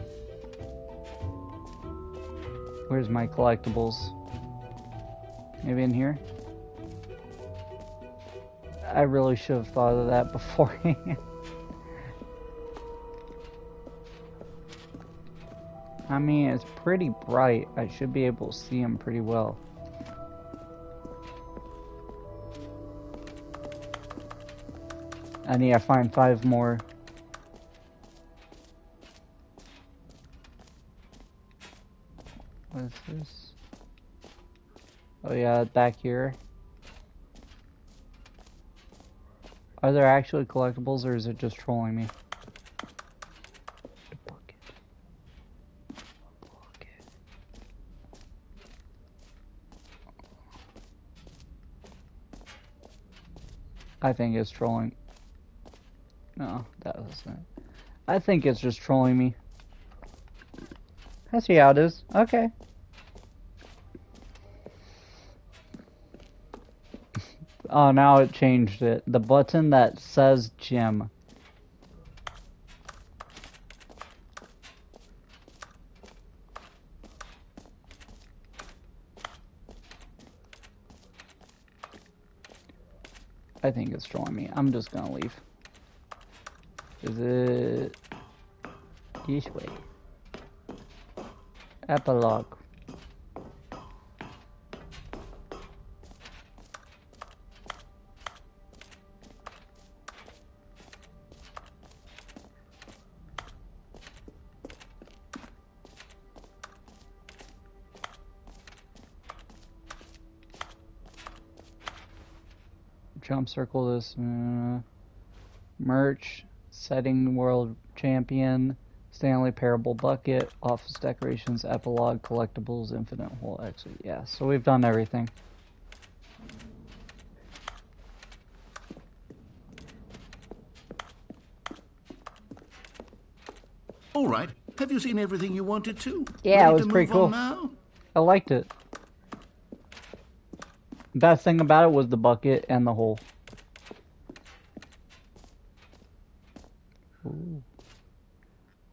Where's my collectibles? Maybe in here? I really should have thought of that beforehand. I mean, it's pretty bright. I should be able to see them pretty well. I need to find 5 more. What is this? Oh yeah, back here. Are there actually collectibles or is it just trolling me? I think it's trolling. No, that wasn't. I think it's just trolling me. I see how it is. Okay. Oh, now it changed it. The button that says Jim. I think it's trolling me. I'm just gonna leave. Is it this way? Epilogue. Jump circle this. Merch. Setting World Champion. Stanley Parable Bucket. Office Decorations. Epilogue. Collectibles. Infinite Hole Exit. Yeah, so we've done everything. All right. Have you seen everything you wanted to? Yeah, Ready it was to pretty move on cool. now? I liked it. Best thing about it was the bucket and the hole. Ooh.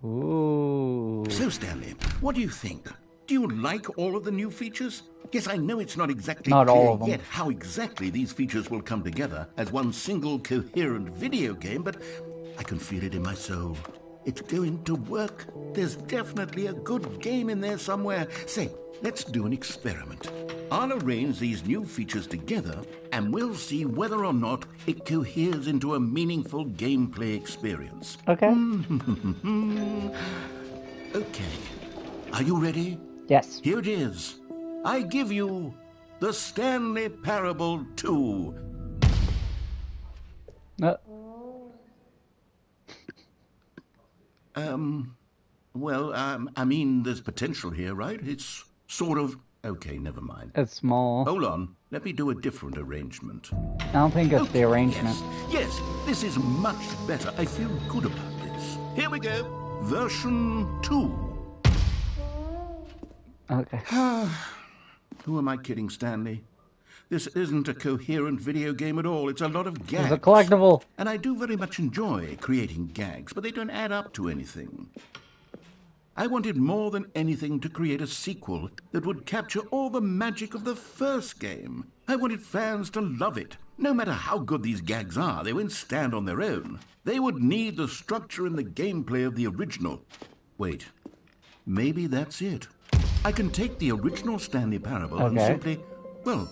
Ooh. So, Stanley, what do you think? Do you like all of the new features? Yes, I know it's not exactly Not clear all of them. yet how exactly these features will come together as one single coherent video game, but I can feel it in my soul. It's going to work. There's definitely a good game in there somewhere. Say, let's do an experiment. I'll arrange these new features together, and we'll see whether or not it coheres into a meaningful gameplay experience. Okay. Okay. Are you ready? Yes. Here it is. I give you the Stanley Parable 2. I mean, there's potential here, right? It's sort of... Okay, never mind. It's small. Hold on. Let me do a different arrangement. I don't think it's the arrangement. Yes, this is much better. I feel good about this. Here we go. Version 2. Okay. Who am I kidding, Stanley? This isn't a coherent video game at all. It's a lot of gags. It's a collectible. And I do very much enjoy creating gags, but they don't add up to anything. I wanted more than anything to create a sequel that would capture all the magic of the first game. I wanted fans to love it. No matter how good these gags are, they won't stand on their own. They would need the structure and the gameplay of the original. Wait, maybe that's it. I can take the original Stanley Parable and simply, well,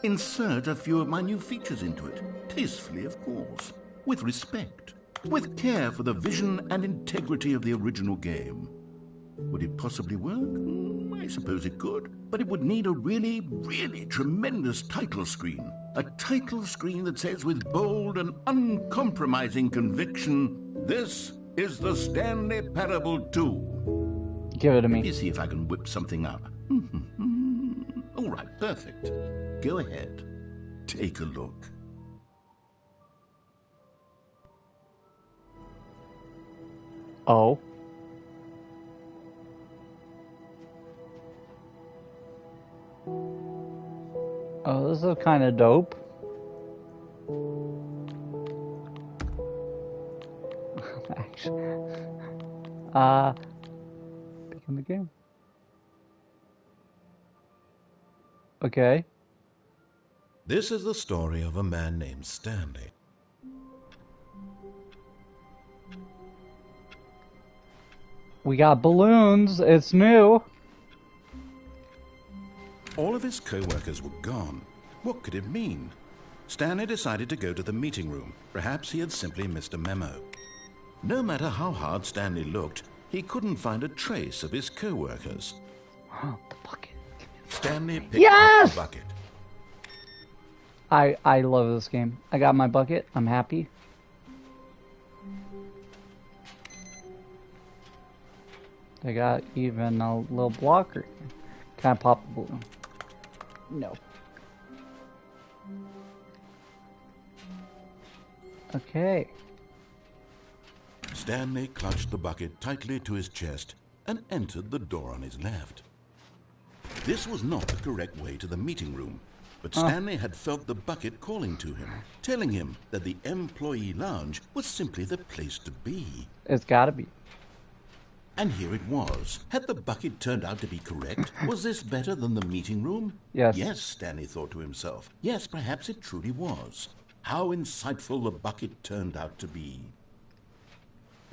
insert a few of my new features into it. Tastefully, of course. With respect. With care for the vision and integrity of the original game. Would it possibly work? I suppose it could. But it would need a really, really tremendous title screen. A title screen that says with bold and uncompromising conviction, "This is the Stanley Parable 2. Give it to me. Let me see if I can whip something up. All right, perfect. Go ahead. Take a look. Oh. Oh, this is kind of dope. Actually, begin the game. Okay. This is the story of a man named Stanley. We got balloons. It's new. All of his co-workers were gone. What could it mean? Stanley decided to go to the meeting room. Perhaps he had simply missed a memo. No matter how hard Stanley looked, he couldn't find a trace of his co-workers. Oh, the bucket. Stanley picked up the bucket. I love this game. I got my bucket. I'm happy. I got even a little blocker. Can I pop a balloon? No. Okay. Stanley clutched the bucket tightly to his chest and entered the door on his left. This was not the correct way to the meeting room, but Stanley had felt the bucket calling to him, telling him that the employee lounge was simply the place to be. It's gotta be. And here it was. Had the bucket turned out to be correct? Was this better than the meeting room? Yes. Yes, Stanley thought to himself. Yes, perhaps it truly was. How insightful the bucket turned out to be.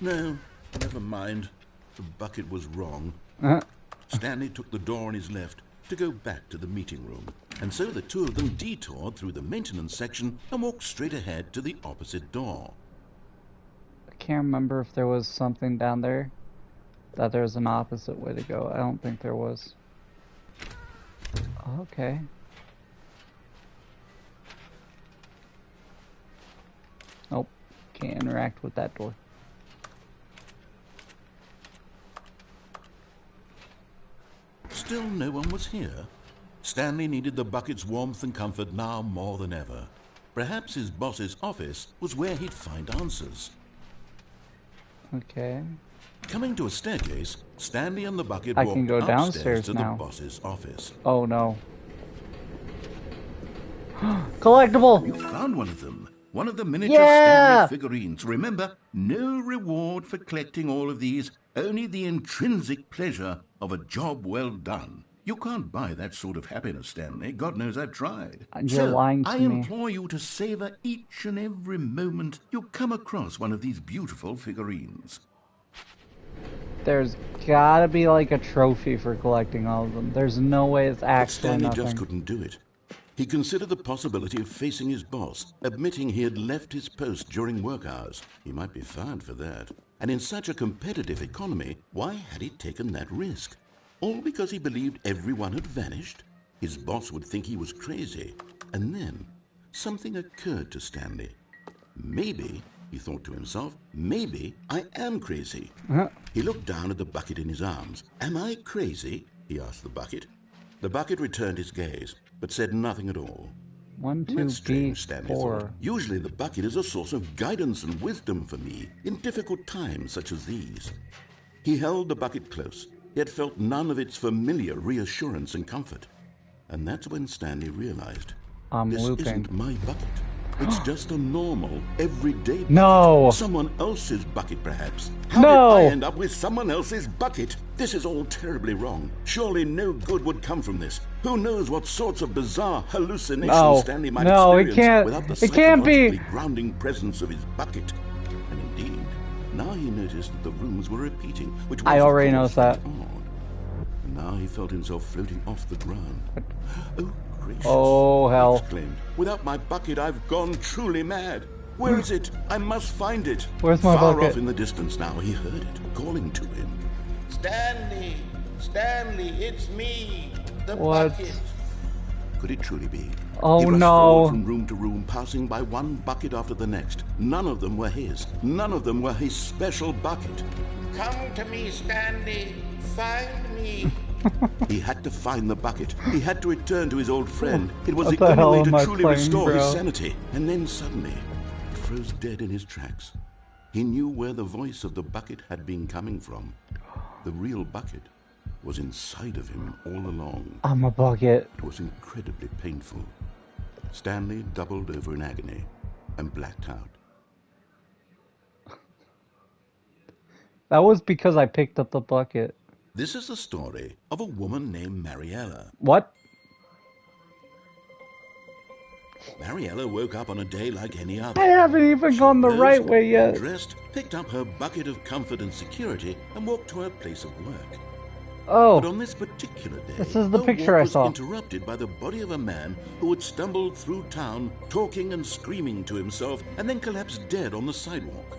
No, never mind. The bucket was wrong. Stanley took the door on his left to go back to the meeting room. And so the two of them detoured through the maintenance section and walked straight ahead to the opposite door. I can't remember if there was something down there that there's an opposite way to go. I don't think there was. Okay. Nope. Can't interact with that door. Still no one was here. Stanley needed the bucket's warmth and comfort now more than ever. Perhaps his boss's office was where he'd find answers. Okay. Coming to a staircase, Stanley and the bucket I walked can go upstairs downstairs to now. the boss's office. Oh no. Collectible! You found one of them. One of the miniature Yeah! Stanley figurines. Remember, no reward for collecting all of these, only the intrinsic pleasure of a job well done. You can't buy that sort of happiness, Stanley. God knows I've tried. You're lying to I me. implore you to savor each and every moment you come across one of these beautiful figurines. There's gotta be like a trophy for collecting all of them. There's no way it's But actually Stanley nothing. just couldn't do it. He considered the possibility of facing his boss, admitting he had left his post during work hours. He might be fired for that. And in such a competitive economy, why had he taken that risk? All because he believed everyone had vanished? His boss would think he was crazy. And then, something occurred to Stanley. Maybe, he thought to himself, maybe I am crazy. He looked down at the bucket in his arms. Am I crazy? He asked the bucket. The bucket returned his gaze, but said nothing at all. 1, 2, That's strange, 3, Stanley 4. thought. Usually the bucket is a source of guidance and wisdom for me in difficult times such as these. He held the bucket close, yet felt none of its familiar reassurance and comfort. And that's when Stanley realized, I'm this looping. isn't my bucket. It's just a normal, everyday bucket. No! Someone else's bucket, perhaps. How No! did I end up with someone else's bucket? This is all terribly wrong. Surely no good would come from this. Who knows what sorts of bizarre hallucinations Stanley might experience without the psychologically grounding presence of his bucket. And indeed, now he noticed that the rooms were repeating, which was, I already noticed that. Odd. And now he felt himself floating off the ground. Oh, gracious, oh hell. He exclaimed. Without my bucket, I've gone truly mad. Where is it? I must find it. Where's my bucket? bucket? Off in the distance now, he heard it, calling to him. Stanley! Stanley, it's me! The bucket! Could it truly be? Oh he rushed no! forward from room to room, passing by one bucket after the next. None of them were his. None of them were his special bucket. Come to me, Stanley. Find me. He had to find the bucket. He had to return to his old friend. It was the only way to truly restore his sanity. And then suddenly, he froze dead in his tracks. He knew where the voice of the bucket had been coming from. The real bucket was inside of him all along. I'm a bucket. It was incredibly painful. Stanley doubled over in agony and blacked out. That was because I picked up the bucket. This is the story of a woman named Mariella. What? Mariella woke up on a day like any other. I haven't even gone the right way yet. Dressed, picked up her bucket of comfort and security, and walked to her place of work. Oh. But on this particular day, this is the picture I saw. Was interrupted by the body of a man who had stumbled through town, talking and screaming to himself, and then collapsed dead on the sidewalk.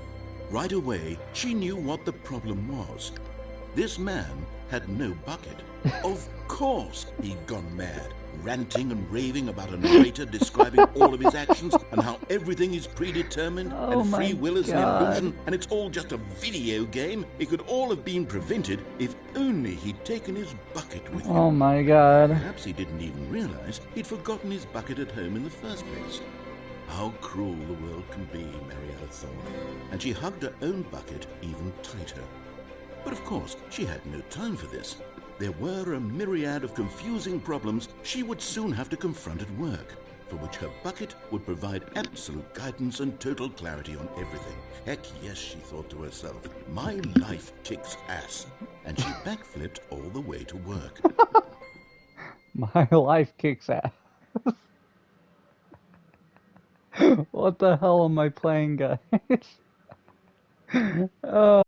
Right away, she knew what the problem was. This man had no bucket. Of course he'd gone mad, ranting and raving about a narrator describing all of his actions and how everything is predetermined and free will is an illusion and it's all just a video game. It could all have been prevented if only he'd taken his bucket with him. Oh my god. Perhaps he didn't even realize he'd forgotten his bucket at home in the first place. How cruel the world can be, Mariella thought, and she hugged her own bucket even tighter. But of course, she had no time for this. There were a myriad of confusing problems she would soon have to confront at work, for which her bucket would provide absolute guidance and total clarity on everything. Heck yes, she thought to herself, my life kicks ass. And she backflipped all the way to work. My life kicks ass. What the hell am I playing, guys? Oh.